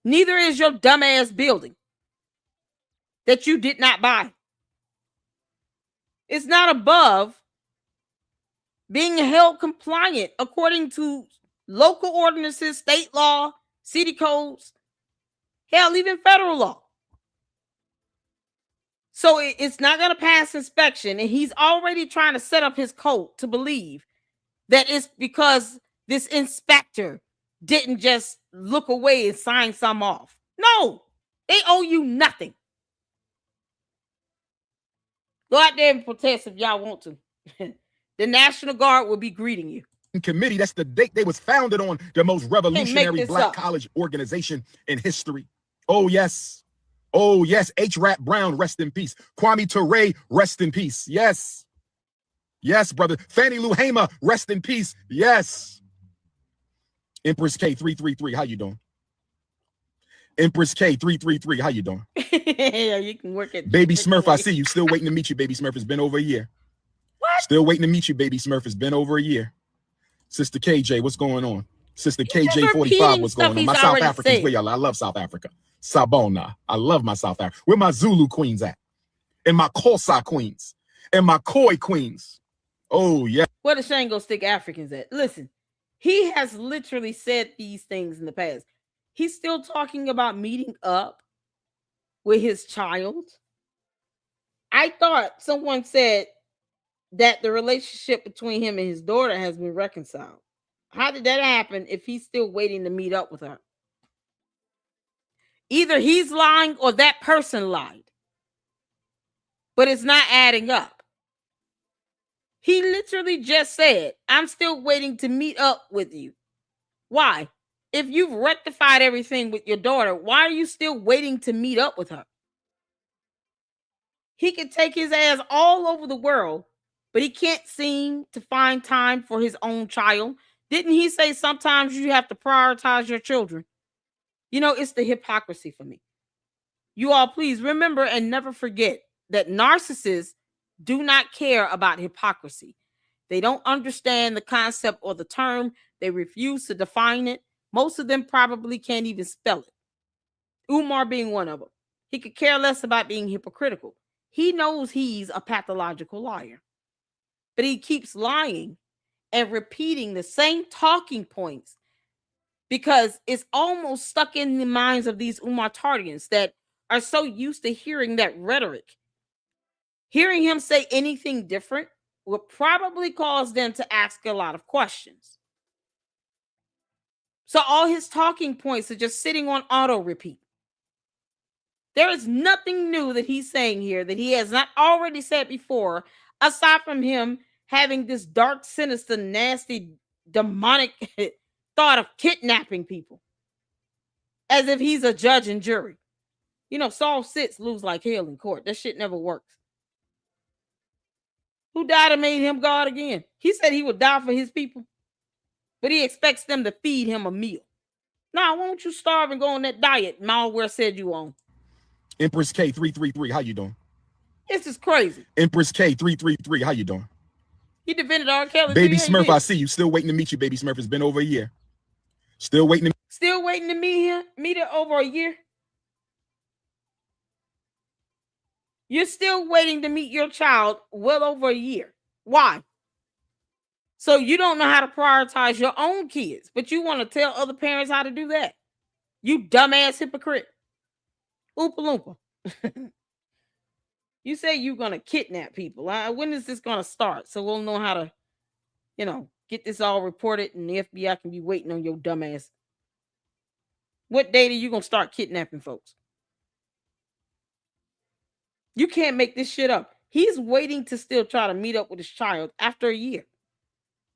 Neither is your dumbass building that you did not buy. It's not above being held compliant according to local ordinances, state law, city codes, hell, even federal law. So it's not going to pass inspection, and he's already trying to set up his cult to believe that it's because this inspector didn't just look away and sign some off. No, they owe you nothing. Go out there and protest if y'all want to. The National Guard will be greeting you. Committee, that's the date they was founded on, the most revolutionary black college organization in history. Oh, yes. Oh, yes. H. Rap Brown, rest in peace. Kwame Ture, rest in peace. Yes. Yes, brother. Fannie Lou Hamer, rest in peace. Yes. Empress K333, how you doing? Empress K333, how you doing? Yeah, you can work it. Baby Smurf, I see you. Still waiting to meet you, Baby Smurf. It's been over a year. What? Still waiting to meet you, Baby Smurf. It's been over a year. Sister KJ, what's going on? Sister KJ45, what's going on? My South Africans, where y'all? I love South Africa. Sabona. I love my South Africa. Where my Zulu queens at? And my Xhosa queens. And my Khoi queens. Oh, yeah. Where the Shango stick Africans at? Listen, he has literally said these things in the past. He's still talking about meeting up with his child. I thought someone said that the relationship between him and his daughter has been reconciled. How did that happen if he's still waiting to meet up with her? Either he's lying or that person lied. But it's not adding up. He literally just said, I'm still waiting to meet up with you. Why? If you've rectified everything with your daughter, why are you still waiting to meet up with her? He could take his ass all over the world, but he can't seem to find time for his own child. Didn't he say sometimes you have to prioritize your children? You know, it's the hypocrisy for me. You all please remember and never forget that narcissists do not care about hypocrisy. They don't understand the concept or the term. They refuse to define it. Most of them probably can't even spell it. Umar being one of them. He could care less about being hypocritical. He knows he's a pathological liar. But he keeps lying and repeating the same talking points because it's almost stuck in the minds of these Umartardians that are so used to hearing that rhetoric. Hearing him say anything different will probably cause them to ask a lot of questions. So all his talking points are just sitting on auto repeat. There is nothing new that he's saying here that he has not already said before, aside from him having this dark, sinister, nasty, demonic thought of kidnapping people. As if he's a judge and jury. You know, Saul sits, lose like hell in court. That shit never works. Who died and made him God again? He said he would die for his people, but he expects them to feed him a meal. Now, won't you starve and go on that diet malware said you on? Empress K333, how you doing? This is crazy. Empress K333, how you doing? He defended R. Kelly. Baby Smurf, I see you. Still waiting to meet you, Baby Smurf. It's been over a year. Still waiting to meet him? Meet her over a year? You're still waiting to meet your child well over a year. Why? So you don't know how to prioritize your own kids, but you want to tell other parents how to do that. You dumbass hypocrite. Oompa Loompa. You say you're going to kidnap people. When is this going to start? So we'll know how to, you know, get this all reported and the FBI can be waiting on your dumbass. What date are you going to start kidnapping folks? You can't make this shit up. He's waiting to still try to meet up with his child after a year.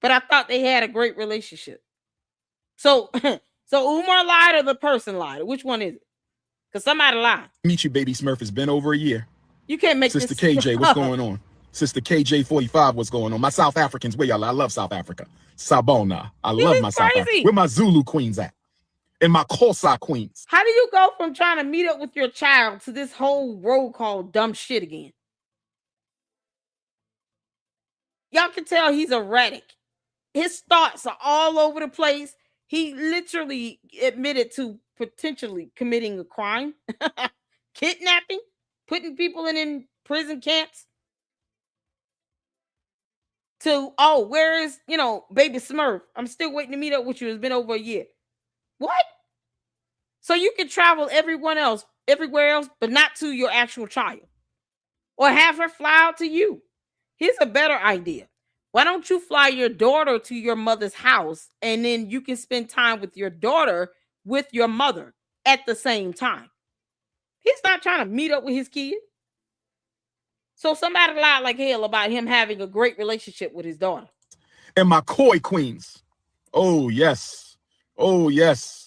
But I thought they had a great relationship. So Umar lied or the person lied? Which one is it? Because somebody lied. meet you, Baby Smurf. It's been over a year. You can't make Sister this KJ, what's going on? Sister KJ45, what's going on? My South Africans, where y'all? I love South Africa. Sabona. I love my South Africa. Where my Zulu queens at? And my Xhosa queens. How do you go from trying to meet up with your child to this whole road called dumb shit again? Y'all can tell he's erratic. His thoughts are all over the place. He literally admitted to potentially committing a crime, kidnapping, putting people in prison camps. To, oh, where is, Baby Smurf? I'm still waiting to meet up with you. It's been over a year. What? So you can travel everywhere else, but not to your actual child. Or have her fly out to you. Here's a better idea. Why don't you fly your daughter to your mother's house and then you can spend time with your daughter with your mother at the same time? He's not trying to meet up with his kid. So somebody lied like hell about him having a great relationship with his daughter. And my Khoi queens. Oh, yes. Oh, yes.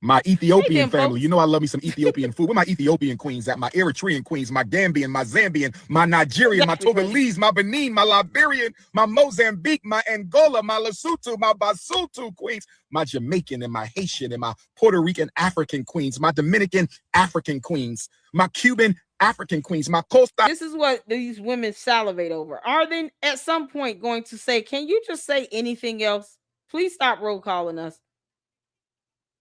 My Ethiopian family. You know I love me some Ethiopian food. Where my Ethiopian queens at? My Eritrean queens, my Gambian, my Zambian, my Nigerian, my Togolese, my Benin, my Liberian, my Mozambique, my Angola, my Lesotho, my Basutu queens, my Jamaican and my Haitian and my Puerto Rican African queens, my Dominican African queens, my Cuban African queens, my Costa. This is what these women salivate over. Are they at some point going to say, can you just say anything else? Please stop roll calling us.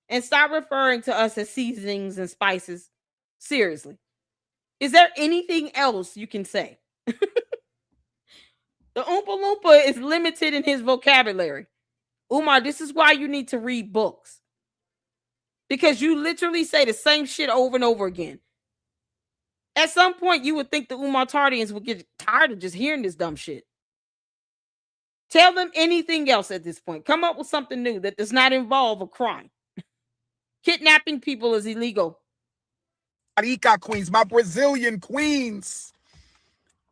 And stop referring to us as seasonings and spices. Seriously. Is there anything else you can say? The Oompa Loompa is limited in his vocabulary. Umar, this is why you need to read books. Because you literally say the same shit over and over again. At some point, you would think the Umartardians would get tired of just hearing this dumb shit. Tell them anything else at this point. Come up with something new that does not involve a crime. Kidnapping people is illegal. Rica queens, my Brazilian queens,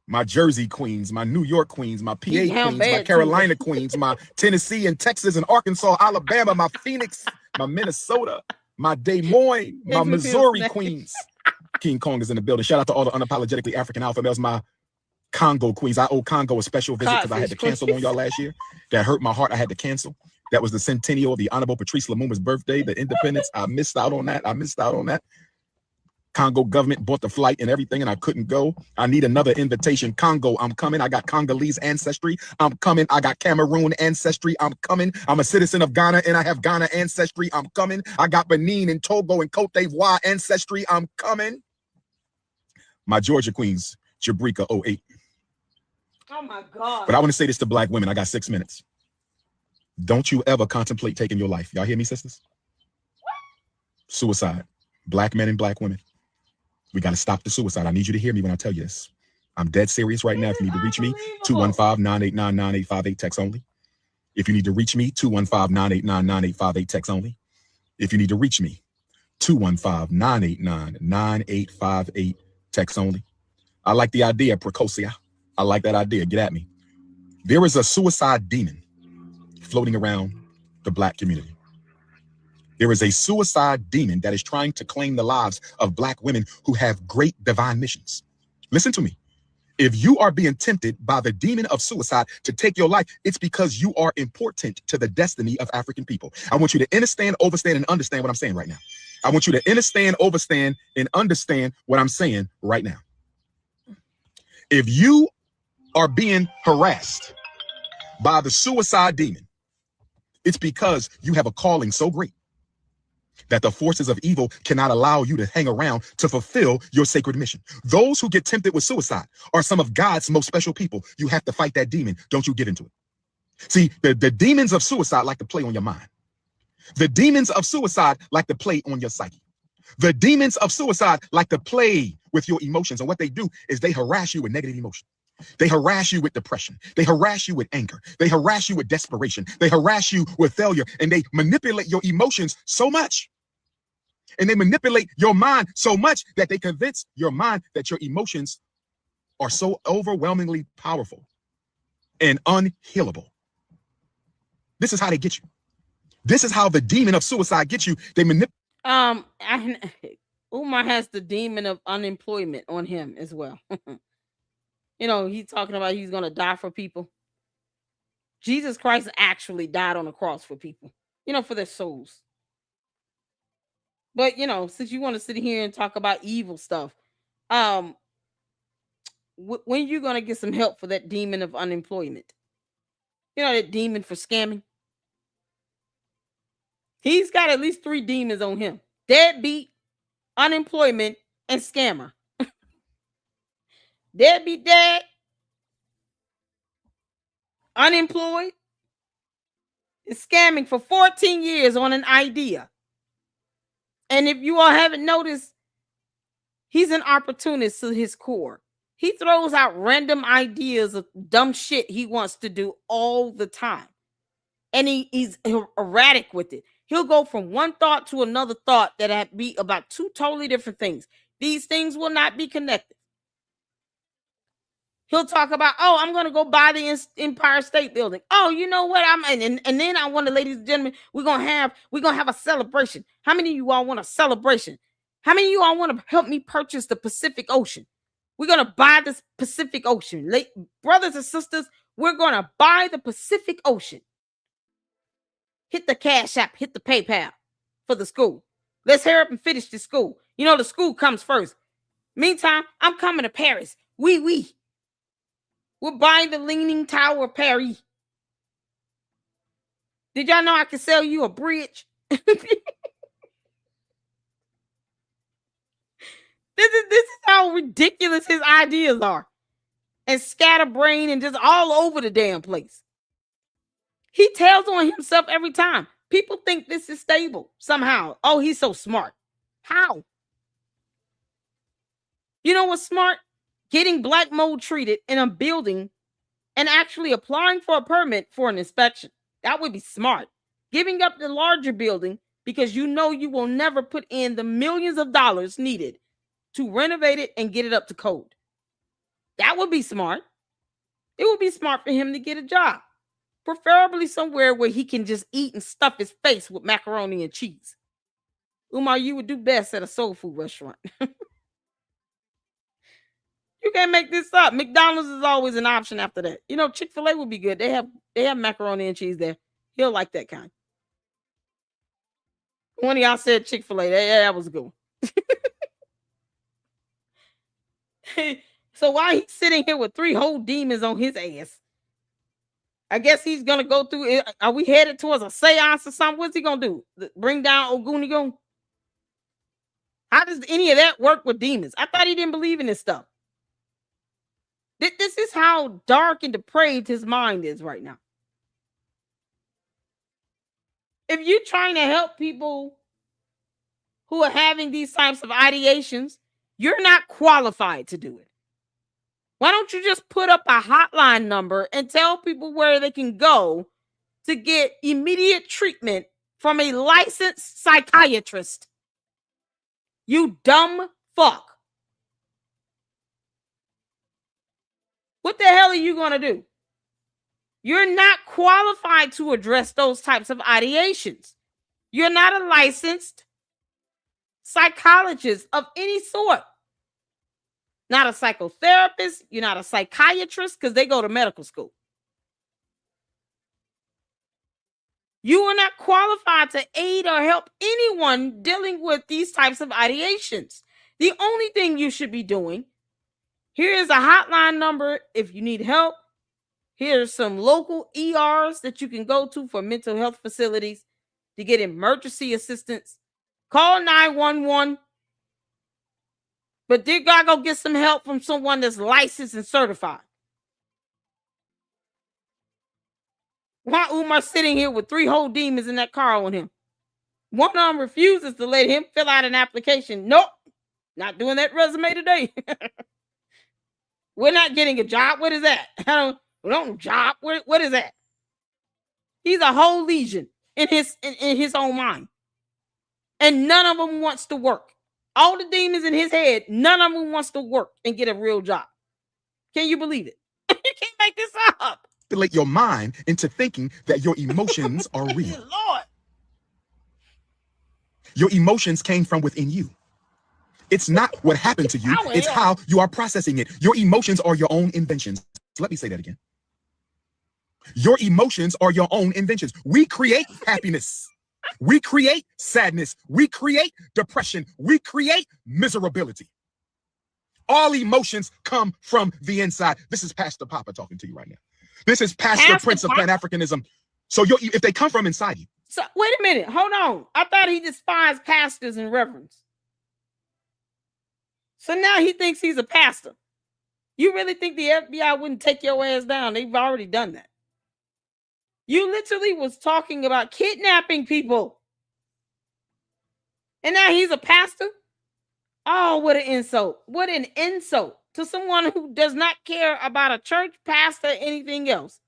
my Jersey queens, my New York queens, my PA queens, my Carolina queens, my Tennessee and Texas and Arkansas, Alabama, my Phoenix, my Minnesota, my Des Moines, my Missouri queens. King Kong is in the building. Shout out to all the unapologetically African alpha males, my Congo queens. I owe Congo a special visit because I had to cancel on y'all last year. That hurt my heart. I had to cancel. That was the centennial of the Honorable Patrice Lumumba's birthday, the independence. I missed out on that. Congo government bought the flight and everything, and I couldn't go. I need another invitation. Congo, I'm coming. I got Congolese ancestry. I'm coming. I got Cameroon ancestry. I'm coming. I'm a citizen of Ghana, and I have Ghana ancestry. I'm coming. I got Benin and Togo and Cote d'Ivoire ancestry. I'm coming. My Georgia Queens, Jabrika 08. Oh my God. But I want to say this to black women. I got 6 minutes. Don't you ever contemplate taking your life. Y'all hear me, sisters? Suicide. Black men and black women. We got to stop the suicide. I need you to hear me when I tell you this. I'm dead serious right now. If you need to reach me, 215-989-9858, text only. If you need to reach me, 215-989-9858, text only. If you need to reach me, 215-989-9858, text only. I like the idea, Precocia. I like that idea. Get at me. There is a suicide demon floating around the black community. There is a suicide demon that is trying to claim the lives of black women who have great divine missions. Listen to me. If you are being tempted by the demon of suicide to take your life, it's because you are important to the destiny of African people. I want you to understand, overstand, and understand what I'm saying right now. I want you to understand, overstand, and understand what I'm saying right now. If you are being harassed by the suicide demon, it's because you have a calling so great that the forces of evil cannot allow you to hang around to fulfill your sacred mission. Those who get tempted with suicide are some of God's most special people. You have to fight that demon. Don't you get into it. See, the demons of suicide like to play on your mind. The demons of suicide like to play on your psyche. The demons of suicide like to play with your emotions. And what they do is they harass you with negative emotion. They harass you with depression. They harass you with anger. They harass you with desperation. They harass you with failure. And they manipulate your emotions so much. And they manipulate your mind so much that they convince your mind that your emotions are so overwhelmingly powerful and unhealable. This is how they get you. This is how the demon of suicide gets you. They manipulate. Umar has the demon of unemployment on him as well. You know, he's talking about he's going to die for people. Jesus Christ actually died on the cross for people, you know, for their souls. But, you know, since you want to sit here and talk about evil stuff, when you going to get some help for that demon of unemployment? You know, that demon for scamming? He's got at least 3 demons on him. Deadbeat, unemployment, and scammer. Deadbeat dad, unemployed, is scamming for 14 years on an idea. And if you all haven't noticed, he's an opportunist to his core. He throws out random ideas of dumb shit he wants to do all the time. And he's erratic with it. He'll go from one thought to another thought that be about 2 totally different things. These things will not be connected. He'll talk about, oh, I'm going to go buy the Empire State Building. Oh, you know what? And then I want to, ladies and gentlemen, we're going to have a celebration. How many of you all want a celebration? How many of you all want to help me purchase the Pacific Ocean? We're going to buy this Pacific Ocean. Brothers and sisters, we're going to buy the Pacific Ocean. Hit the Cash App, hit the PayPal for the school. Let's hurry up and finish the school. You know, the school comes first. Meantime, I'm coming to Paris. Oui. We're buying the Leaning Tower of Paris. Did y'all know I could sell you a bridge? This is how ridiculous his ideas are. And scatterbrained and just all over the damn place. He tells on himself every time. People think this is stable somehow. Oh, he's so smart. How? You know what's smart? Getting black mold treated in a building and actually applying for a permit for an inspection. That would be smart. Giving up the larger building because you know you will never put in the millions of dollars needed to renovate it and get it up to code. That would be smart. It would be smart for him to get a job, preferably somewhere where he can just eat and stuff his face with macaroni and cheese. Umar, you would do best at a soul food restaurant. You can't make this up. McDonald's is always an option after that. You know, Chick-fil-A would be good. They have macaroni and cheese there. He'll like that kind. One of y'all said Chick-fil-A. That was a good one. So why he's sitting here with 3 whole demons on his ass? I guess he's gonna go through it. Are we headed towards a seance or something? What's he gonna do? Bring down Ogunigon? How does any of that work with demons? I thought he didn't believe in this stuff. This is how dark and depraved his mind is right now. If you're trying to help people who are having these types of ideations, you're not qualified to do it. Why don't you just put up a hotline number and tell people where they can go to get immediate treatment from a licensed psychiatrist? You dumb fuck. What the hell are you going to do? You're not qualified to address those types of ideations. You're not a licensed psychologist of any sort. Not a psychotherapist. You're not a psychiatrist because they go to medical school. You are not qualified to aid or help anyone dealing with these types of ideations. The only thing you should be doing, here is a hotline number if you need help. Here's some local ERs that you can go to for mental health facilities to get emergency assistance. Call 911. But dear God, go get some help from someone that's licensed and certified. Why Umar sitting here with 3 whole demons in that car on him? One of them refuses to let him fill out an application. Nope, not doing that resume today. We're not getting a job. What is that? We don't job. What is that? He's a whole legion in his own mind. And none of them wants to work. All the demons in his head, none of them wants to work and get a real job. Can you believe it? You can't make this up. Manipulate your mind into thinking that your emotions are real. Lord. Your emotions came from within you. It's not what happened to you. It's how you are processing it. Your emotions are your own inventions. Let me say that again. Your emotions are your own inventions. We create happiness. We create sadness. We create depression. We create miserability. All emotions come from the inside. This is Pastor Papa talking to you right now. This is Pastor Prince of Pan-Africanism. So if they come from inside you. So wait a minute. Hold on. I thought he despised pastors and reverends. So now he thinks he's a pastor. You really think the FBI wouldn't take your ass down? They've already done that. You literally was talking about kidnapping people. And now he's a pastor? Oh, what an insult. What an insult to someone who does not care about a church, pastor, anything else.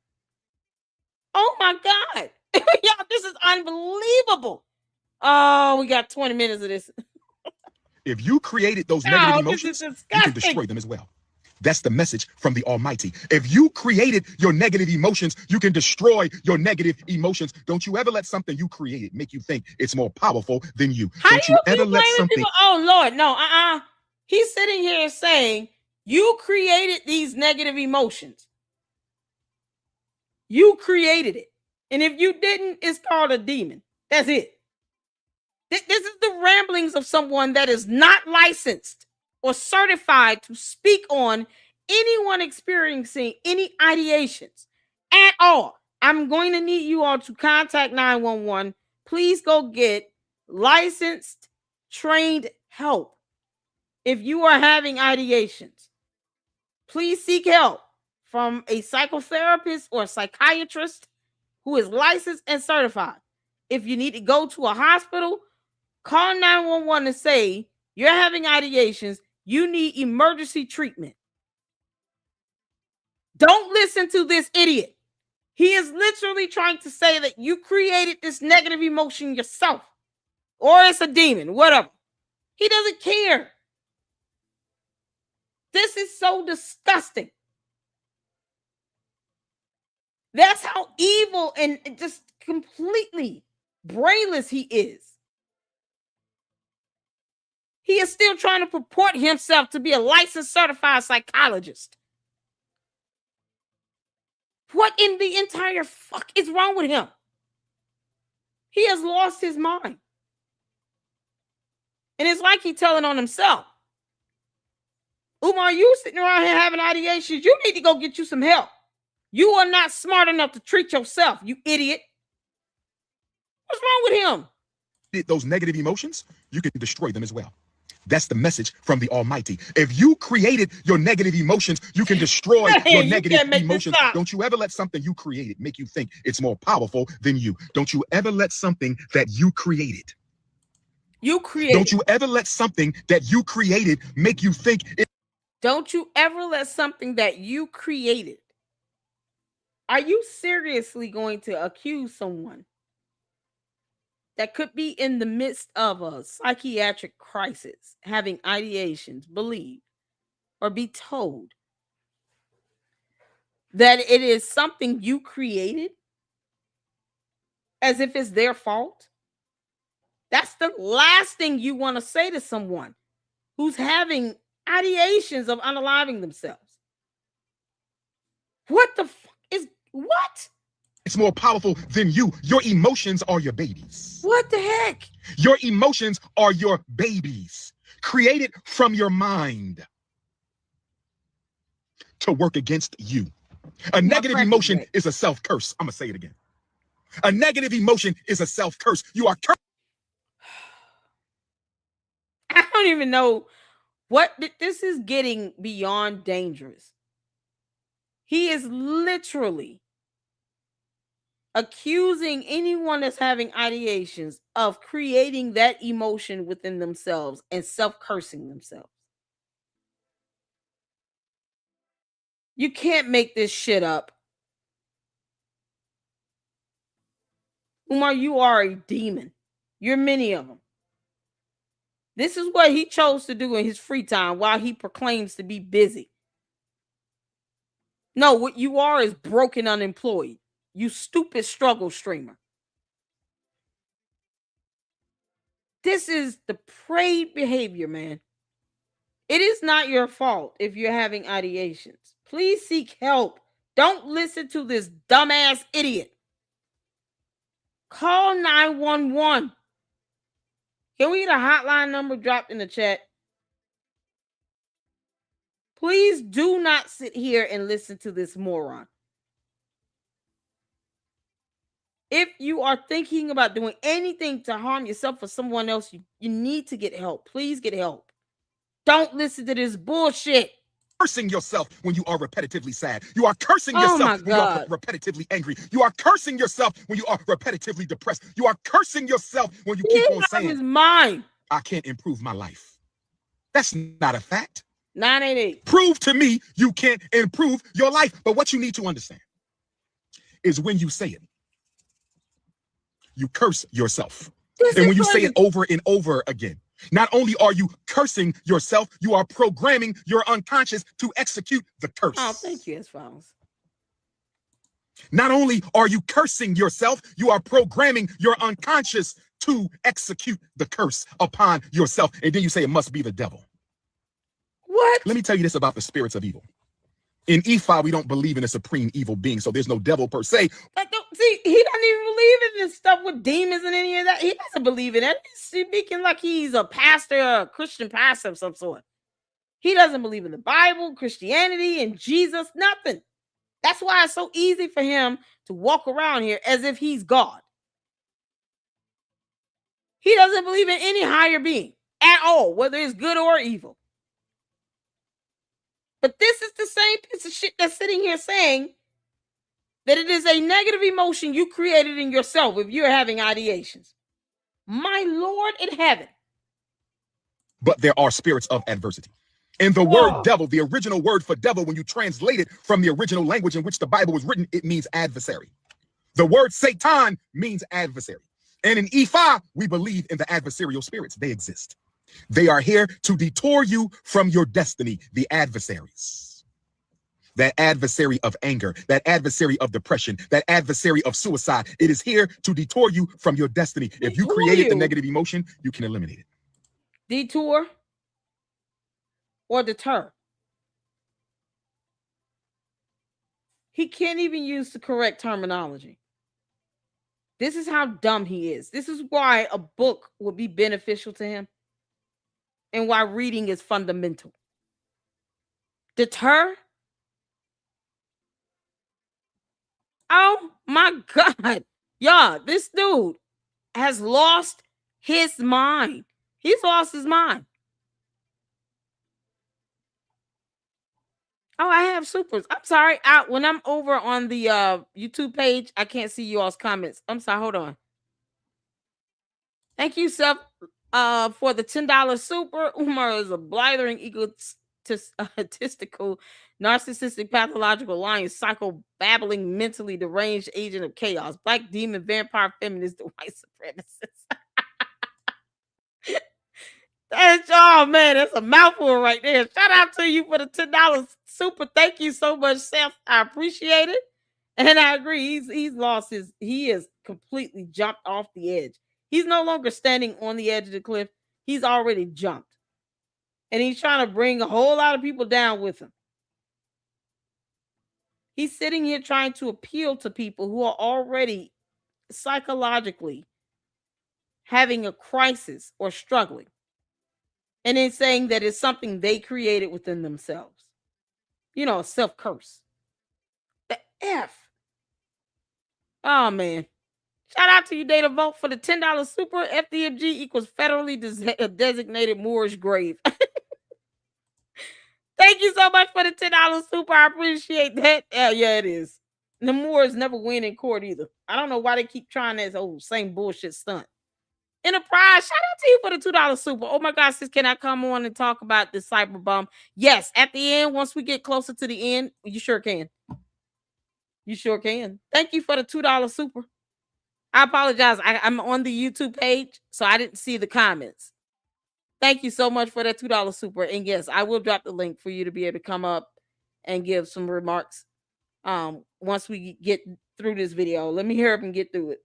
Oh my God. Y'all, this is unbelievable. Oh, we got 20 minutes of this. If you created those negative emotions, you can destroy them as well. That's the message from the Almighty. If you created your negative emotions, you can destroy your negative emotions. Don't you ever let something you created make you think it's more powerful than you. Don't you ever let something... People? Oh, Lord, no, He's sitting here saying, you created these negative emotions. You created it. And if you didn't, it's called a demon. That's it. This is the ramblings of someone that is not licensed or certified to speak on anyone experiencing any ideations at all. I'm going to need you all to contact 911. Please go get licensed, trained help. If you are having ideations, please seek help from a psychotherapist or a psychiatrist who is licensed and certified. If you need to go to a hospital, call 911 and say you're having ideations. You need emergency treatment. Don't listen to this idiot. He is literally trying to say that you created this negative emotion yourself, or it's a demon, whatever. He doesn't care. This is so disgusting. That's how evil and just completely brainless he is. He is still trying to purport himself to be a licensed certified psychologist. What in the entire fuck is wrong with him? He has lost his mind. And it's like he's telling on himself. Umar, you sitting around here having ideations. You need to go get you some help. You are not smart enough to treat yourself, you idiot. What's wrong with him? Those negative emotions, you can destroy them as well. That's the message from the Almighty. If you created your negative emotions, you can destroy your negative emotions. Don't you ever let something you created make you think it's more powerful than you. Don't you ever let something that you created. Don't you ever let something that you created make you think it. Don't you ever let something that you created. Are you seriously going to accuse someone that could be in the midst of a psychiatric crisis, having ideations, believe, or be told that it is something you created as if it's their fault? That's the last thing you want to say to someone who's having ideations of unaliving themselves. What the fuck is what? It's more powerful than you. Your emotions are your babies. What the heck? Your emotions are your babies, created from your mind to work against you. A negative emotion is a self-curse. I'm going to say it again. A negative emotion is a self-curse. You are cursed. I don't even know what this is getting beyond dangerous. He is literally accusing anyone that's having ideations of creating that emotion within themselves and self-cursing themselves. You can't make this shit up. Umar, you are a demon. You're many of them. This is what he chose to do in his free time while he proclaims to be busy. No, what you are is broken unemployed. You stupid struggle streamer. This is depraved behavior, man. It is not your fault if you're having ideations. Please seek help. Don't listen to this dumbass idiot. Call 911. Can we get a hotline number dropped in the chat? Please do not sit here and listen to this moron. If you are thinking about doing anything to harm yourself or someone else, you need to get help. Please get help. Don't listen to this bullshit. Cursing yourself when you are repetitively sad. You are cursing yourself when you are repetitively angry. You are cursing yourself when you are repetitively depressed. You are cursing yourself when you keep on saying, his mind. I can't improve my life. That's not a fact. 988. Prove to me you can't improve your life. But what you need to understand is when you say it, you curse yourself. And when you say it over and over again, not only are you cursing yourself, you are programming your unconscious to execute the curse. Oh, thank you, S-Files. Not only are you cursing yourself, you are programming your unconscious to execute the curse upon yourself. And then you say it must be the devil. What? Let me tell you this about the spirits of evil. In Ifa, we don't believe in a supreme evil being, so there's no devil per se. See, he doesn't even believe in this stuff with demons and any of that. He doesn't believe in it. He's speaking like he's a pastor, a Christian pastor of some sort. He doesn't believe in the Bible, Christianity, and Jesus, nothing. That's why it's so easy for him to walk around here as if he's God. He doesn't believe in any higher being at all, whether it's good or evil. But this is the same piece of shit that's sitting here saying that it is a negative emotion you created in yourself if you're having ideations. My Lord in heaven. But there are spirits of adversity. And the word devil, the original word for devil, when you translate it from the original language in which the Bible was written, it means adversary. The word Satan means adversary. And in Ifa, we believe in the adversarial spirits. They exist. They are here to detour you from your destiny, the adversaries. That adversary of anger, that adversary of depression, that adversary of suicide. It is here to detour you from your destiny. If you created the negative emotion, you can eliminate it. Detour or deter. He can't even use the correct terminology. This is how dumb he is. This is why a book would be beneficial to him and why reading is fundamental. Deter? Oh my God. Yeah, this dude has lost his mind. He's lost his mind. Oh, I have supers. I'm sorry. When I'm over on the YouTube page, I can't see you all's comments. I'm sorry. Hold on. Thank you, Seth, for the $10 super. Umar is a blithering, egotistical, narcissistic, pathological, lying, psycho, babbling, mentally deranged agent of chaos, black demon, vampire, feminist, the white supremacist. Oh man, that's a mouthful right there. Shout out to you for the $10 super. Thank you so much, Seth. I appreciate it. And I agree. He's lost he is completely jumped off the edge. He's no longer standing on the edge of the cliff. He's already jumped. And he's trying to bring a whole lot of people down with him. He's sitting here trying to appeal to people who are already psychologically having a crisis or struggling. And then saying that it's something they created within themselves. You know, a self-curse. The F. Oh, man. Shout out to you, Data Vote, for the $10 super. FDMG equals federally designated Moorish grave. Thank you so much for the $10 super. I appreciate that. Yeah, it is. The Moors never win in court either. I don't know why they keep trying that same bullshit stunt. Enterprise, shout out to you for the $2 super. Oh my God, sis, can I come on and talk about this cyber bomb? Yes, at the end, once we get closer to the end, you sure can. You sure can. Thank you for the $2 super. I apologize. I'm on the YouTube page, so I didn't see the comments. Thank you so much for that $2 super. And yes, I will drop the link for you to be able to come up and give some remarks once we get through this video. Let me hear up and get through it.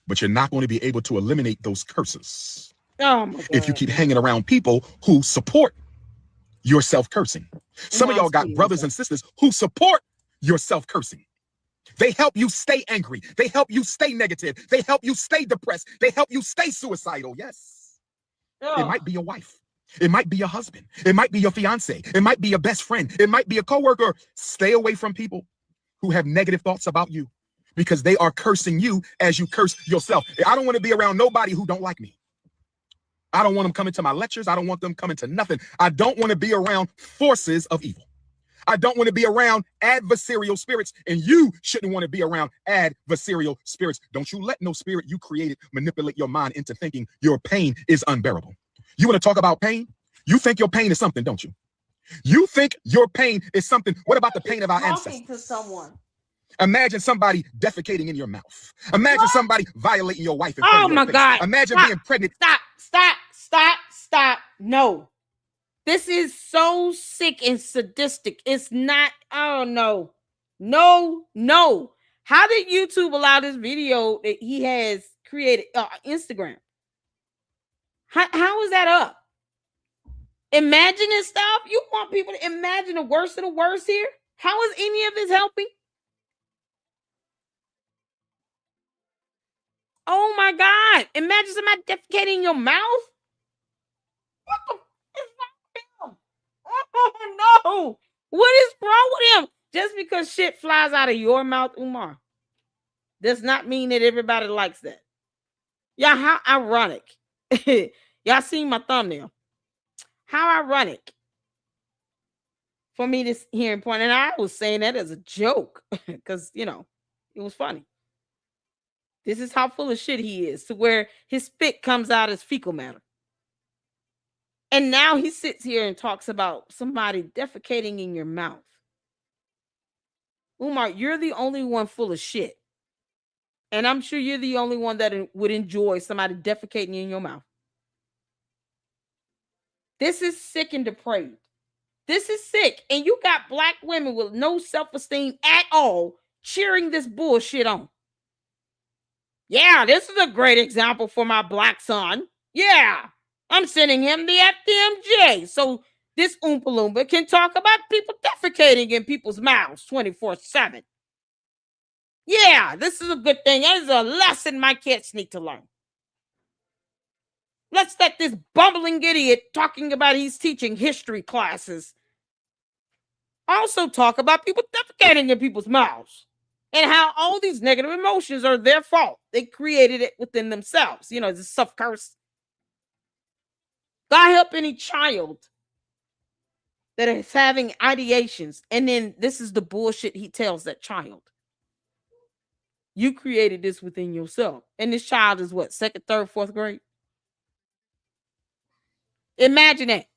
But you're not going to be able to eliminate those curses if you keep hanging around people who support your self-cursing. Some of y'all got brothers and sisters who support your self-cursing. They help you stay angry. They help you stay negative. They help you stay depressed. They help you stay suicidal. Yes. It might be your wife. It might be your husband. It might be your fiance. It might be your best friend. It might be a coworker. Stay away from people who have negative thoughts about you, because they are cursing you as you curse yourself. I don't want to be around nobody who don't like me. I don't want them coming to my lectures. I don't want them coming to nothing. I don't want to be around forces of evil. I don't want to be around adversarial spirits, and you shouldn't want to be around adversarial spirits. Don't you let no spirit you created manipulate your mind into thinking your pain is unbearable. You want to talk about pain? You think your pain is something, don't you? You think your pain is something. What about the pain of our ancestors? To someone. Imagine somebody defecating in your mouth. Imagine somebody violating your wife. Oh my God. Imagine being pregnant. Stop. No. This is so sick and sadistic. It's not. Oh, no. No. How did YouTube allow this video that he has created? Instagram. How is that up? Imagining stuff? You want people to imagine the worst of the worst here? How is any of this helping? Oh my God. Imagine somebody defecating in your mouth. What the is wrong with him? Oh no. What is wrong with him? Just because shit flies out of your mouth, Umar, does not mean that everybody likes that. Yeah, how ironic. Y'all seen my thumbnail. How ironic for me to hear him point. And I was saying that as a joke because, it was funny. This is how full of shit he is, to where his spit comes out as fecal matter. And now he sits here and talks about somebody defecating in your mouth. Umar, you're the only one full of shit. And I'm sure you're the only one that would enjoy somebody defecating in your mouth. This is sick and depraved. This is sick. And you got black women with no self-esteem at all cheering this bullshit on. Yeah, this is a great example for my black son. Yeah, I'm sending him the FDMJ so this Oompa Loompa can talk about people defecating in people's mouths 24/7. Yeah, this is a good thing. That is a lesson my kids need to learn. Let's let this bumbling idiot talking about he's teaching history classes also talk about people defecating in people's mouths and how all these negative emotions are their fault. They created it within themselves. You know, it's a self curse. God help any child that is having ideations, and then this is the bullshit he tells that child. You created this within yourself. And this child is what, second, third, fourth grade? Imagine that.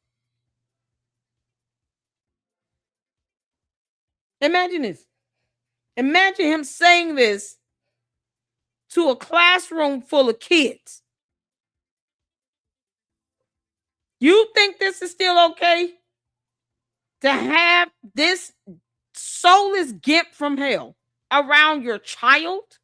Imagine this. Imagine him saying this to a classroom full of kids. You think this is still okay? To have this soulless gimp from hell around your child?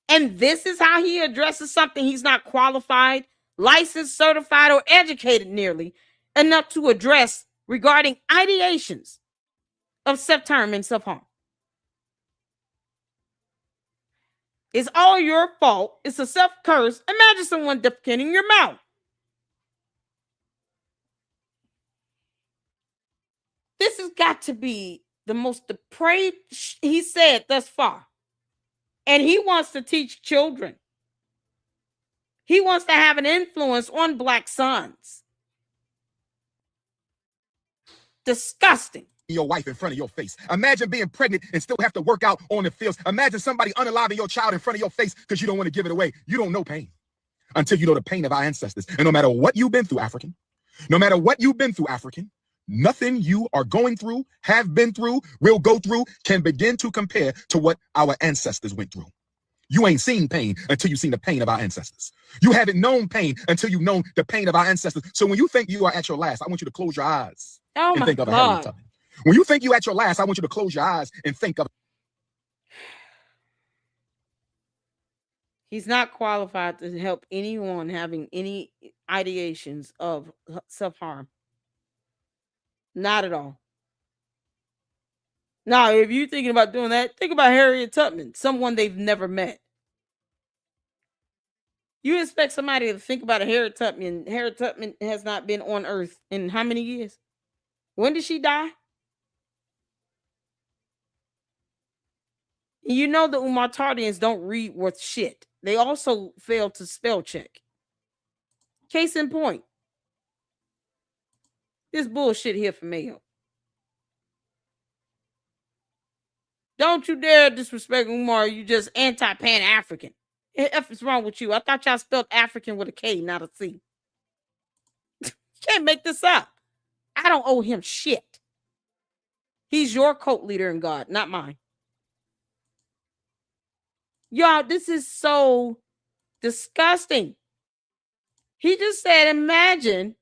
And this is how he addresses something he's not qualified, licensed, certified, or educated nearly enough to address regarding ideations of self-harm and self-harm. It's all your fault. It's a self-curse. Imagine someone defecating in your mouth. This has got to be the most depraved he said thus far. And he wants to teach children. He wants to have an influence on black sons. Disgusting. Your wife in front of your face. Imagine being pregnant and still have to work out on the fields. Imagine somebody unaliving your child in front of your face because you don't want to give it away. You don't know pain until you know the pain of our ancestors. And no matter what you've been through, African, no matter what you've been through, African, nothing you are going through, have been through, will go through, can begin to compare to what our ancestors went through. You ain't seen pain until you've seen the pain of our ancestors. You haven't known pain until you've known the pain of our ancestors. So when you think you are at your last, I want you to close your eyes and think of a Harriet Tubman. When you think you're at your last, I want you to close your eyes and think of. He's not qualified to help anyone having any ideations of self-harm. Not at all. Now, if you're thinking about doing that, think about Harriet Tubman, someone they've never met. You expect somebody to think about a Harriet Tubman. Harriet Tubman has not been on Earth in how many years? When did she die? You know the Umar don't read worth shit. They also fail to spell check. Case in point. This bullshit here for mail. Don't you dare disrespect Umar. You just anti-Pan-African. F is wrong with you. I thought y'all spelled African with a K, not a C. Can't make this up. I don't owe him shit. He's your cult leader in God, not mine. Y'all, this is so disgusting. He just said, imagine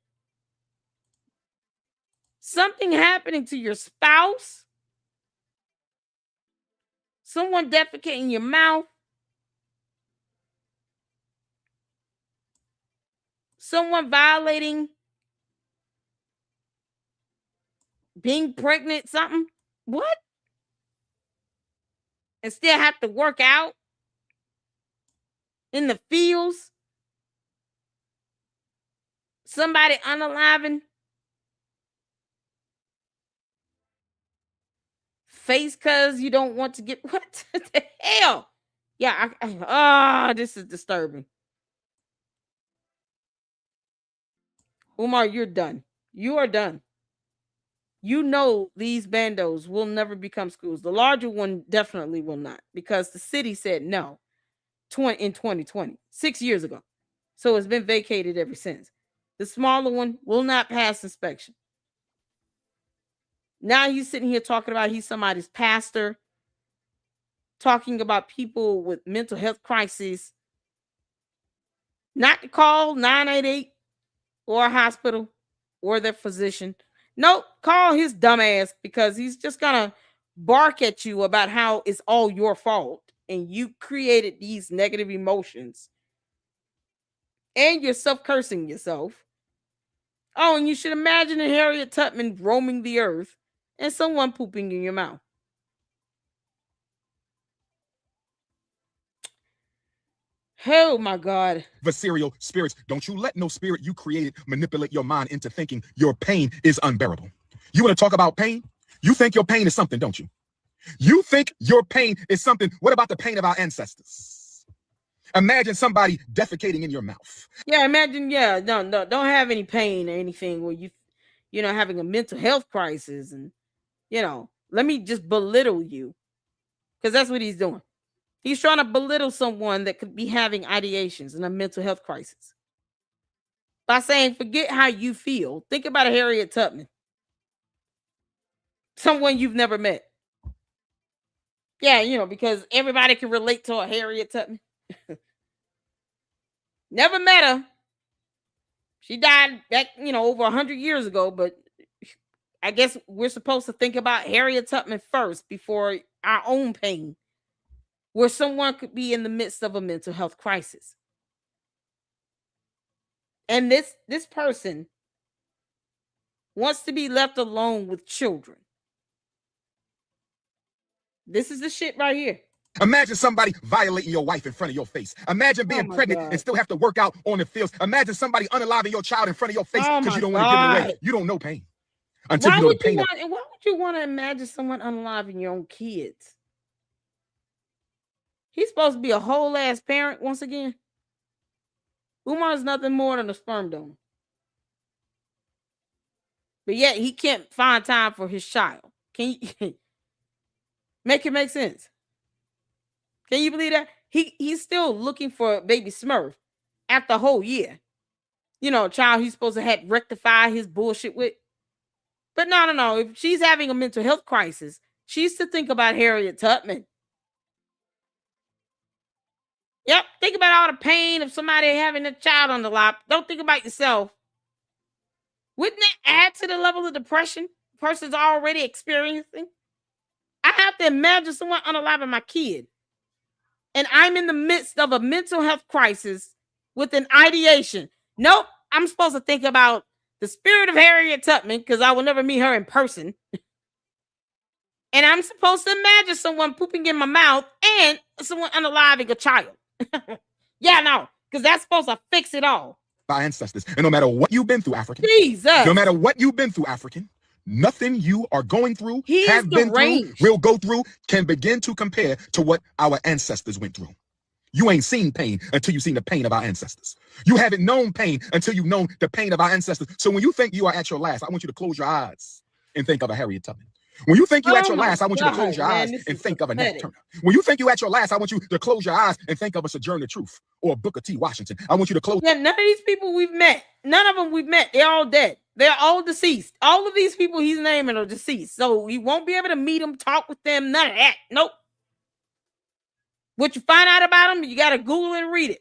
something happening to your spouse, someone defecating in your mouth, someone violating, being pregnant, something. What? And still have to work out in the fields. Somebody unaliving. Face cause you don't want to get what the hell? Yeah, this is disturbing. Umar, you're done. You are done. You know these bandos will never become schools. The larger one definitely will not, because the city said no in 2020, 6 years ago. So it's been vacated ever since. The smaller one will not pass inspection. Now he's sitting here talking about he's somebody's pastor, talking about people with mental health crises, not to call 988 or a hospital or their physician. Nope, call his dumbass, because he's just gonna bark at you about how it's all your fault and you created these negative emotions and you're self-cursing yourself. Oh, and you should imagine a Harriet Tubman roaming the earth and someone pooping in your mouth. Oh my God. Adversarial spirits. Don't you let no spirit you created manipulate your mind into thinking your pain is unbearable. You want to talk about pain? You think your pain is something, don't you? You think your pain is something. What about the pain of our ancestors? Imagine somebody defecating in your mouth. Yeah, imagine, yeah, don't have any pain or anything where you know, having a mental health crisis and, you know, let me just belittle you. Because that's what he's doing. He's trying to belittle someone that could be having ideations and a mental health crisis by saying, forget how you feel. Think about a Harriet Tubman, someone you've never met. Yeah, you know, because everybody can relate to a Harriet Tubman. Never met her. She died back, you know, over 100 years ago, but I guess we're supposed to think about Harriet Tubman first before our own pain, where someone could be in the midst of a mental health crisis. And this person wants to be left alone with children. This is the shit right here. Imagine somebody violating your wife in front of your face. Imagine being pregnant and still have to work out on the fields. Imagine somebody unaliving your child in front of your face because you don't want to give it away. You don't know pain until you know the pain. Why would you want to imagine someone unaliving your own kids? He's supposed to be a whole ass parent once again. Umar is nothing more than a sperm donor. But yet he can't find time for his child. Can you make it make sense? Can you believe that? He's still looking for baby Smurf after a whole year. You know, a child he's supposed to have rectify his bullshit with. But no. If she's having a mental health crisis, she's to think about Harriet Tubman. Yep, think about all the pain of somebody having a child on the lap. Don't think about yourself. Wouldn't that add to the level of depression the person's already experiencing? I have to imagine someone unaliving my kid. And I'm in the midst of a mental health crisis with an ideation. Nope, I'm supposed to think about the spirit of Harriet Tubman because I will never meet her in person. And I'm supposed to imagine someone pooping in my mouth and someone unaliving a child. Yeah, no, because that's supposed to fix it all. Our ancestors. And no matter what you've been through, African. Jesus. No matter what you've been through, African, nothing you are going through, have been through, will go through, can begin to compare to what our ancestors went through. You ain't seen pain until you've seen the pain of our ancestors. You haven't known pain until you've known the pain of our ancestors. So when you think you are at your last, I want you to close your eyes and think of a Harriet Tubman. When you think you're at your last, I want you to close your eyes and think of a Nat Turner. When you think you're at your last, I want you to close your eyes and think of a Sojourner Truth or a Booker T. Washington. I want you to close. Yeah, none of these people we've met, none of them we've met. They're all dead. They're all deceased. All of these people he's naming are deceased. So you won't be able to meet them, talk with them, none of that. Nope. What you find out about them, you got to Google and read it.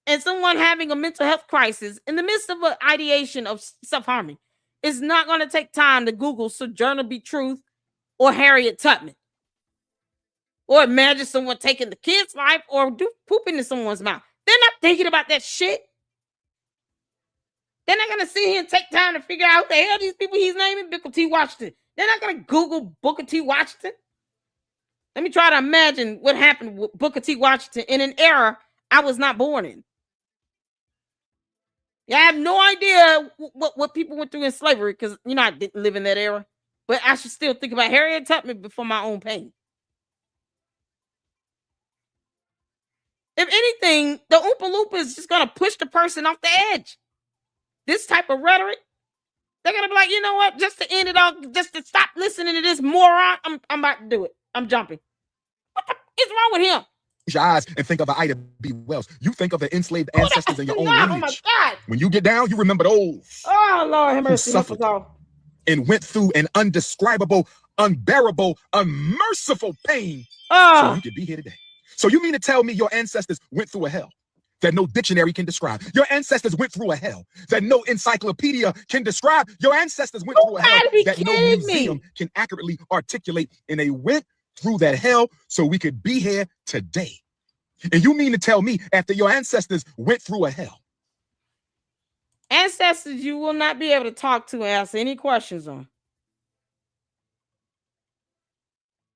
And someone having a mental health crisis in the midst of an ideation of self-harming is not going to take time to Google Sojourner B. Truth or Harriet Tubman. Or imagine someone taking the kid's life or pooping in someone's mouth. They're not thinking about that shit. They're not going to sit here and take time to figure out who the hell these people he's naming. Booker T. Washington. They're not going to Google Booker T. Washington. Let me try to imagine what happened with Booker T. Washington in an era I was not born in. Yeah, I have no idea what people went through in slavery because, you know, I didn't live in that era. But I should still think about Harriet Tubman before my own pain. If anything, the Oompa Loompa is just going to push the person off the edge. This type of rhetoric, they're going to be like, you know what? Just to end it all, just to stop listening to this moron, I'm about to do it. I'm jumping. What the is wrong with him? Your eyes and think of Ida B. Wells. You think of the enslaved ancestors in your own lineage. Oh my God. When you get down, you remember those. Oh, Lord, have mercy. Suffered and went through an undescribable, unbearable, unmerciful pain so you could be here today. So you mean to tell me your ancestors went through a hell that no dictionary can describe? Your ancestors went through a hell that no encyclopedia can describe. Your ancestors went through a hell that no museum can accurately articulate. And they went through that hell so we could be here today. And you mean to tell me after your ancestors went through a hell, ancestors you will not be able to talk to and ask any questions on.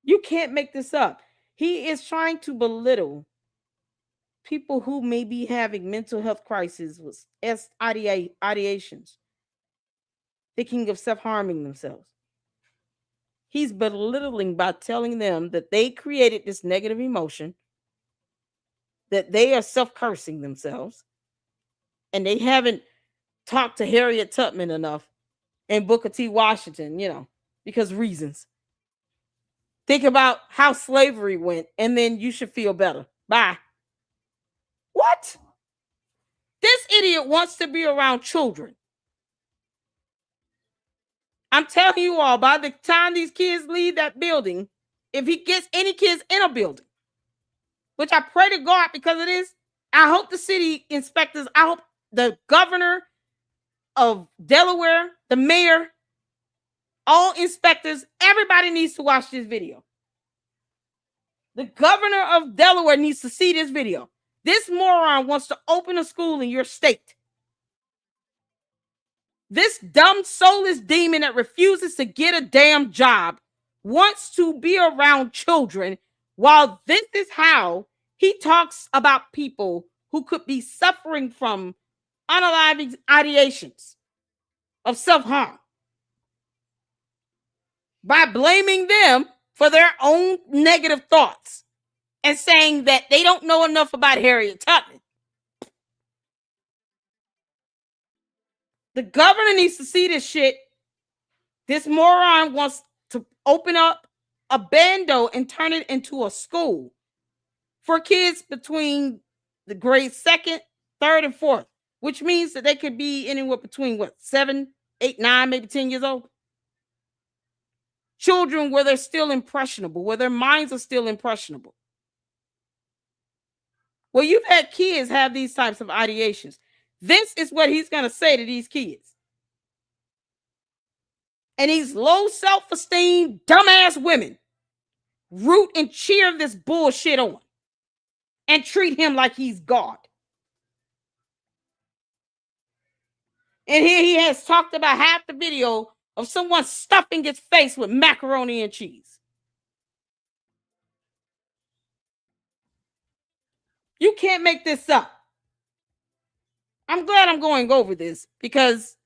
You can't make this up. He is trying to belittle people who may be having mental health crises with ideations, thinking of self-harming themselves. He's belittling by telling them that they created this negative emotion, that they are self-cursing themselves, and they haven't talked to Harriet Tubman enough and Booker T. Washington, because reasons. Think about how slavery went, and then you should feel better. Bye. What? This idiot wants to be around children. I'm telling you all, by the time these kids leave that building, if he gets any kids in a building, which I pray to God because it is, I hope the city inspectors, I hope the governor of Delaware, the mayor, all inspectors, everybody needs to watch this video. The governor of Delaware needs to see this video. This moron wants to open a school in your state. This dumb, soulless demon that refuses to get a damn job wants to be around children, while this is how he talks about people who could be suffering from unaliving ideations of self-harm by blaming them for their own negative thoughts and saying that they don't know enough about Harriet Tubman. The governor needs to see this shit. This moron wants to open up a bando and turn it into a school for kids between the grade 2nd, 3rd, and 4th, which means that they could be anywhere between 7, 8, 9, maybe 10 years old. Children where they're still impressionable, where their minds are still impressionable. Well, you've had kids have these types of ideations. This is what he's going to say to these kids. And these low self-esteem, dumbass women root and cheer this bullshit on and treat him like he's God. And here he has talked about half the video of someone stuffing his face with macaroni and cheese. You can't make this up. I'm glad I'm going over this because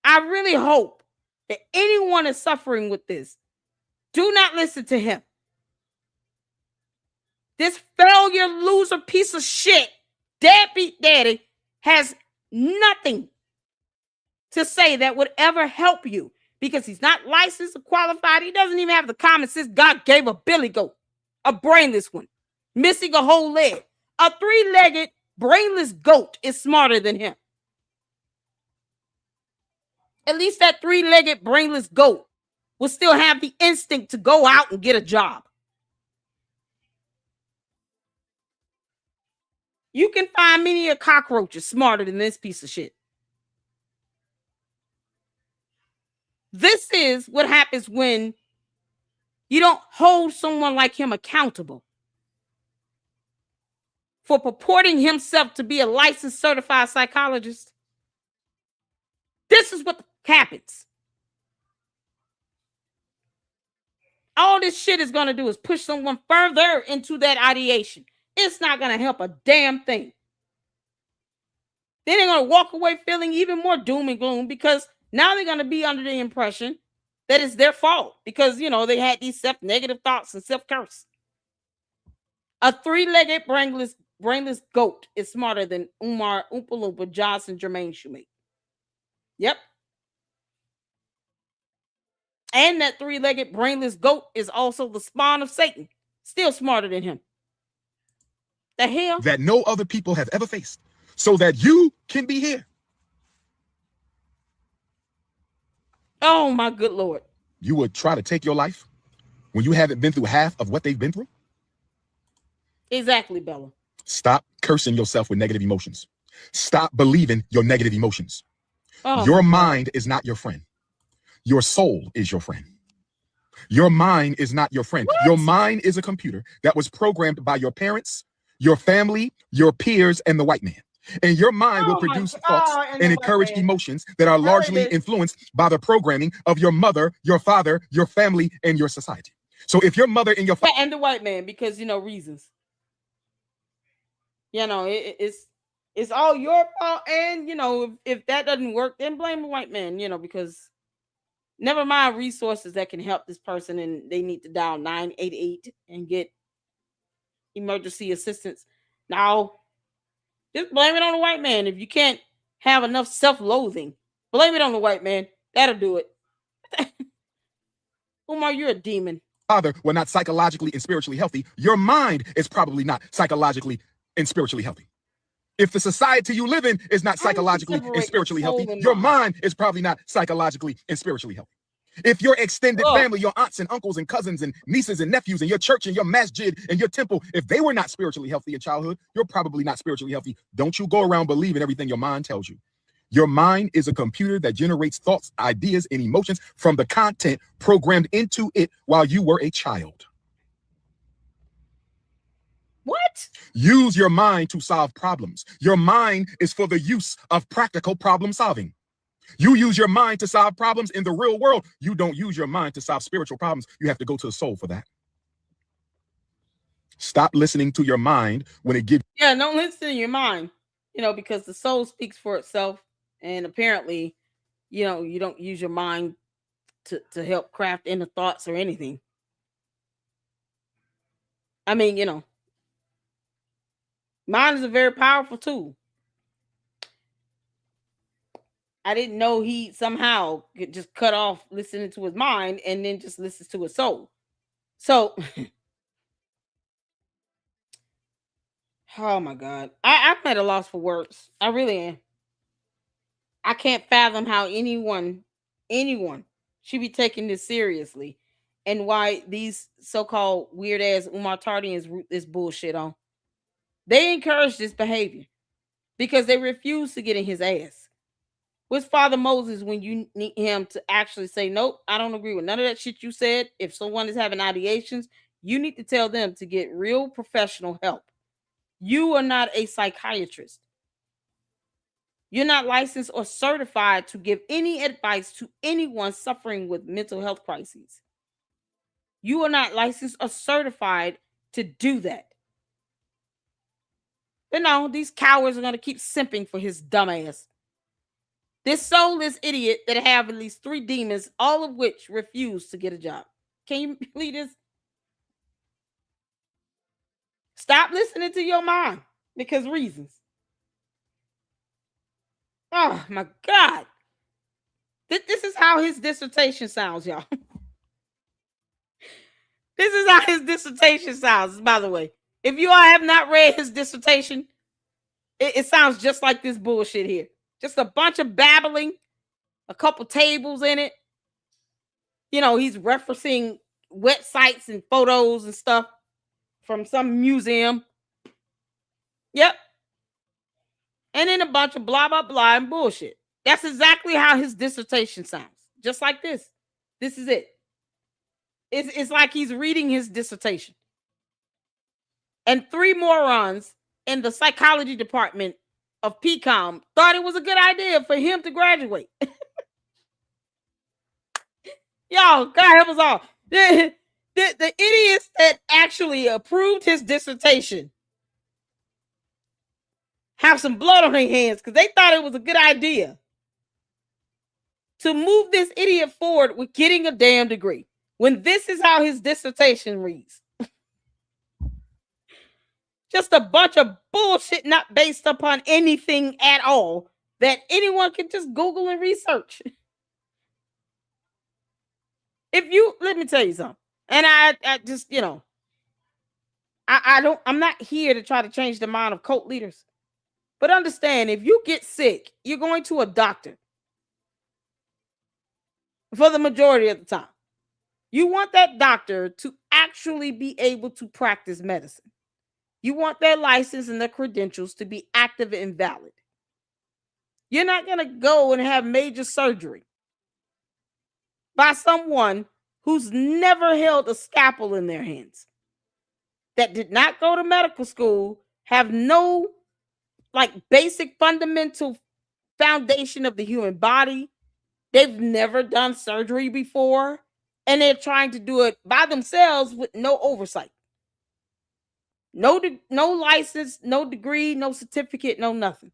I really hope that anyone is suffering with this, do not listen to him. This failure, loser, piece of shit, deadbeat daddy has nothing to say that would ever help you because he's not licensed or qualified. He doesn't even have the common sense God gave a billy goat, a brainless one, missing a whole leg. A 3-legged, brainless goat is smarter than him. At least that 3-legged, brainless goat will still have the instinct to go out and get a job. You can find many a cockroaches smarter than this piece of shit. This is what happens when you don't hold someone like him accountable for purporting himself to be a licensed certified psychologist. This is what happens. All this shit is going to do is push someone further into that ideation. It's not going to help a damn thing. Then they're going to walk away feeling even more doom and gloom because now they're going to be under the impression that it's their fault because, they had these self-negative thoughts and self-curse. A 3-legged, brainless goat is smarter than Umar, Oompa Loompa, Johnson, Jermaine Shoemake. Yep. And that 3-legged, brainless goat is also the spawn of Satan. Still smarter than him. The hell? That no other people have ever faced, so that you can be here. Oh, my good Lord. You would try to take your life when you haven't been through half of what they've been through? Exactly, Bella. Stop cursing yourself with negative emotions. Stop believing your negative emotions. Oh, your mind is not your friend. Your soul is your friend. Your mind is not your friend. What? Your mind is a computer that was programmed by your parents, your family, your peers, and the white man. And your mind will produce thoughts and encourage emotions that are largely influenced by the programming of your mother, your father, your family, and your society. So if your mother and your and the white man, because reasons. It's all your fault. And if that doesn't work, then blame the white man. Because never mind resources that can help this person, and they need to dial 988 and get emergency assistance. Now, just blame it on the white man. If you can't have enough self-loathing, blame it on the white man. That'll do it. Umar, you're a demon. Father were not psychologically and spiritually healthy, your mind is probably not psychologically and spiritually healthy. If the society you live in is not psychologically and spiritually healthy, your mind is probably not psychologically and spiritually healthy. If your extended family, your aunts and uncles and cousins and nieces and nephews and your church and your masjid and your temple, if they were not spiritually healthy in childhood, you're probably not spiritually healthy. Don't you go around believing everything your mind tells you. Your mind is a computer that generates thoughts, ideas, and emotions from the content programmed into it while you were a child. What? Use your mind to solve problems. Your mind is for the use of practical problem solving. You use your mind to solve problems in the real world. You don't use your mind to solve spiritual problems. You have to go to the soul for that. Stop listening to your mind when it gives. Yeah, don't listen to your mind, because the soul speaks for itself. And apparently, you don't use your mind to help craft inner thoughts or anything. I mean, mind is a very powerful tool. I didn't know he somehow could just cut off listening to his mind and then just listens to his soul. So, oh my God. I'm at a loss for words. I really am. I can't fathom how anyone should be taking this seriously, and why these so-called weird ass Umar Tardians root this bullshit on. They encourage this behavior because they refuse to get in his ass. With Father Moses, when you need him to actually say, nope, I don't agree with none of that shit you said. If someone is having ideations, you need to tell them to get real professional help. You are not a psychiatrist. You're not licensed or certified to give any advice to anyone suffering with mental health crises. You are not licensed or certified to do that. But no, these cowards are going to keep simping for his dumbass. This soulless idiot that have at least 3 demons, all of which refuse to get a job. Can you believe this? Stop listening to your mind because reasons. Oh my God. This is how his dissertation sounds, y'all. This is how his dissertation sounds, by the way. If you all have not read his dissertation, it sounds just like this bullshit here. Just a bunch of babbling, a couple tables in it. He's referencing websites and photos and stuff from some museum. Yep. And then a bunch of blah, blah, blah and bullshit. That's exactly how his dissertation sounds. Just like this. This is it. It's like he's reading his dissertation. And 3 morons in the psychology department of PCOM thought it was a good idea for him to graduate. Y'all, God help us all. The idiots that actually approved his dissertation have some blood on their hands because they thought it was a good idea to move this idiot forward with getting a damn degree when this is how his dissertation reads. Just a bunch of bullshit not based upon anything at all that anyone can just Google and research. Let me tell you something. And I just, I'm not here to try to change the mind of cult leaders. But understand, if you get sick, you're going to a doctor. For the majority of the time. You want that doctor to actually be able to practice medicine. You want their license and their credentials to be active and valid. You're not going to go and have major surgery by someone who's never held a scalpel in their hands, that did not go to medical school, have no basic fundamental foundation of the human body. They've never done surgery before, and they're trying to do it by themselves with no oversight. No license, no degree, no certificate, no nothing.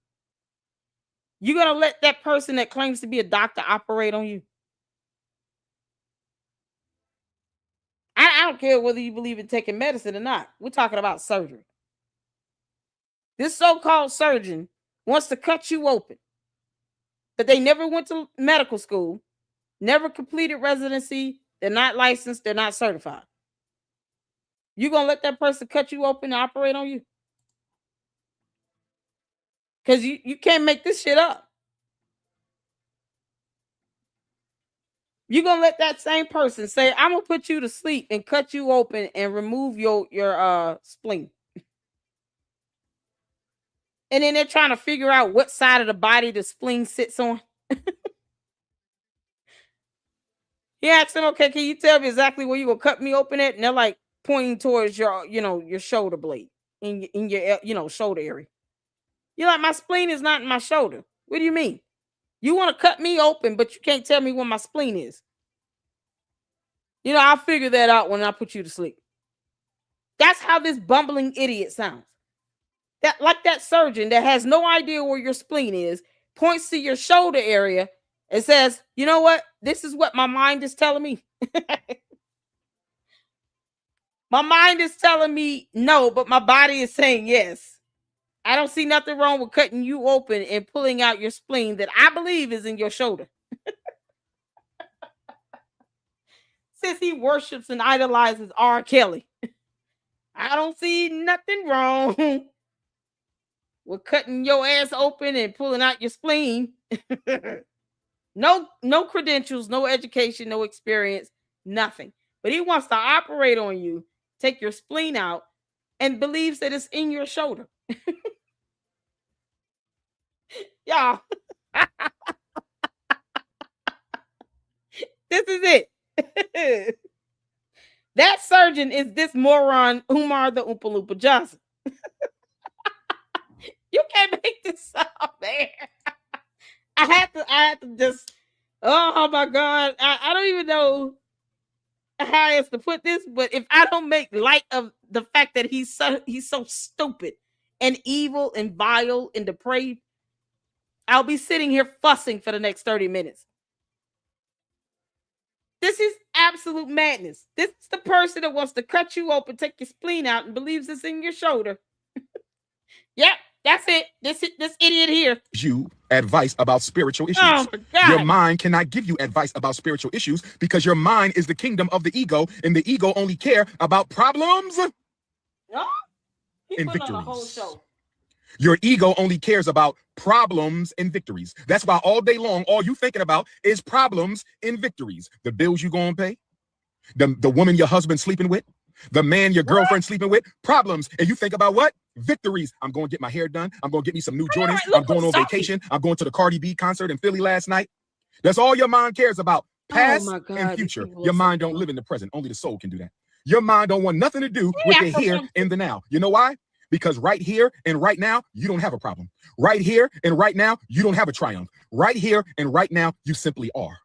You gonna let that person that claims to be a doctor operate on you? I don't care whether you believe in taking medicine or not. We're talking about surgery. This so-called surgeon wants to cut you open, but they never went to medical school, never completed residency, they're not licensed, they're not certified. You gonna let that person cut you open and operate on you? Because you can't make this shit up. You gonna let that same person say, I'm gonna put you to sleep and cut you open and remove your spleen. And then they're trying to figure out what side of the body the spleen sits on. He asked them, okay, can you tell me exactly where you gonna cut me open at? And they're like pointing towards your shoulder blade in your shoulder area. You're like, my spleen is not in my shoulder. What do you mean? You want to cut me open, but you can't tell me where my spleen is. I'll figure that out when I put you to sleep. That's how this bumbling idiot sounds. That surgeon that has no idea where your spleen is, points to your shoulder area and says, you know what? This is what my mind is telling me. My mind is telling me no, but my body is saying yes. I don't see nothing wrong with cutting you open and pulling out your spleen that I believe is in your shoulder. Since he worships and idolizes R. Kelly, I don't see nothing wrong with cutting your ass open and pulling out your spleen. No credentials, no education, no experience, nothing. But he wants to operate on you, take your spleen out, and believes that it's in your shoulder. Y'all. This is it. That surgeon is this moron, Umar the Oompa Loompa Johnson. You can't make this up, man. I had to just, oh my God. I don't even know how else to put this, but if I don't make light of the fact that he's so stupid and evil and vile and depraved, I'll be sitting here fussing for the next 30 minutes. This is absolute madness. This is the person that wants to cut you open, take your spleen out, and believes it's in your shoulder. Yep, that's it. This idiot here. You advice about spiritual issues. Oh my God. Your mind cannot give you advice about spiritual issues because your mind is the kingdom of the ego, and the ego only care about problems and victories. On a whole show. Your ego only cares about problems and victories. That's why all day long, all you thinking about is problems and victories. The bills you gonna pay, the woman your husband sleeping with, the man your girlfriend sleeping with, problems. And you think about what? Victories. I'm going to get my hair done. I'm going to get me some new Jordans. I'm going on vacation. I'm going to the Cardi B concert in Philly last night. That's all your mind cares about. Past and future. Your mind don't live in the present. Only the soul can do that. Your mind don't want nothing to do with the here and the now. You know why? Because right here and right now, you don't have a problem. Right here and right now, you don't have a triumph. Right here and right now, you simply are.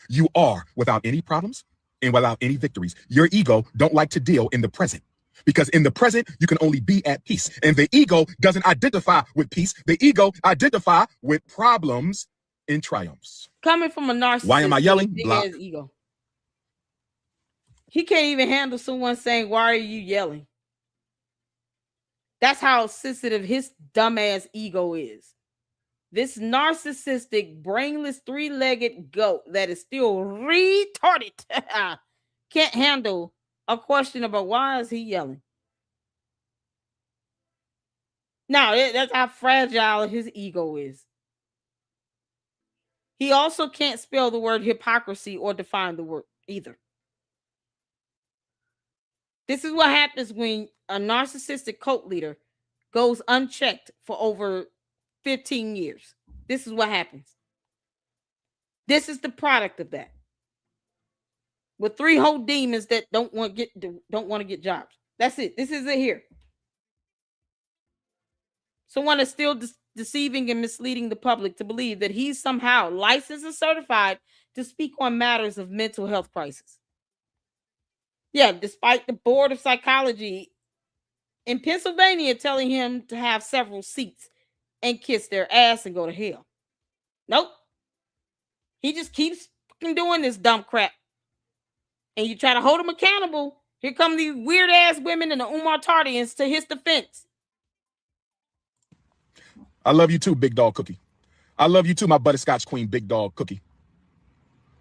You are without any problems and without any victories. Your ego don't like to deal in the present. Because in the present, you can only be at peace. And the ego doesn't identify with peace. The ego identify with problems and triumphs. Coming from a narcissist. Why am I yelling? Block. Ego. He can't even handle someone saying, why are you yelling? That's how sensitive his dumbass ego is. This narcissistic, brainless, three-legged goat that is still retarded can't handle a question about why is he yelling. Now, that's how fragile his ego is. He also can't spell the word hypocrisy or define the word either. This is what happens when a narcissistic cult leader goes unchecked for over 15 years. This is what happens. This is the product of that. With 3 whole demons that don't want to get jobs. That's it. This is it here. Someone is still deceiving and misleading the public to believe that he's somehow licensed and certified to speak on matters of mental health crisis. Yeah, despite the Board of Psychology in Pennsylvania telling him to have several seats and kiss their ass and go to hell. Nope. He just keeps doing this dumb crap. And you try to hold him accountable. Here come these weird ass women and the Umar Tardians to his defense. I love you too, Big Dog Cookie. I love you too, my butterscotch queen, Big Dog Cookie.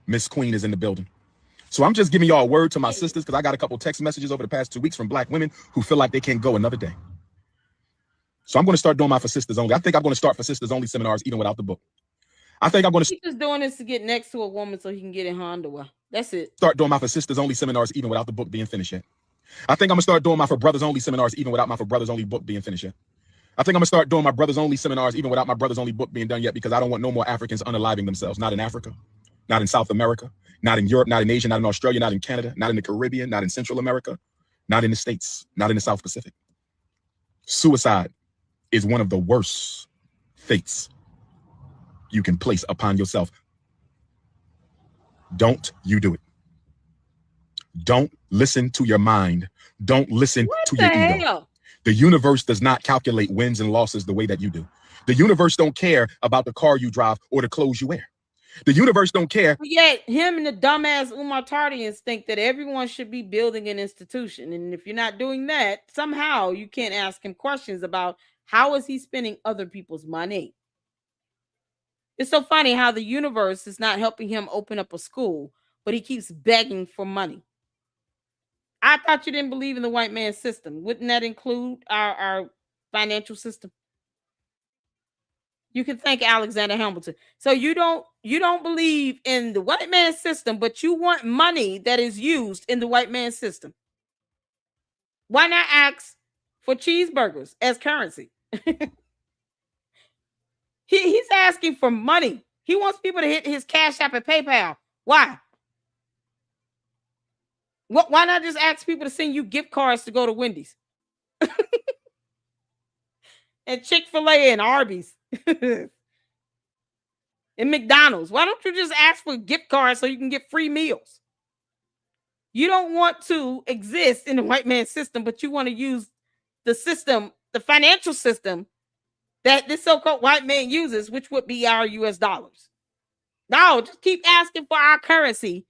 Miss Queen is in the building. So I'm just giving y'all a word to my sisters because I got a couple text messages over the past 2 weeks from black women who feel like they can't go another day. So I'm going to start doing my for sisters only. I think I'm going to start for sisters only seminars even without the book. I think I'm going to He's just doing this to get next to a woman so he can get in her underwear. That's it. Start doing my for sisters only seminars even without the book being finished yet. I think I'm going to start doing my for brothers only seminars even without my for brothers only book being finished yet. I think I'm going to start doing my brothers only seminars even without my brothers only book being done yet because I don't want no more Africans unaliving themselves. Not in Africa, not in South America, not in Europe, not in Asia, not in Australia, not in Canada, not in the Caribbean, not in Central America, not in the States, not in the South Pacific. Suicide is one of the worst fates you can place upon yourself. Don't you do it. Don't listen to your mind. Don't listen to your ego. The universe does not calculate wins and losses the way that you do. The universe don't care about the car you drive or the clothes you wear. The universe don't care. But yet him and the dumbass Umar Tardians think that everyone should be building an institution. And if you're not doing that, somehow you can't ask him questions about how is he spending other people's money. It's so funny how the universe is not helping him open up a school, but he keeps begging for money. I thought you didn't believe in the white man's system. Wouldn't that include our financial system? You can thank Alexander Hamilton. So you don't believe in the white man's system, but you want money that is used in the white man's system. Why not ask for cheeseburgers as currency? He's asking for money. He wants people to hit his Cash App and PayPal. Why? Why not just ask people to send you gift cards to go to Wendy's and Chick-fil-A and Arby's and McDonald's? Why don't you just ask for gift cards so you can get free meals? You don't want to exist in the white man's system, but you want to use the system, the financial system that this so-called white man uses, which would be our US dollars. No, just keep asking for our currency.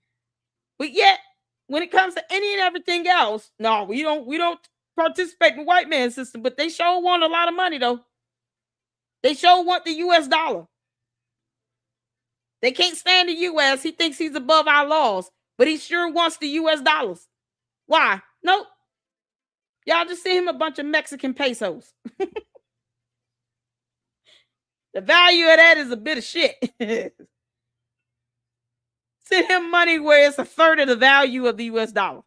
But yet, when it comes to any and everything else, no, we don't participate in the white man's system, but they sure want a lot of money, though. They sure want the US dollar. They can't stand the US. He thinks he's above our laws, but he sure wants the US dollars. Why? Nope. Y'all just send him a bunch of Mexican pesos. The value of that is a bit of shit. Send him money where it's a third of the value of the US dollar.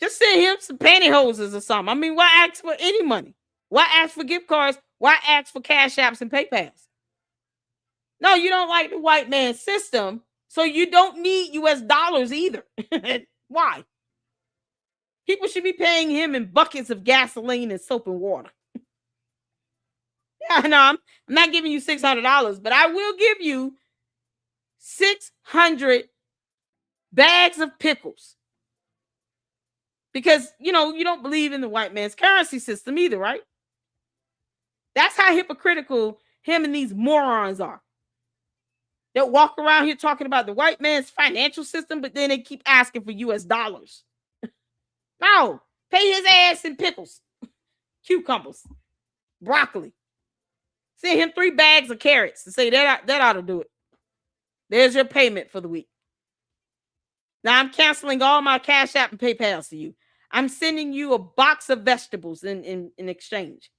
Just send him some pantyhoses or something. I mean, why ask for any money? Why ask for gift cards? Why ask for Cash Apps and PayPals? No, you don't like the white man's system, so you don't need US dollars either. Why? People should be paying him in buckets of gasoline and soap and water. Yeah, no, I'm not giving you $600, but I will give you 600 bags of pickles. Because, you don't believe in the white man's currency system either, right? That's how hypocritical him and these morons are. They'll walk around here talking about the white man's financial system, but then they keep asking for US dollars. No, pay his ass in pickles, cucumbers, broccoli. Send him 3 bags of carrots and say that ought to do it. There's your payment for the week. Now I'm canceling all my Cash App and PayPals to you. I'm sending you a box of vegetables in exchange.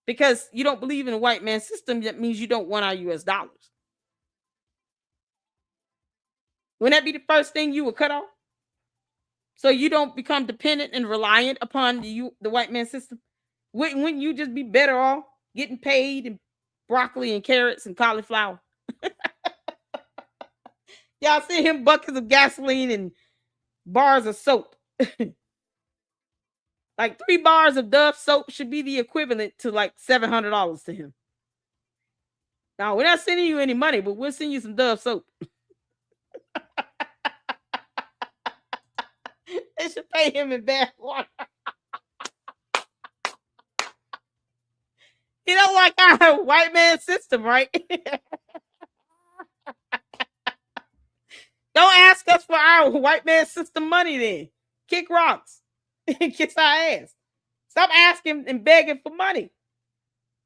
Because you don't believe in a white man's system, that means you don't want our US dollars. Wouldn't that be the first thing you would cut off? So you don't become dependent and reliant upon the white man's system? Wouldn't you just be better off getting paid in broccoli and carrots and cauliflower? Y'all send him buckets of gasoline and bars of soap. Like 3 bars of Dove soap should be the equivalent to like $700 to him. Now, we're not sending you any money, but we'll send you some Dove soap. That should pay him in bad water. He don't like our white man system, right? Don't ask us for our white man system money then. Kick rocks. Kiss our ass. Stop asking and begging for money.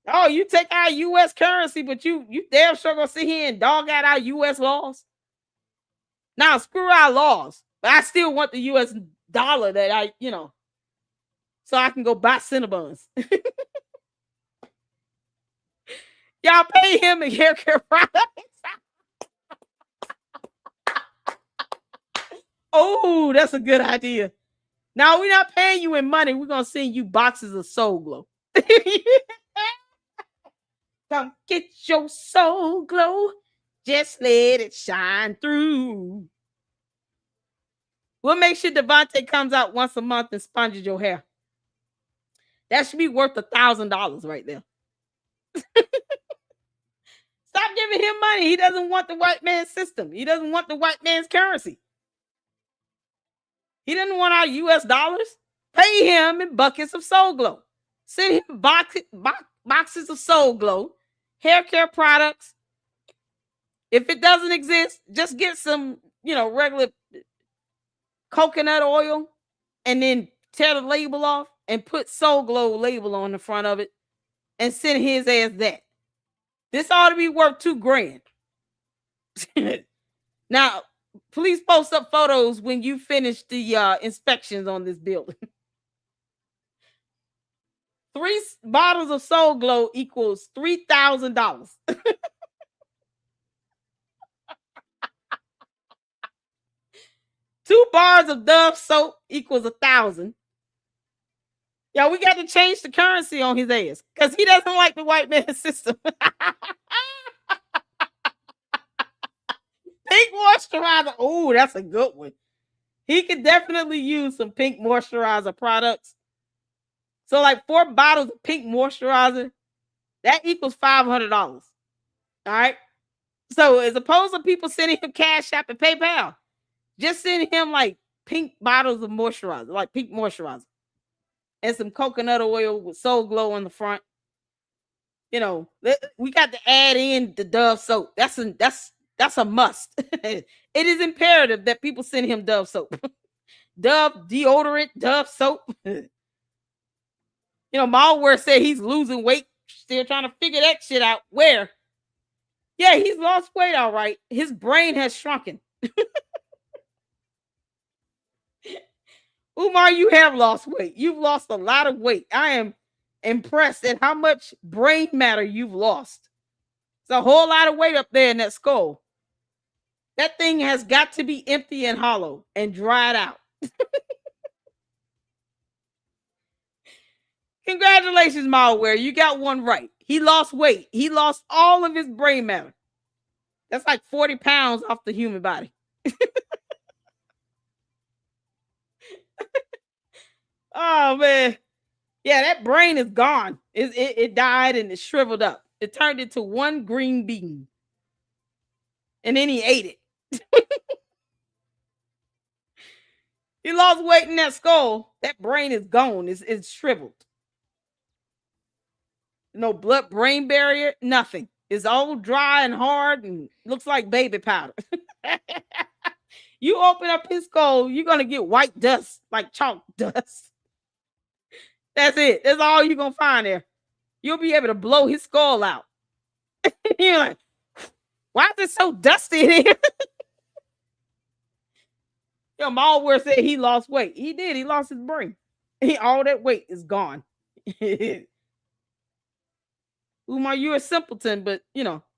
Oh, you take our U.S. currency, but you damn sure gonna sit here and dog out our U.S. laws. Now, screw our laws. But I still want the U.S. dollar that so I can go buy Cinnabons. Y'all pay him in hair care products. Oh, that's a good idea. Now, we're not paying you in money. We're going to send you boxes of Soul Glow. Come get your Soul Glow. Just let it shine through. What makes sure Devontae comes out once a month and sponges your hair? That should be worth $1,000 right there. Stop giving him money. He doesn't want the white man's system. He doesn't want the white man's currency. He doesn't want our U.S. dollars. Pay him in buckets of Soul Glow. Send him boxes of Soul Glow, hair care products. If it doesn't exist, just get some, regular coconut oil and then tear the label off and put Soul Glow label on the front of it and send his ass that. This ought to be worth $2,000. Now, please post up photos when you finish the inspections on this building. 3 bottles of Soul Glow equals $3,000. 2 bars of Dove soap equals 1,000. Yo, we got to change the currency on his ass because he doesn't like the white man system. Pink moisturizer. Oh, that's a good one. He could definitely use some pink moisturizer products. So, like 4 bottles of pink moisturizer, that equals $500. All right. So, as opposed to people sending him Cash App and PayPal, just send him like pink bottles of moisturizer, like pink moisturizer, and some coconut oil with Soul Glow on the front. We got to add in the Dove soap. That's a must. It is imperative that people send him Dove soap. Dove deodorant, Dove soap. Malware said he's losing weight. Still trying to figure that shit out. Where? Yeah, he's lost weight, all right. His brain has shrunken. Umar, you have lost weight. You've lost a lot of weight. I am impressed at how much brain matter you've lost. It's a whole lot of weight up there in that skull. That thing has got to be empty and hollow and dried out. Congratulations, Malware. You got one right. He lost weight. He lost all of his brain matter. That's like 40 pounds off the human body. Oh, man. Yeah, that brain is gone. It died and it shriveled up. It turned into one green bean. And then he ate it. He lost weight in that skull. That brain is gone. It's shriveled. No blood-brain barrier, nothing. It's all dry and hard and looks like baby powder. You open up his skull, you're going to get white dust, like chalk dust. That's it. That's all you're going to find there. You'll be able to blow his skull out. You're like, why is it so dusty in here? Malware said he lost weight. He did. He lost his brain. All that weight is gone. Umar, you're a simpleton, but,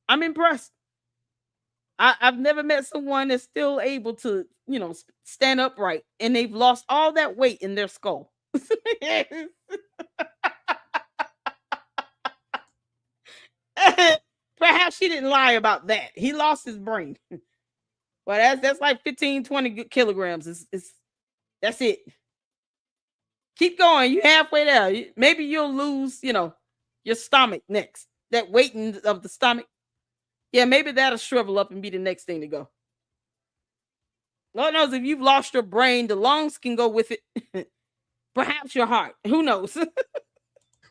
I'm impressed. I've never met someone that's still able to, stand upright, and they've lost all that weight in their skull. Perhaps she didn't lie about that. He lost his brain. Well, that's like 15, 20 kilograms. That's it. Keep going. You halfway there. Maybe you'll lose, your stomach next. That weight of the stomach. Yeah, maybe that'll shrivel up and be the next thing to go. Lord knows if you've lost your brain, the lungs can go with it. Perhaps your heart. Who knows?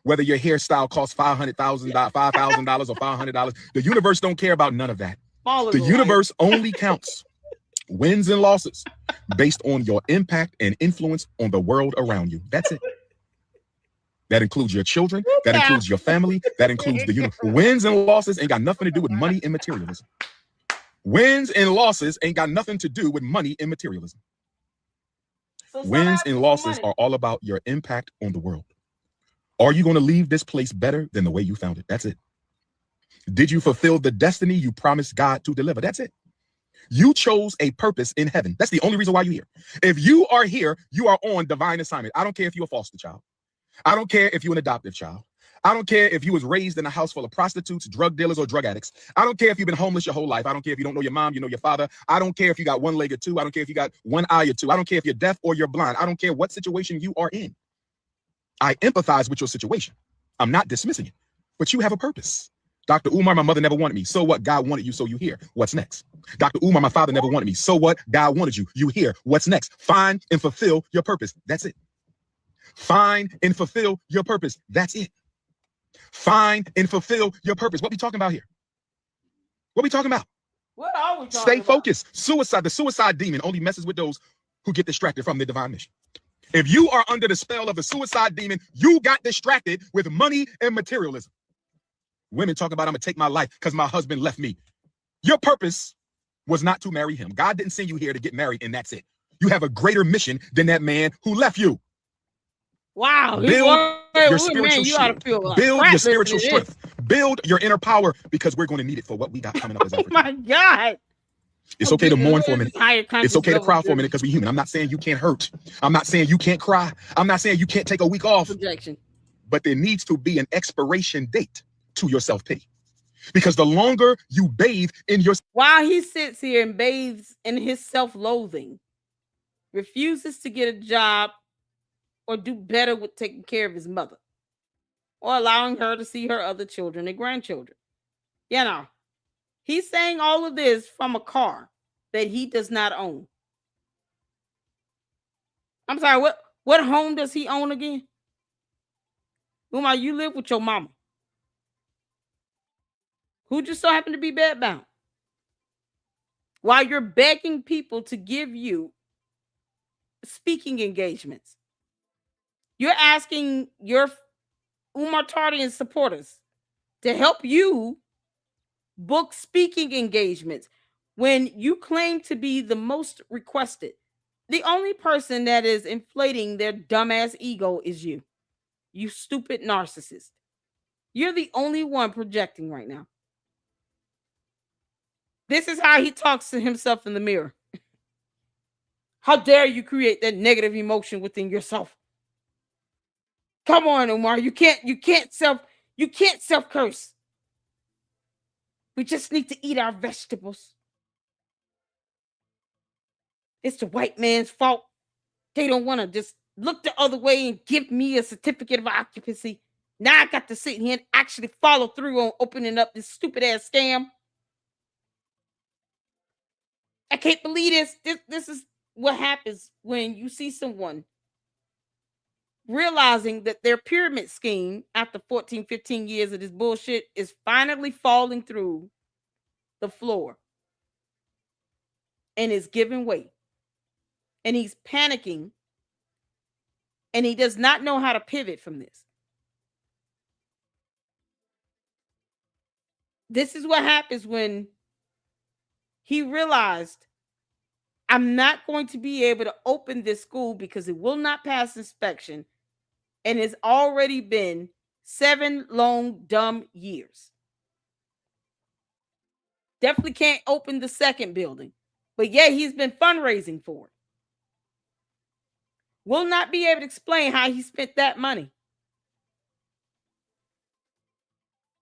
Whether your hairstyle costs $500,000, $5,000, or $500, the universe don't care about none of that. The universe only counts wins and losses based on your impact and influence on the world around you. That's it. That includes your children. That includes your family. That includes the universe. Wins and losses ain't got nothing to do with money and materialism. Wins and losses ain't got nothing to do with money and materialism. So wins and losses are all about your impact on the world. Are you going to leave this place better than the way you found it? That's it. Did you fulfill the destiny you promised God to deliver? That's it. You chose a purpose in heaven. That's the only reason why you're here. If you are here, you are on divine assignment. I don't care if you're a foster child. I don't care if you're an adoptive child. I don't care if you was raised in a house full of prostitutes, drug dealers, or drug addicts. I don't care if you've been homeless your whole life. I don't care if you don't know your mom, you know your father. I don't care if you got one leg or two. I don't care if you got one eye or two. I don't care if you're deaf or you're blind. I don't care what situation you are in. I empathize with your situation. I'm not dismissing it, but you have a purpose. Dr. Umar, my mother never wanted me. So what? God wanted you, so you here. What's next? Dr. Umar, my father never wanted me. So what? God wanted you. You here. What's next? Find and fulfill your purpose. That's it. Find and fulfill your purpose. That's it. Find and fulfill your purpose. What we talking about here? What we talking about? What are we talking Stay about? focused. Suicide, the suicide demon only messes with those who get distracted from their divine mission. If you are under the spell of the suicide demon, you got distracted with money and materialism. Women talk about, I'm going to take my life because my husband left me. Your purpose was not to marry him. God didn't send you here to get married, and that's it. You have a greater mission than that man who left you. Wow. Build your spiritual strength. Build your spiritual strength. Build your inner power, because we're going to need it for what we got coming up as Africa. Oh, my God. It's okay to mourn for a minute. It's okay to cry for a minute because we're human. I'm not saying you can't hurt. I'm not saying you can't cry. I'm not saying you can't take a week off. Projection. But there needs to be an expiration date to your self-pity. Because the longer you bathe in your... While he sits here and bathes in his self-loathing, refuses to get a job or do better with taking care of his mother or allowing her to see her other children and grandchildren. You know, he's saying all of this from a car that he does not own. I'm sorry, what home does he own again? Umar, you live with your mama, who just so happened to be bedbound, while you're begging people to give you speaking engagements. You're asking your Umar Tardian supporters to help you book speaking engagements when you claim to be the most requested. The only person that is inflating their dumbass ego is you. You stupid narcissist. You're the only one projecting right now. This is how he talks to himself in the mirror. How dare you create that negative emotion within yourself? Come on, Umar. You can't self curse. We just need to eat our vegetables. It's the white man's fault. They don't want to just look the other way and give me a certificate of occupancy. Now I got to sit here and actually follow through on opening up this stupid ass scam. I can't believe this. This is what happens when you see someone realizing that their pyramid scheme after 14, 15 years of this bullshit is finally falling through the floor and is giving way. And he's panicking and he does not know how to pivot from this. This is what happens when he realized, I'm not going to be able to open this school because it will not pass inspection. And it's already been 7 long, dumb years. Definitely can't open the second building. But yeah, he's been fundraising for it. Will not be able to explain how he spent that money.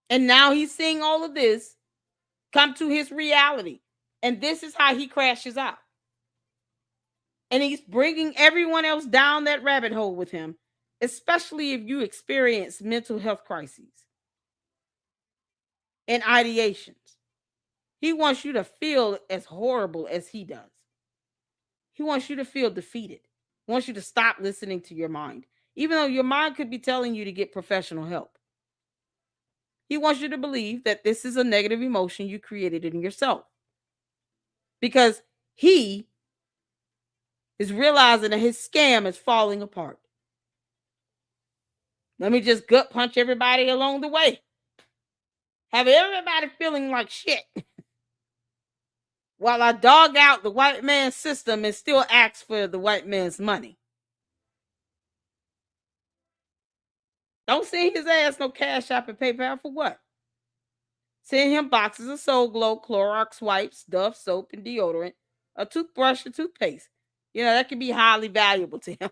And now he's seeing all of this come to his reality. And this is how he crashes out. And he's bringing everyone else down that rabbit hole with him, especially if you experience mental health crises and ideations. He wants you to feel as horrible as he does. He wants you to feel defeated. He wants you to stop listening to your mind, even though your mind could be telling you to get professional help. He wants you to believe that this is a negative emotion you created in yourself, because he is realizing that his scam is falling apart. Let me just gut punch everybody along the way. Have everybody feeling like shit while I dog out the white man's system and still ask for the white man's money. Don't send his ass no Cash App and PayPal for what? Send him boxes of Soul Glow, Clorox wipes, Dove soap, and deodorant, a toothbrush, and toothpaste. You know, that can be highly valuable to him.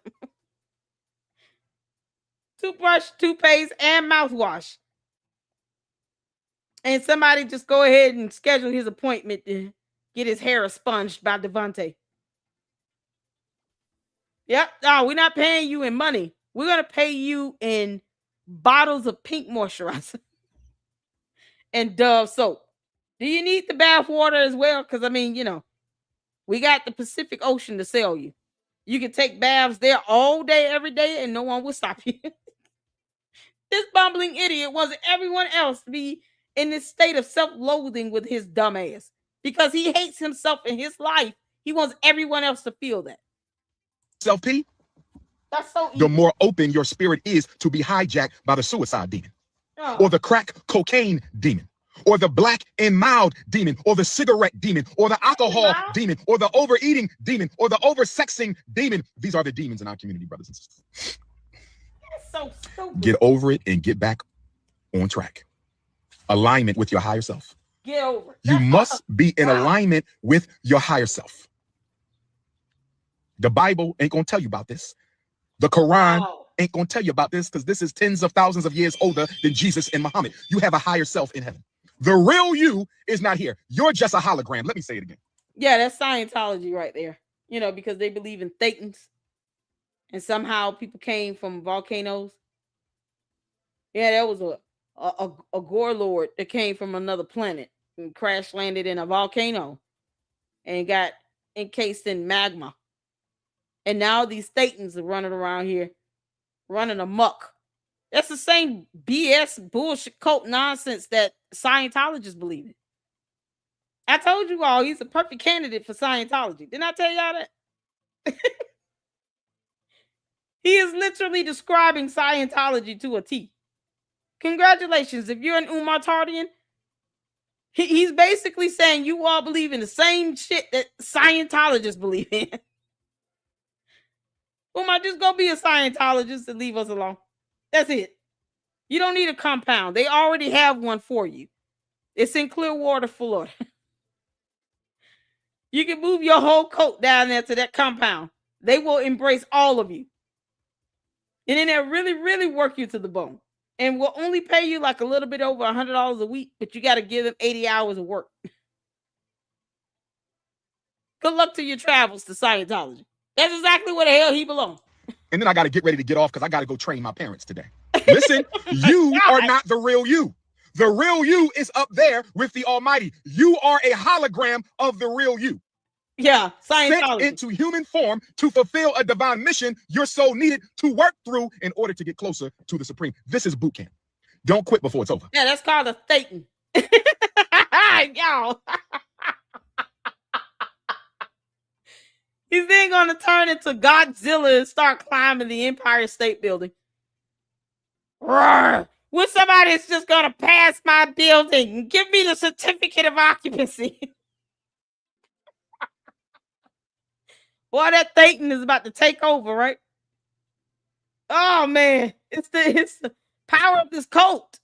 Toothbrush, toothpaste, and mouthwash. And somebody just go ahead and schedule his appointment to get his hair expunged by Devontae. Yep. No, we're not paying you in money. We're going to pay you in bottles of pink moisturizer and Dove soap. Do you need the bath water as well? Because, I mean, you know, we got the Pacific Ocean to sell you. You can take baths there all day, every day, and no one will stop you. This bumbling idiot wants everyone else to be in this state of self-loathing with his dumb ass. Because he hates himself in his life. He wants everyone else to feel that. Self-pity, That's so easy. the more open your spirit is to be hijacked by the suicide demon, or the crack cocaine demon, or the black and mild demon, or the cigarette demon, or the alcohol demon, or the overeating demon, or the oversexing demon. These are the demons in our community, brothers and sisters. That's so stupid. Get over it and get back on track. Alignment with your higher self. Get over it. You must be in alignment with your higher self. The Bible ain't gonna tell you about this. The Quran ain't gonna tell you about this, because this is tens of thousands of years older than Jesus and Muhammad. You have a higher self in heaven. The real you is not here. You're just a hologram. Let me say it again. Yeah, that's Scientology right there. You know, because they believe in Thetans. And somehow people came from volcanoes. Yeah, there was a gore lord that came from another planet and crash landed in a volcano and got encased in magma. And now these Thetans are running around here, running amok. That's the same BS bullshit cult nonsense that Scientologists believe in. I told you all he's a perfect candidate for Scientology. Didn't I tell y'all that? He is literally describing Scientology to a T. Congratulations. If you're an Umar Tardian, he's basically saying you all believe in the same shit that Scientologists believe in. Umar, just go be a Scientologist and leave us alone. That's it. You don't need a compound. They already have one for you. It's in Clearwater, Florida. You can move your whole coat down there to that compound. They will embrace all of you. And then they'll really, really work you to the bone. And will only pay you like a little bit over $100 a week, but you got to give them 80 hours of work. Good luck to your travels to Scientology. That's exactly where the hell he belongs. And then I got to get ready to get off because I got to go train my parents today. Listen, you are not the real you. The real you is up there with the Almighty. You are a hologram of the real you. Yeah, Sent Scientology. into human form to fulfill a divine mission your soul needed to work through in order to get closer to the Supreme. This is boot camp. Don't quit before it's over. Yeah, that's called a Thetan. Y'all. He's then going to turn into Godzilla and start climbing the Empire State Building. Roar. With somebody that's just going to pass my building and give me the certificate of occupancy. Boy, that Thetan is about to take over, right? Oh, man. It's the power of this cult.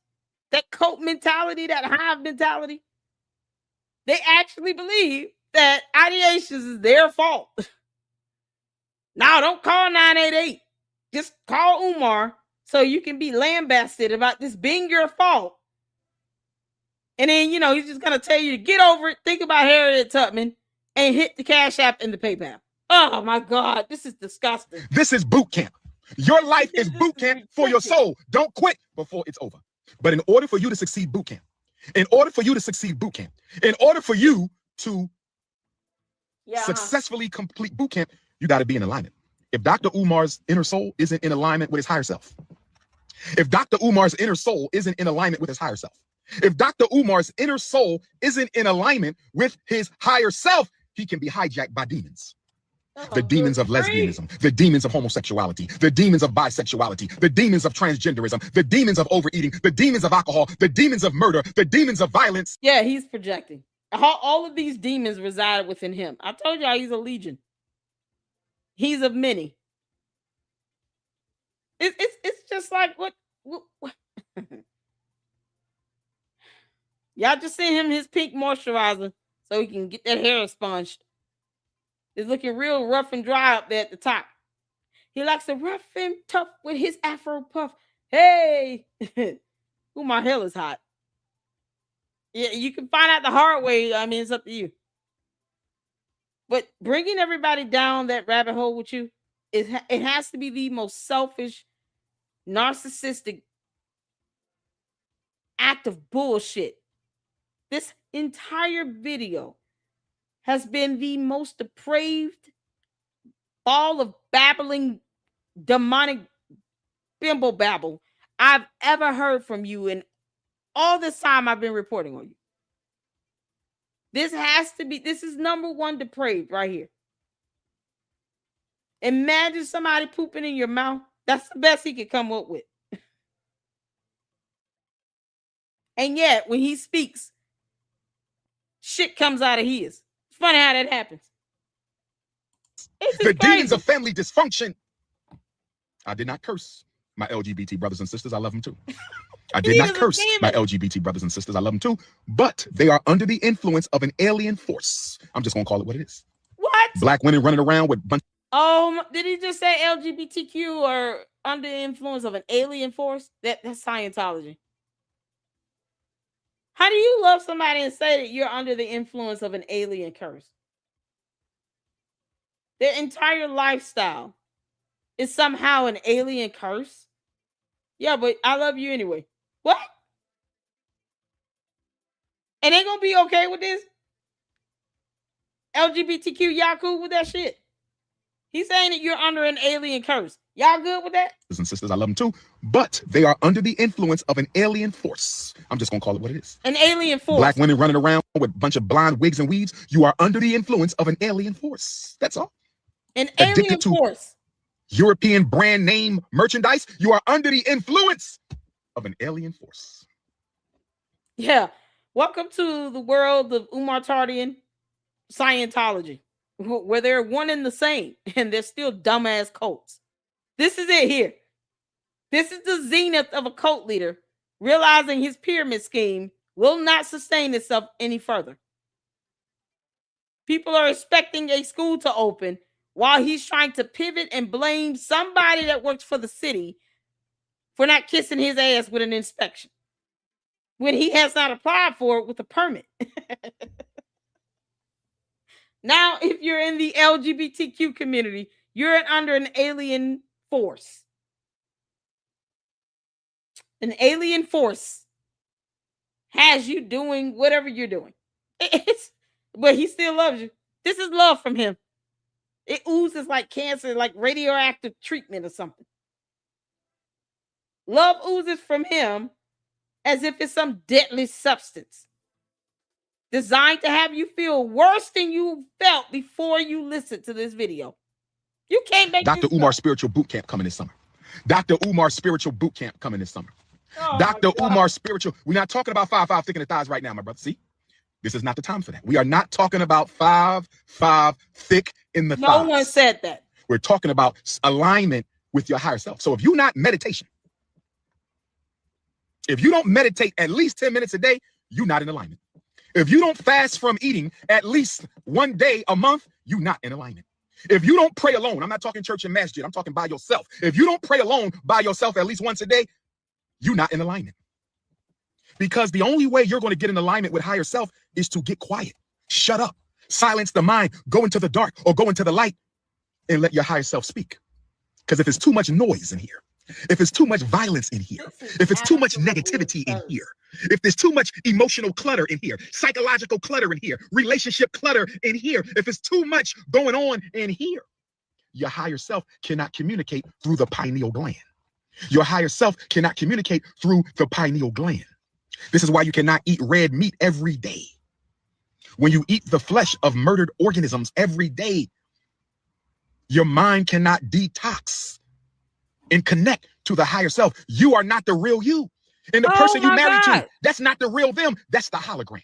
That cult mentality, that hive mentality. They actually believe that ideations is their fault. Now, don't call 988. Just call Umar so you can be lambasted about this being your fault. And then, you know, he's just going to tell you to get over it, think about Harriet Tubman, and hit the Cash App and the PayPal. Oh, my God. This is disgusting. This is boot camp. Your life is boot camp for your soul. Don't quit before it's over. But in order for you to succeed boot camp, in order for you to successfully complete boot camp, you got to be in alignment. If Dr. Umar's inner soul isn't in alignment with his higher self, if Dr. Umar's inner soul isn't in alignment with his higher self, if Dr. Umar's inner soul isn't in alignment with his higher self, he can be hijacked by demons. The demons of lesbianism, the demons of homosexuality, the demons of bisexuality, the demons of transgenderism, the demons of overeating, the demons of alcohol, the demons of murder, the demons of violence. Yeah, he's projecting. All of these demons reside within him. I told y'all he's a legion. He's of many. It's just like what y'all just send him his pink moisturizer so he can get that hair expunged. It's looking real rough and dry up there at the top. He likes to rough and tough with his afro puff. Hey, ooh, my hair is hot. Yeah, you can find out the hard way. I mean, it's up to you. But bringing everybody down that rabbit hole with you, it has to be the most selfish, narcissistic act of bullshit. This entire video has been the most depraved ball of babbling, demonic bimbo babble I've ever heard from you in all this time I've been reporting on you. This is number one depraved right here. Imagine somebody pooping in your mouth. That's the best he could come up with. And yet, when he speaks, shit comes out of his. It's funny how that happens. The demons of family dysfunction. I did not curse my LGBT brothers and sisters. I love them too. I did not curse my LGBT brothers and sisters. I love them too. But they are under the influence of an alien force. I'm just going to call it what it is. What? Black women running around with bunch. Did he just say LGBTQ or under the influence of an alien force? That's Scientology. How do you love somebody and say that you're under the influence of an alien curse? Their entire lifestyle is somehow an alien curse? Yeah, but I love you anyway. What? And they gonna be okay with this? LGBTQ, y'all cool with that shit? He's saying that you're under an alien curse. Y'all good with that? And sisters, I love them too. But they are under the influence of an alien force. I'm just going to call it what it is. An alien force. Black women running around with a bunch of blonde wigs and weaves. You are under the influence of an alien force. That's all. An alien force. European brand name merchandise. You are under the influence of an alien force. Yeah. Welcome to the world of Umar Tardian Scientology, where they're one and the same, and they're still dumbass cults. This is it here. This is the zenith of a cult leader, realizing his pyramid scheme will not sustain itself any further. People are expecting a school to open while he's trying to pivot and blame somebody that works for the city for not kissing his ass with an inspection when he has not applied for it with a permit. Now, if you're in the LGBTQ community, you're under an alien force. An alien force has you doing whatever you're doing. But he still loves you. This is love from him. It oozes like cancer, like radioactive treatment or something. Love oozes from him as if it's some deadly substance designed to have you feel worse than you felt before you listened to this video. You can't make Dr. Umar Spiritual Boot Camp coming this summer. Dr. Umar Spiritual Boot Camp coming this summer. Oh Dr. Umar Spiritual. We're not talking about 5'5" thick in the thighs right now, my brother. See? This is not the time for that. We are not talking about 5'5" thick in the thighs. No one said that. We're talking about alignment with your higher self. So if you're not meditation, if you don't meditate at least 10 minutes a day, you're not in alignment. If you don't fast from eating at least one day a month, you're not in alignment. If you don't pray alone, I'm not talking church and masjid, I'm talking by yourself. If you don't pray alone by yourself at least once a day, you're not in alignment. Because the only way you're going to get in alignment with higher self is to get quiet, shut up, silence the mind, go into the dark or go into the light and let your higher self speak. Because if it's too much noise in here, if it's too much violence in here, if it's too much negativity in here, If there's too much emotional clutter in here, psychological clutter in here, relationship clutter in here, if it's too much going on in here, your higher self cannot communicate through the pineal gland. Your higher self cannot communicate through the pineal gland. This is why you cannot eat red meat every day. When you eat the flesh of murdered organisms every day, your mind cannot detox and connect to the higher self. You are not the real you. And the person you married to, that's not the real them. That's the hologram.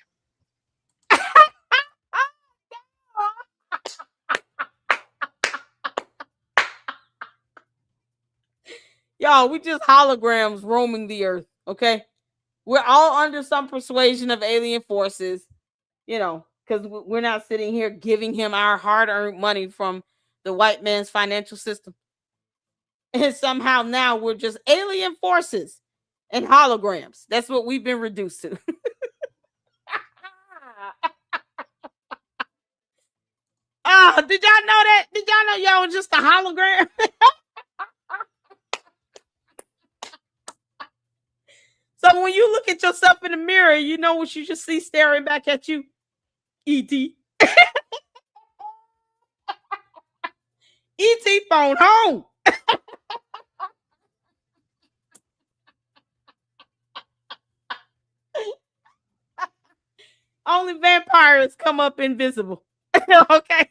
Y'all, we just holograms roaming the earth, okay? We're all under some persuasion of alien forces, you know, because we're not sitting here giving him our hard-earned money from the white man's financial system. And somehow now we're just alien forces and holograms. That's what we've been reduced to. Oh, did y'all know that? Did y'all know y'all was just a hologram? So when you look at yourself in the mirror, you know what you just see staring back at you? E.T. E.T. phone home. Only vampires come up invisible. Okay?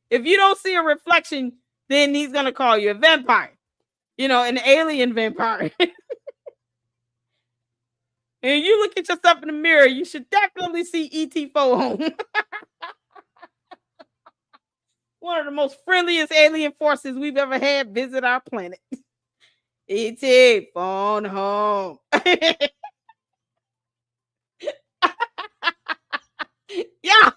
If you don't see a reflection, then he's going to call you a vampire. You know, an alien vampire. And you look at yourself in the mirror, you should definitely see E.T. phone home. One of the most friendliest alien forces we've ever had visit our planet. E.T. phone home. Yeah.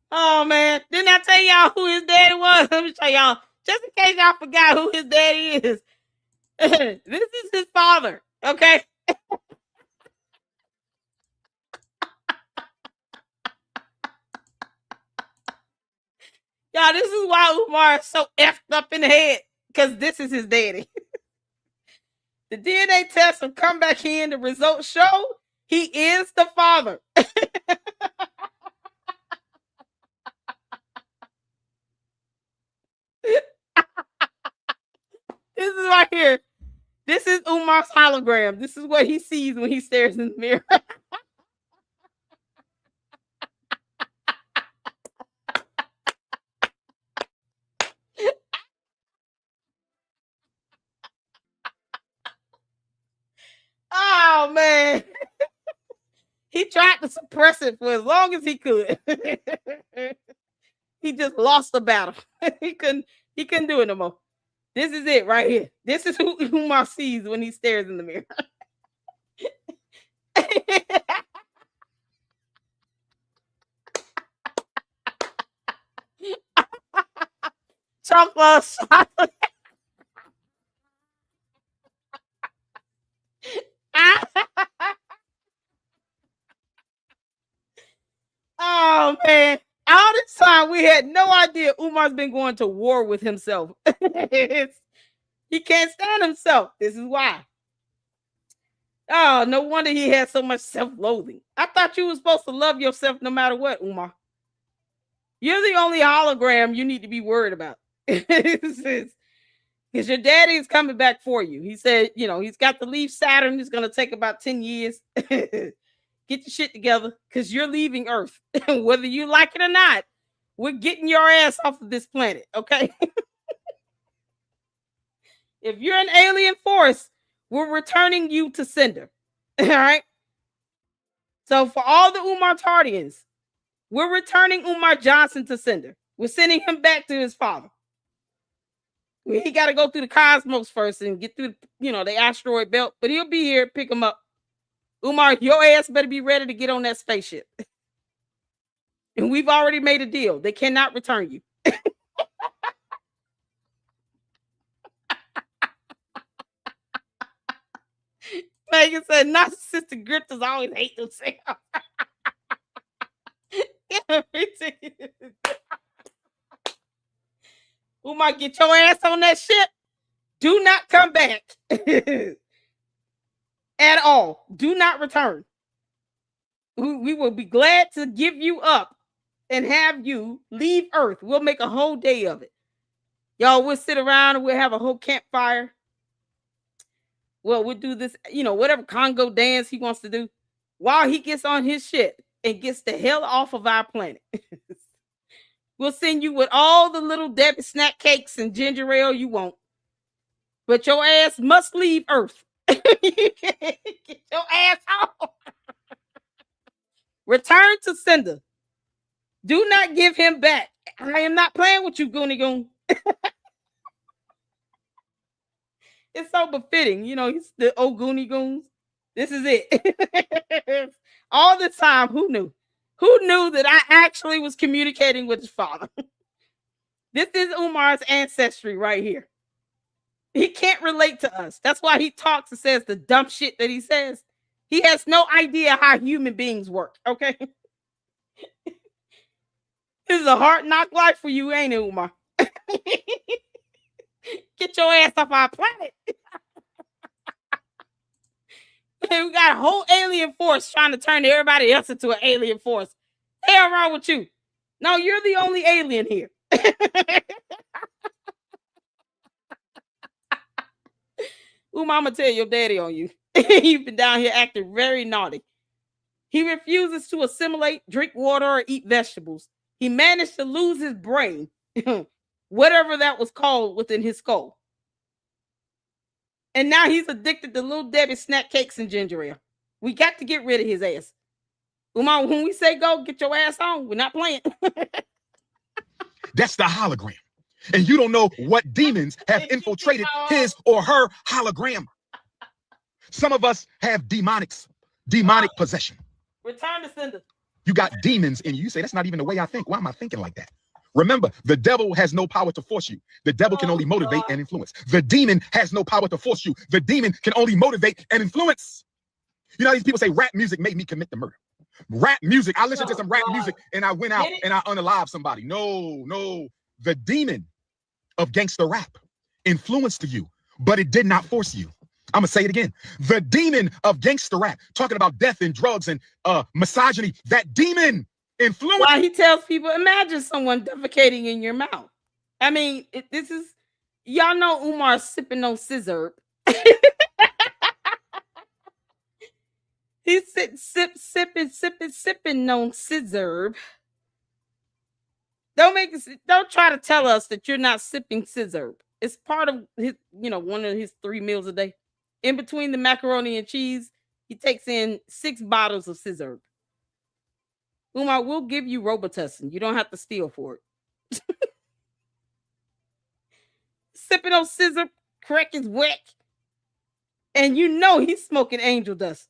Oh man, didn't I tell y'all who his daddy was? Let me tell y'all, just in case y'all forgot who his daddy is. This is his father, okay? Y'all, this is why Umar is so effed up in the head, because this is his daddy. The DNA test will come back in. The results show he is the father. This is right here. This is Umar's hologram. This is what he sees when he stares in the mirror. Oh man. He tried to suppress it for as long as he could. He just lost the battle. He couldn't do it no more. This is it right here. This is who Umar sees when he stares in the mirror. Chocolate. Oh man. All this time we had no idea Umar's been going to war with himself. He can't stand himself. This is why. Oh, no wonder he had so much self-loathing. I thought you were supposed to love yourself no matter what, Umar. You're the only hologram you need to be worried about. Because your daddy is coming back for you. He said, you know, he's got to leave Saturn. It's going to take about 10 years. Get your shit together because you're leaving Earth. Whether you like it or not, we're getting your ass off of this planet, okay? If you're an alien force, we're returning you to sender. All right? So for all the Umar Tardians, we're returning Umar Johnson to sender. We're sending him back to his father. He got to go through the cosmos first and get through, you know, the asteroid belt, but he'll be here, pick him up. Umar, your ass better be ready to get on that spaceship. And we've already made a deal. They cannot return you. Megan said, narcissistic grifters always hate themselves. Umar, get your ass on that ship. Do not come back at all. Do not return. We will be glad to give you up and have you leave Earth. We'll make a whole day of it. Y'all, we'll sit around and we'll have a whole campfire. Well, we'll do this, whatever Congo dance he wants to do while he gets on his ship and gets the hell off of our planet. We'll send you with all the little Debbie snack cakes and ginger ale you want. But your ass must leave Earth. Get your ass off. Return to sender. Do not give him back. I am not playing with you, Goonie Goon. It's so befitting. He's the old Goonie Goons. This is it. All the time, who knew? Who knew that I actually was communicating with his father? This is Umar's ancestry right here. He can't relate to us. That's why he talks and says the dumb shit that he says. He has no idea how human beings work, okay? This is a hard knock life for you, ain't it, Umar? Get your ass off our planet. We got a whole alien force trying to turn everybody else into an alien force. Hell wrong with you? No, you're the only alien here. Umar, I'm gonna tell your daddy on you. You've been down here acting very naughty. He refuses to assimilate, drink water, or eat vegetables. He managed to lose his brain, whatever that was called within his skull. And now he's addicted to little Debbie snack cakes and ginger ale. We got to get rid of his ass. Umar, when we say go, get your ass on. We're not playing. That's the hologram. And you don't know what demons have infiltrated his or her hologram. Some of us have demonic possession. Return to sender. You got demons in you. You say, that's not even the way I think. Why am I thinking like that? Remember, the devil has no power to force you. The devil can only motivate and influence. The demon has no power to force you. The demon can only motivate and influence. You know, these people say rap music made me commit the murder. Rap music. I listened to some rap music and I went out and I unalived somebody. No. The demon of gangster rap influenced you, but it did not force you. I'm gonna say it again. The demon of gangster rap, talking about death and drugs and misogyny, that demon influenced. Why he tells people, imagine someone defecating in your mouth. I mean, this is, y'all know Umar sipping on scissor. He's sipping on scissor. Don't try to tell us that you're not sipping scissor. It's part of his, one of his 3 meals a day. In between the macaroni and cheese, he takes in 6 bottles of scissor. Umar, we'll give you Robitussin. You don't have to steal for it. Sipping on scissor, crack is wet. And he's smoking angel dust.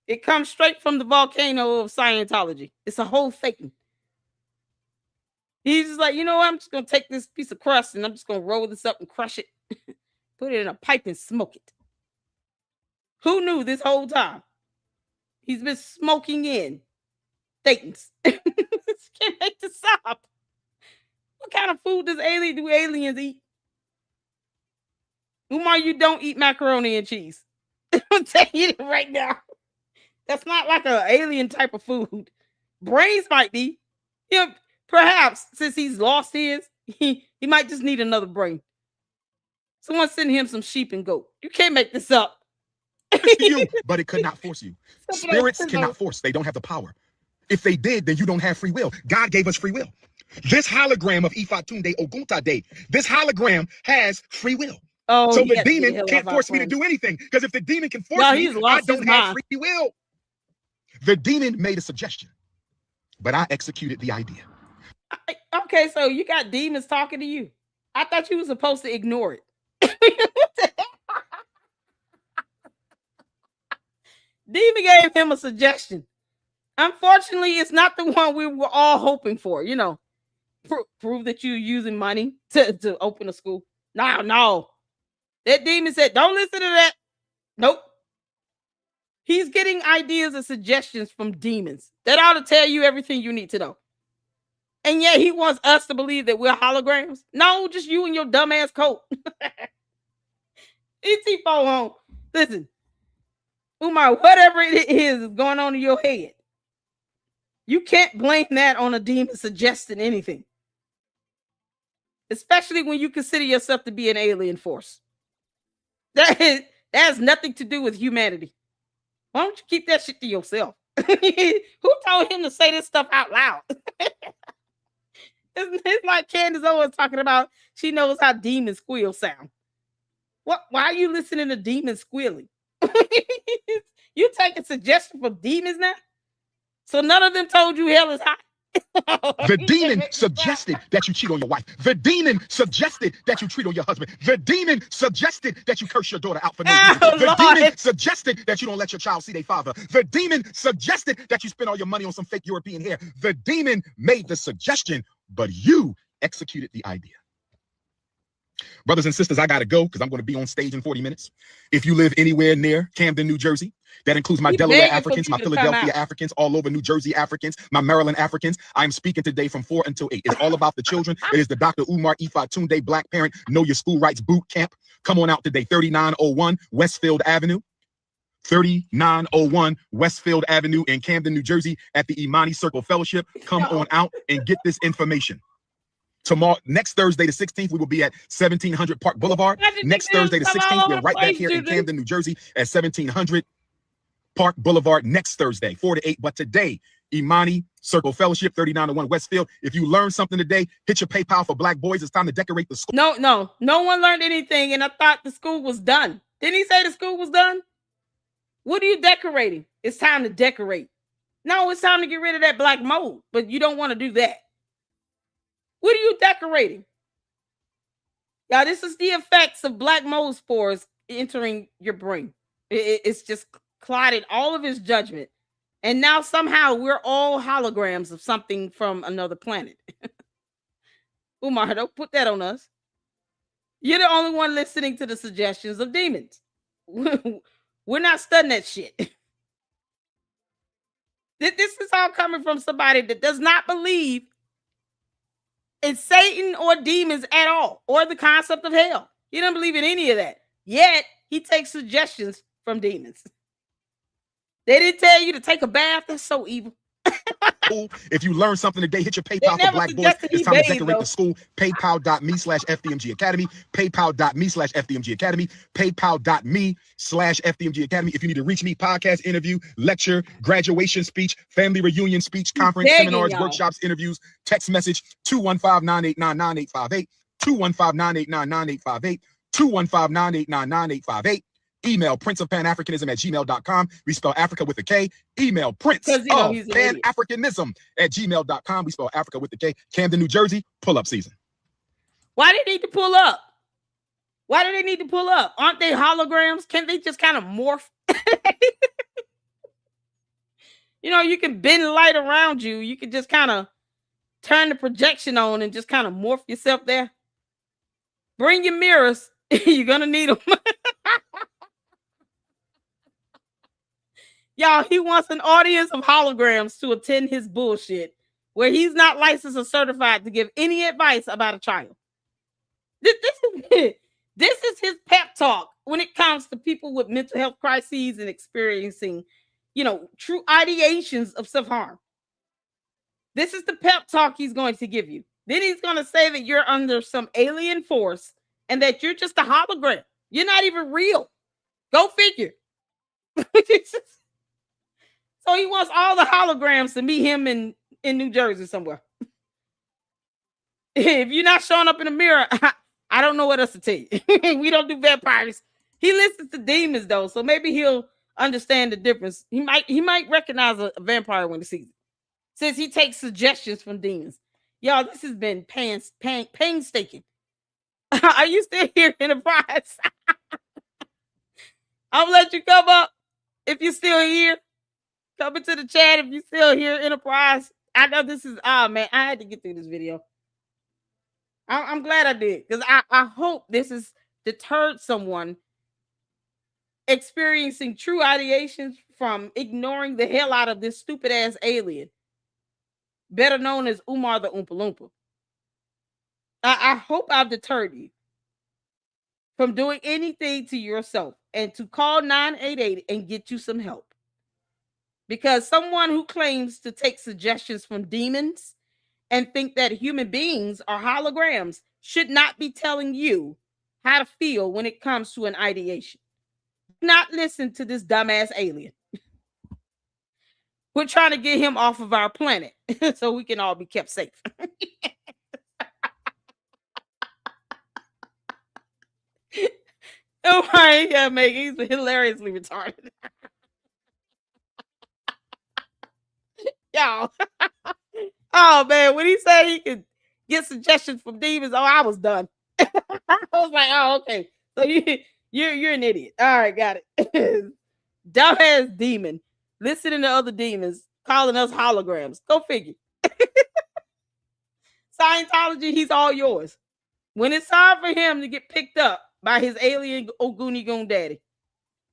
It comes straight from the volcano of Scientology. It's a whole thing. He's just like, you know what? I'm just going to take this piece of crust and I'm just going to roll this up and crush it. Put it in a pipe and smoke it. Who knew this whole time? He's been smoking in things. Can't make this up. What kind of food do aliens eat? Umar, you don't eat macaroni and cheese. I'm telling you it right now. That's not like an alien type of food. Brains might be. Perhaps since he's lost his, he might just need another brain. Someone send him some sheep and goat. You can't make this up. You, but it could not force you. Spirits cannot force. They don't have the power. If they did, then you don't have free will. God gave us free will. This hologram of Ifatunde Oguntade, this hologram has free will. Oh, so the demon can't force me to do anything. Because if the demon can force me, I don't have free will. The demon made a suggestion, but I executed the idea. Okay, so you got demons talking to you. I thought you were supposed to ignore it. Demon gave him a suggestion. Unfortunately, it's not the one we were all hoping for. Prove that you're using money to open a school. No. That demon said, don't listen to that. Nope. He's getting ideas and suggestions from demons. That ought to tell you everything you need to know. And yet he wants us to believe that we're holograms. No, just you and your dumbass coat. ET phone home. Listen, Umar, whatever it is going on in your head, you can't blame that on a demon suggesting anything. Especially when you consider yourself to be an alien force. That has nothing to do with humanity. Why don't you keep that shit to yourself? Who told him to say this stuff out loud? It's like Candace Owens talking about she knows how demons squeal sound. What? Why are you listening to demons squealing? You taking suggestions from demons now? So none of them told you hell is hot. The demon suggested that you cheat on your wife. The demon suggested that you cheat on your husband. The demon suggested that you curse your daughter out for no reason. The demon suggested that you don't let your child see their father. The demon suggested that you spend all your money on some fake European hair. The demon made the suggestion, but you executed the idea. Brothers and sisters, I got to go because I'm going to be on stage in 40 minutes. If you live anywhere near Camden, New Jersey, that includes my Delaware Africans, my Philadelphia Africans, all over New Jersey Africans, my Maryland Africans. I'm speaking today from 4 until 8. It's all about the children. It is the Dr. Umar Ifatunde Black Parent Know Your School Rights Boot Camp. Come on out today, 3901 Westfield Avenue. 3901 Westfield Avenue in Camden, New Jersey at the Imani Circle Fellowship. Come on out and get this information. Tomorrow, next Thursday, the 16th, we will be at 1700 Park Boulevard. Next Thursday, the 16th, we're right back here in Camden, New Jersey at 1700 Park Boulevard next Thursday, 4 to 8. But today, Imani Circle Fellowship, 3901 Westfield. If you learned something today, hit your PayPal for Black Boys. It's time to decorate the school. No one learned anything, and I thought the school was done. Didn't he say the school was done? What are you decorating? It's time to decorate. No, it's time to get rid of that black mold, but you don't want to do that. What are you decorating? Y'all, this is the effects of black mold spores entering your brain. It's just clotted all of his judgment. And now somehow we're all holograms of something from another planet. Umar, don't put that on us. You're the only one listening to the suggestions of demons. We're not studying that shit. This is all coming from somebody that does not believe in Satan or demons at all, or the concept of hell. He doesn't believe in any of that. Yet, he takes suggestions from demons. They didn't tell you to take a bath. That's so evil. If you learn something today, hit your PayPal for Black Boys. It's time to decorate the school. PayPal.me/FDMG Academy. PayPal.me/FDMG Academy. PayPal.me/FDMG Academy. If you need to reach me, podcast, interview, lecture, graduation speech, family reunion speech, conference, seminars, workshops, interviews, text message 215-989-9858. 215-989-9858. 215-989-9858. Email princeofpanafricanism@gmail.com. We spell Africa with a K. Email princeofpanafricanism@gmail.com. We spell Africa with a K. Camden, New Jersey, pull-up season. Why do they need to pull up? Why do they need to pull up? Aren't they holograms? Can't they just kind of morph? You know, you can bend light around you. You can just kind of turn the projection on and just kind of morph yourself there. Bring your mirrors. You're going to need them. Y'all, he wants an audience of holograms to attend his bullshit where he's not licensed or certified to give any advice about a child. This is his pep talk when it comes to people with mental health crises and experiencing, true ideations of self-harm. This is the pep talk he's going to give you. Then he's going to say that you're under some alien force and that you're just a hologram. You're not even real. Go figure. So he wants all the holograms to meet him in New Jersey somewhere. If you're not showing up in the mirror, I don't know what else to tell you. We don't do vampires. He listens to demons though, so maybe he'll understand the difference. He might recognize a vampire when he sees it, since he takes suggestions from demons. Y'all, this has been painstaking. Are you still here, Enterprise? I'll let you come up if you're still here. Come into the chat if you're still here, Enterprise. I know this is, man, I had to get through this video. I'm glad I did, because I hope this has deterred someone experiencing true ideations from ignoring the hell out of this stupid ass alien better known as Umar the Oompa Loompa. I hope I've deterred you from doing anything to yourself and to call 988 and get you some help. Because someone who claims to take suggestions from demons and think that human beings are holograms should not be telling you how to feel when it comes to an ideation. Do not listen to this dumbass alien. We're trying to get him off of our planet so we can all be kept safe. Oh my, yeah, Megan, he's hilariously retarded. Y'all. Oh man, when he said he could get suggestions from demons, oh, I was done. I was like, oh, okay. So you're an idiot. All right, got it. Dumbass demon. Listening to other demons calling us holograms. Go figure. Scientology, he's all yours. When it's time for him to get picked up by his alien Ogoonie Goon daddy,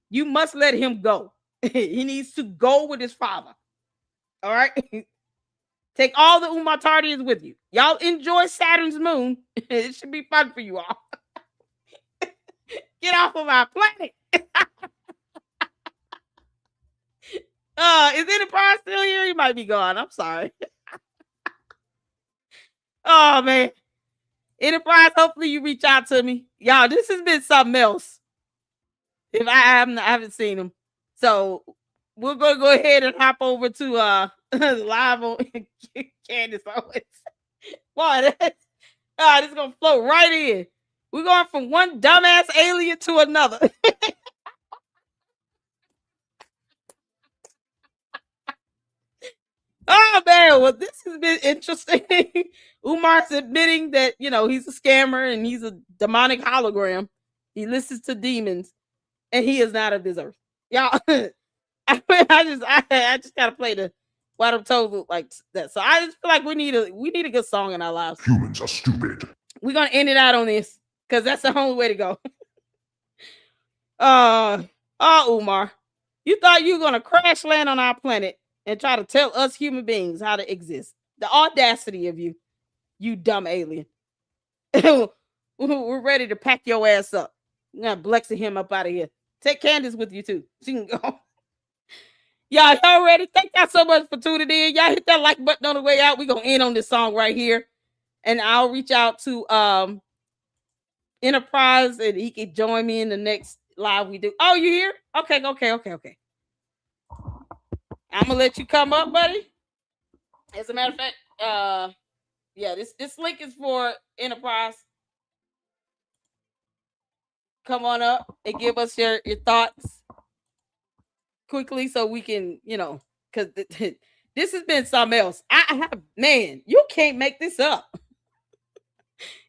you must let him go. He needs to go with his father. All right? Take all the Umatardians with you. Y'all enjoy Saturn's moon. It should be fun for you all. Get off of our planet. Is Enterprise still here? He might be gone. I'm sorry. Oh man. Enterprise, hopefully you reach out to me. Y'all, this has been something else. If I haven't seen him. So we're gonna go ahead and hop over to live on Candace Owens. Boy, this is gonna float right in. We're going from one dumbass alien to another. Oh man, well, this has been interesting. Umar's admitting that he's a scammer and he's a demonic hologram. He listens to demons, and he is not of this earth. Y'all, I just gotta play the what I'm told like that. So I just feel like we need a good song in our lives. Humans are stupid. We're gonna end it out on this because that's the only way to go. Umar, you thought you were gonna crash land on our planet and try to tell us human beings how to exist. The audacity of you, you dumb alien. We're ready to pack your ass up. We're gonna Blexy him up out of here. Take Candace with you too. She can go. Y'all ready? Thank y'all so much for tuning in. Y'all hit that like button on the way out. We're gonna end on this song right here. And I'll reach out to Enterprise and he can join me in the next live we do. Oh, you here? Okay. I'm gonna let you come up, buddy. As a matter of fact, this link is for Enterprise. Come on up and give us your thoughts quickly so we can, because this has been something else. Man, you can't make this up.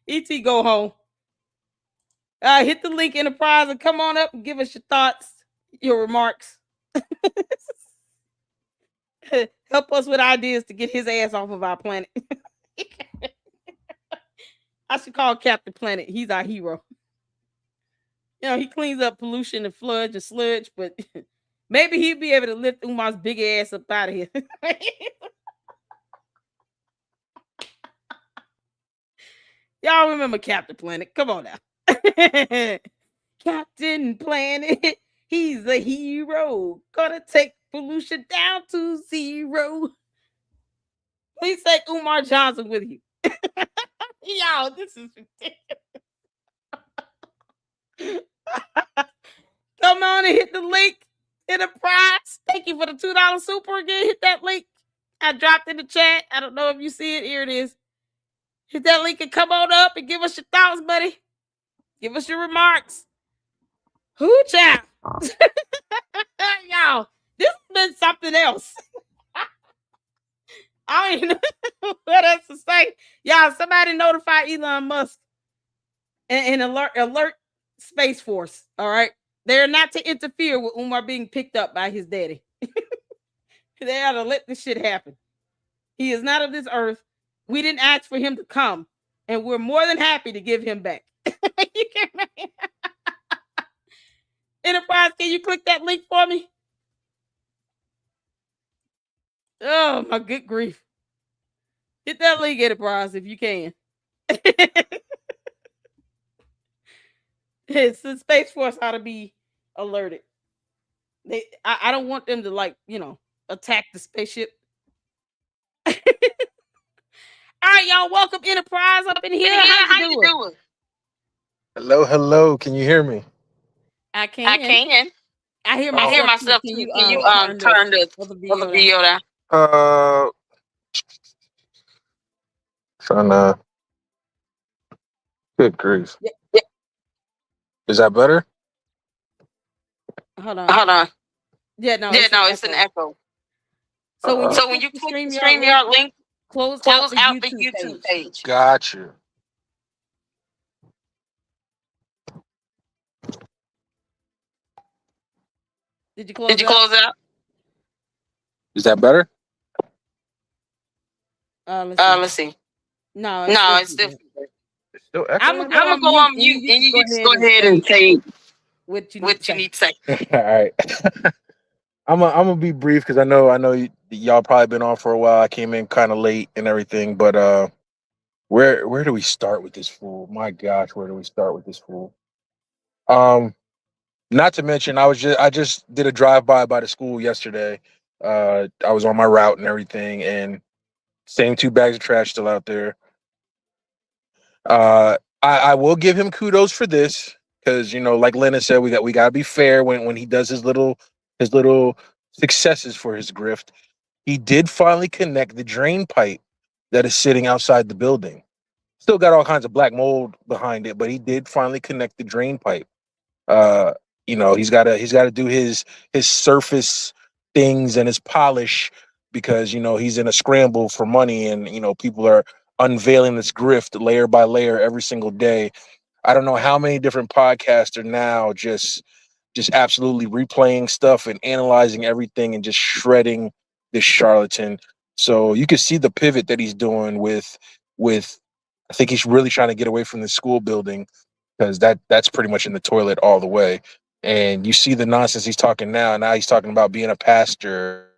ET, go home. Hit the link, Enterprise, and come on up and give us your thoughts, your remarks. Help us with ideas to get his ass off of our planet. I should call Captain Planet. He's our hero. He cleans up pollution and floods and sludge, but maybe he'd be able to lift Umar's big ass up out of here. Y'all remember Captain Planet? Come on now. Captain Planet, he's a hero. Gonna take pollution down to zero. Please take Umar Johnson with you. Y'all, this is ridiculous. Come on and hit the link. Enterprise. Thank you for the $2 super again. Hit that link. I dropped in the chat. I don't know if you see it. Here it is. Hit that link and come on up and give us your thoughts, buddy. Give us your remarks. Whoo, child. Y'all, this has been something else. I don't even know what else to say. Y'all, somebody notify Elon Musk and alert Space Force. All right. They're not to interfere with Umar being picked up by his daddy. They ought to let this shit happen. He is not of this earth. We didn't ask for him to come, and we're more than happy to give him back. Enterprise, can you click that link for me? Oh, my good grief. Hit that link, Enterprise, if you can. It's the Space Force ought to be alerted. I don't want them to attack the spaceship. All right, y'all. Welcome Enterprise up in here. How you doing? Hello, hello. Can you hear me? I can. I hear myself. Can you turn the other video down? Uh, trying to. Good grief. Yeah. Is that better? Hold on. Yeah, no, it's an echo. So when you click the StreamYard link, close out the YouTube page. Got you. Did you close out? Is that better? Let's see. No, it's still. It's still I'm echoing? gonna go on mute, and you just go ahead and say what you need to say. All right. I'm gonna be brief because I know y'all probably been on for a while. I came in kind of late and everything, but where do we start with this fool? My gosh, where do we start with this fool? Not to mention, I just did a drive by the school yesterday. I was on my route and everything, and same 2 bags of trash still out there. I will give him kudos for this because like Lena said, we gotta be fair when he does his little successes for his grift. He did finally connect the drain pipe that is sitting outside the building. Still got all kinds of black mold behind it, but he did finally connect the drain pipe. Uh, he's gotta do his surface things and his polish because he's in a scramble for money and people are unveiling this grift layer by layer every single day. I don't know how many different podcasts are now just absolutely replaying stuff and analyzing everything and just shredding this charlatan. So you can see the pivot that he's doing with I think he's really trying to get away from the school building because that's pretty much in the toilet all the way. And you see the nonsense he's talking now. Now he's talking about being a pastor.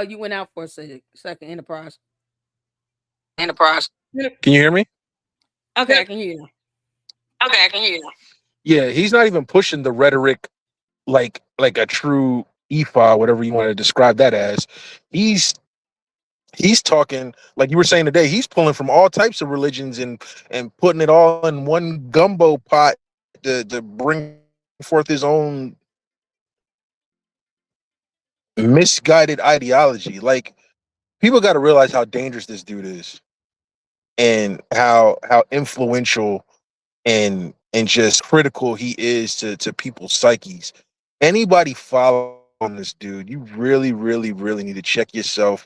You went out for a second, Enterprise. Can you hear me? Okay, I can hear you. Yeah, he's not even pushing the rhetoric like a true EFA, whatever you want to describe that as. He's talking like you were saying today. He's pulling from all types of religions and putting it all in one gumbo pot to bring forth his own misguided ideology. Like people got to realize how dangerous this dude is and how influential and just critical he is to people's psyches. Anybody following this dude, you really, really, really need to check yourself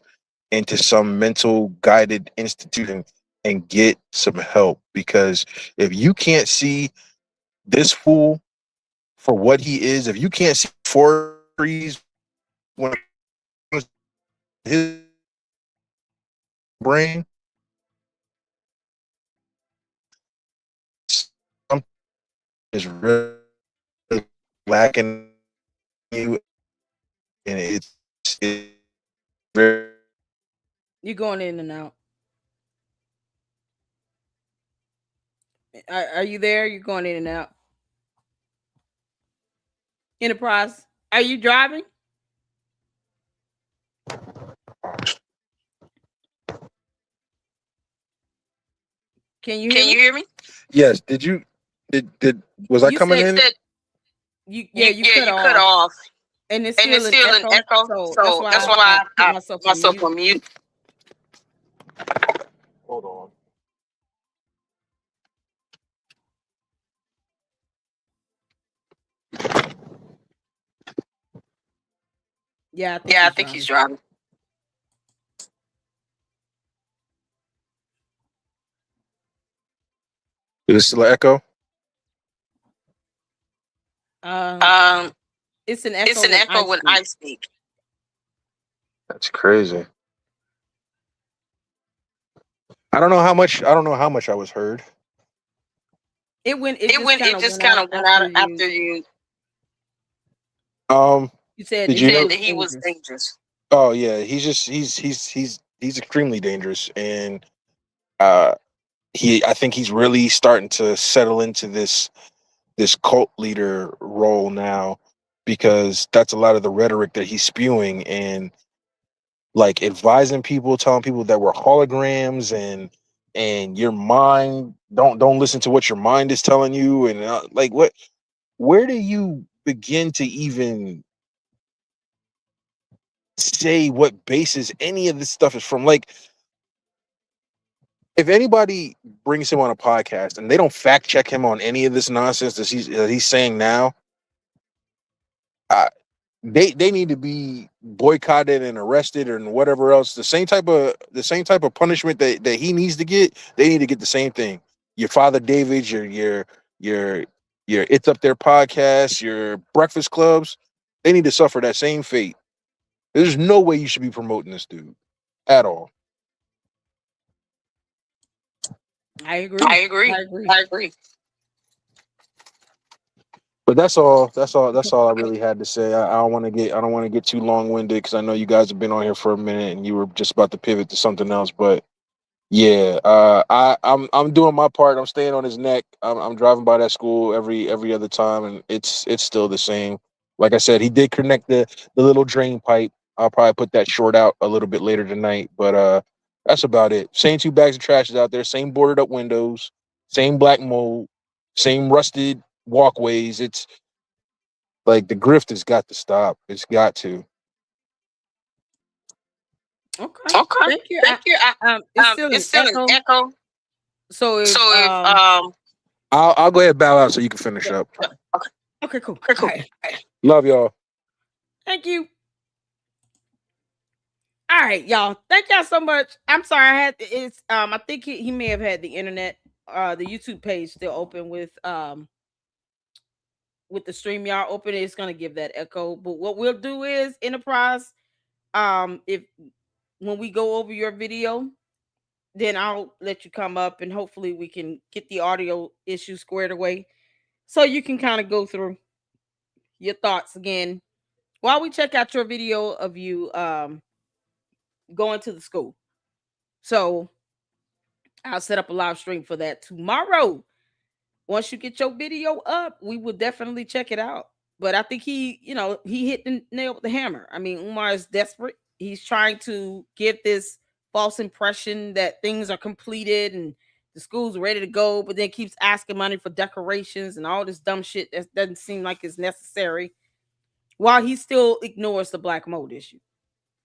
into some mental guided institution and get some help. Because if you can't see this fool for what he is, if you can't see four trees when it comes to his brain, something is really lacking you, and it's very. You're going in and out. Are you there? You're going in and out. Enterprise, are you driving? Can you hear me? Yes. Did was I coming in? You cut off. And it's still an echo. So that's why I put myself on mute. Hold on. Yeah, I think he's driving. Is it still an echo? It's an echo when I speak. That's crazy. I don't know how much I was heard. It just kind of went out after you. You said Did that you he know? was dangerous. Oh yeah, he's just he's extremely dangerous, and uh, I think he's really starting to settle into this cult leader role now, because that's a lot of the rhetoric that he's spewing, and like advising people, telling people that we're holograms, and your mind don't listen to what your mind is telling you, and like what, where do you begin to even say what basis any of this stuff is from? Like, if anybody brings him on a podcast and they don't fact check him on any of this nonsense that he's saying now, uh, they need to be boycotted and arrested and whatever else. The same type of punishment that he needs to get. They need to get the same thing. Your Father David, your your It's Up There podcast, your Breakfast Clubs, they need to suffer that same fate. There's no way you should be promoting this dude at all. I agree. I agree. But that's all I really had to say. I don't want to get too long winded, because I know you guys have been on here for a minute and you were just about to pivot to something else. But yeah, I'm doing my part. I'm staying on his neck. I'm driving by that school every other time, and it's still the same. Like I said, he did connect the little drain pipe. I'll probably put that short out a little bit later tonight. But that's about it. Same two bags of trash is out there. Same boarded up windows. Same black mold. Same rusted walkways. It's like the grift has got to stop. It's got to. Okay. Thank you. It's still an echo. So if I'll go ahead and bow out so you can finish yeah, up. okay, cool. All right. Love y'all. Thank you. All right, y'all. Thank y'all so much. I'm sorry. I had it's I think he may have had the internet the YouTube page still open with the stream y'all open. It's gonna give that echo. But what we'll do is Enterprise, if when we go over your video, then I'll let you come up and hopefully we can get the audio issue squared away so you can kind of go through your thoughts again while we check out your video of you going to the school. So I'll set up a live stream for that tomorrow. Once you get your video up, we will definitely check it out. But I think he hit the nail with the hammer. I mean, Umar is desperate. He's trying to give this false impression that things are completed and the school's ready to go, but then keeps asking money for decorations and all this dumb shit that doesn't seem like it's necessary, while he still ignores the black mold issue.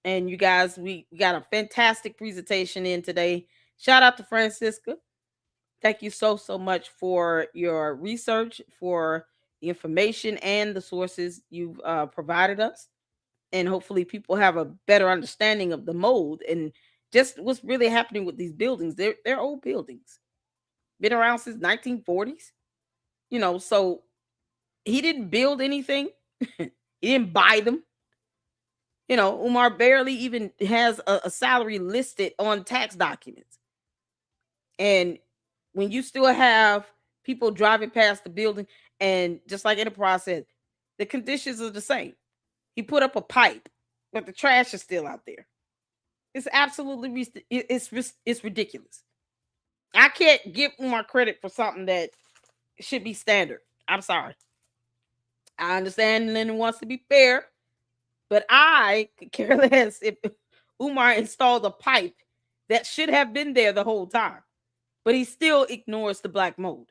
And you guys, we got a fantastic presentation in today. Shout out to Francisca. Thank you so much for your research, for the information and the sources you've provided us. And hopefully, people have a better understanding of the mold and just what's really happening with these buildings. They're old buildings, been around since 1940s. So he didn't build anything. He didn't buy them. Umar barely even has a salary listed on tax documents. And when you still have people driving past the building, and just like Enterprise said, the conditions are the same. He put up a pipe, but the trash is still out there. It's absolutely it's ridiculous. I can't give Umar credit for something that should be standard. I'm sorry. I understand Lennon wants to be fair, but I could care less if Umar installed a pipe that should have been there the whole time, but he still ignores the black mold.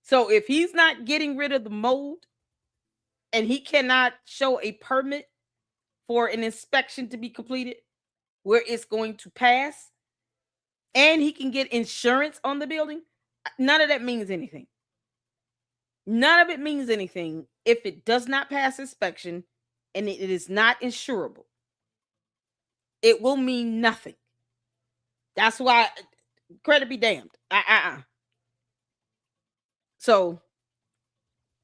So if he's not getting rid of the mold and he cannot show a permit for an inspection to be completed where it's going to pass, and he can get insurance on the building, none of that means anything. None of it means anything if it does not pass inspection and it is not insurable. It will mean nothing. That's why, credit be damned. So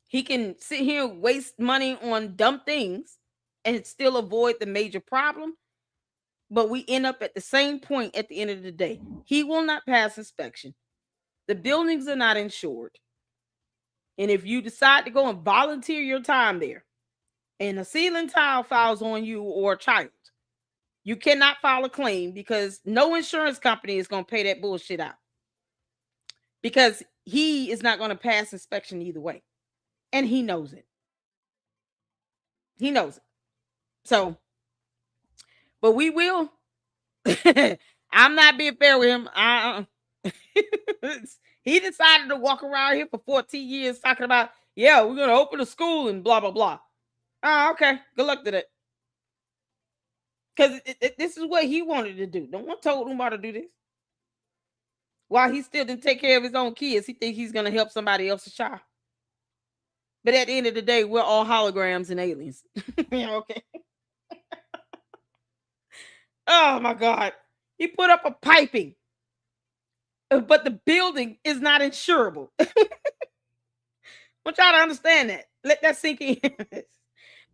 he can sit here and waste money on dumb things and still avoid the major problem. But we end up at the same point at the end of the day. He will not pass inspection. The buildings are not insured. And if you decide to go and volunteer your time there, and a ceiling tile falls on you or a child, you cannot file a claim because no insurance company is going to pay that bullshit out because he is not going to pass inspection either way. And he knows it. He knows it. So, but we will. I'm not being fair with him. He decided to walk around here for 14 years talking about, yeah, we're going to open a school and blah, blah, blah. Oh, okay. Good luck to that. Because this is what he wanted to do. No one told Umar to do this. While he still didn't take care of his own kids, he thinks he's going to help somebody else's child. But at the end of the day, we're all holograms and aliens. Okay. Oh, my God. He put up a piping, but the building is not insurable. I want y'all to understand that. Let that sink in.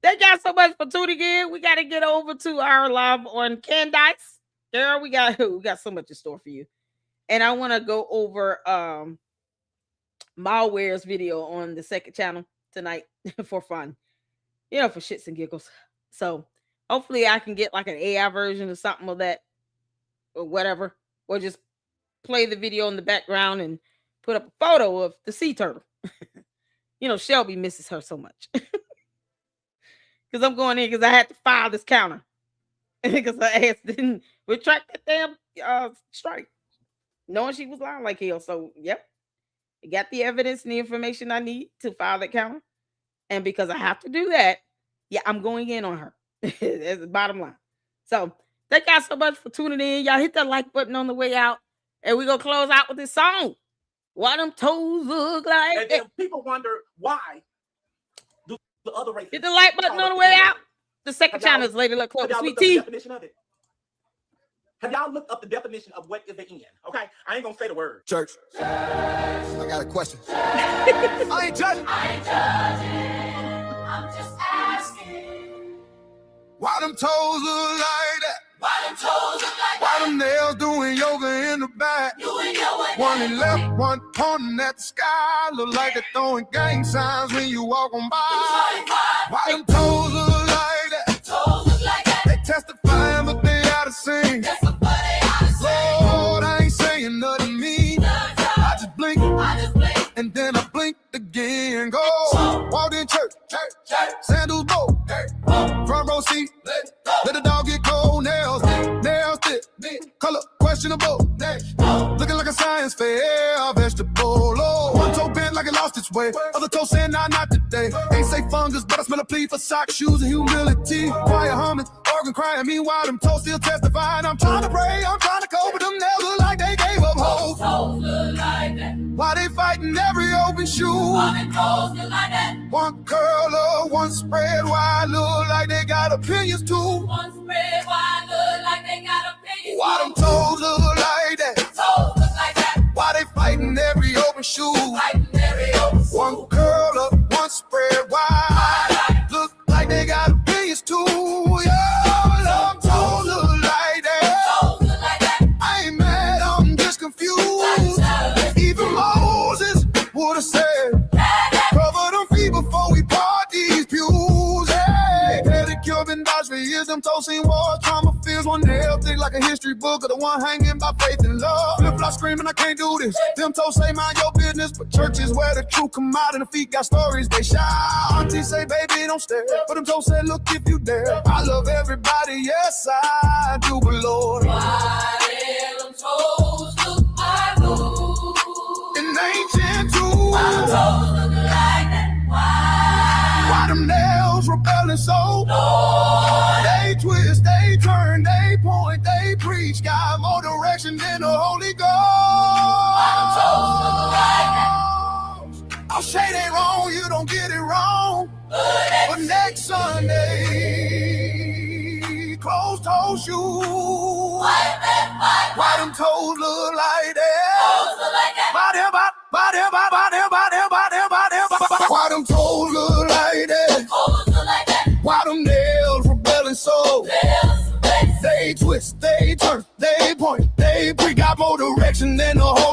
Thank y'all so much for tuning in. We got to get over to our live on Candice. Girl, we got so much in store for you. And I want to go over Malware's video on the second channel tonight for fun. You know, for shits and giggles. So hopefully I can get like an AI version or something of that or whatever. Or just play the video in the background and put up a photo of the sea turtle. You know, Shelby misses her so much. Because I'm going in because I had to file this counter. Because her ass didn't retract that damn strike. Knowing she was lying like hell. So, yep. I got the evidence and the information I need to file that counter. And because I have to do that, yeah, I'm going in on her. That's the bottom line. So, thank y'all so much for tuning in. Y'all hit that like button on the way out. And we're going to close out with this song. Why them toes look like and then people wonder why do the other races hit the like button on the way out. The second channel is Lady Luck Club, Sweet Tea. Have y'all looked up the definition of what is the end? Okay, I ain't gonna say the word. Church, I got a question. I ain't judging. I'm just asking. Why them toes look like that? Why them toes look like Why them nails doing yoga in the back? One in left, one pointing at the sky. Look like they're throwing gang signs when you walk on by. Why them toes look like that? Toes look like that. They testifying, but they out of sync. Lord, I ain't saying nothing mean. I just blink, and then I blinked again. Go, walked in church, sandals bow, front row seat. Let the dog get cold, nails thick, color questionable. Looking like a science fair, vegetable. Oh, one toe bent like it lost its way. Other toe saying, nah, not today. Ain't say fungus, but I smell a plea for socks, shoes, and humility. Quiet humming, organ crying. Meanwhile, them toes still testifying. I'm trying to pray, I'm trying to cope, but them nails look like they gave up hope. Toes look like that. Why they fighting every open shoe? Why them toes look like that. One curl up, one spread wide, look like they got opinions too. One spread wide, look like they got opinions. Why them toes look like that? Toes look like that. Why they fighting every open shoe? Fighting every open shoe. One curl up, one spread wide, look like they got opinions too. Yeah, them toes look like that. Toes look like that. I ain't mad, I'm just confused. Even Moses would have said, cover them feet before we part these pews. Hey, pedicure been dodged for years. Them toes seen war, trauma fears. One nail thick like a history book, or the one hanging by faith and love. Flip flop screaming, I can't do this. Them toes say mind your business, but church is where the truth come out, and the feet got stories they shout. Auntie say, baby, don't stare, but them toes say, look if you dare. I love everybody, yes I do, but Lord, Why them toes look like those? in ancient too. Why them toes look like that? Why them nails rebelling so? Lord. They twist, they turn, they point, they preach. Got more direction than the Holy Ghost. Why them toes look like that? I'll say they wrong, you don't get it wrong. But next Sunday, closed toe shoes. Why them toes look like that? Toes look like that. Why them toes look like that? Toes look like that. Why them nails rebelling so? They twist, they turn, they point, they preach. Got more direction than the whole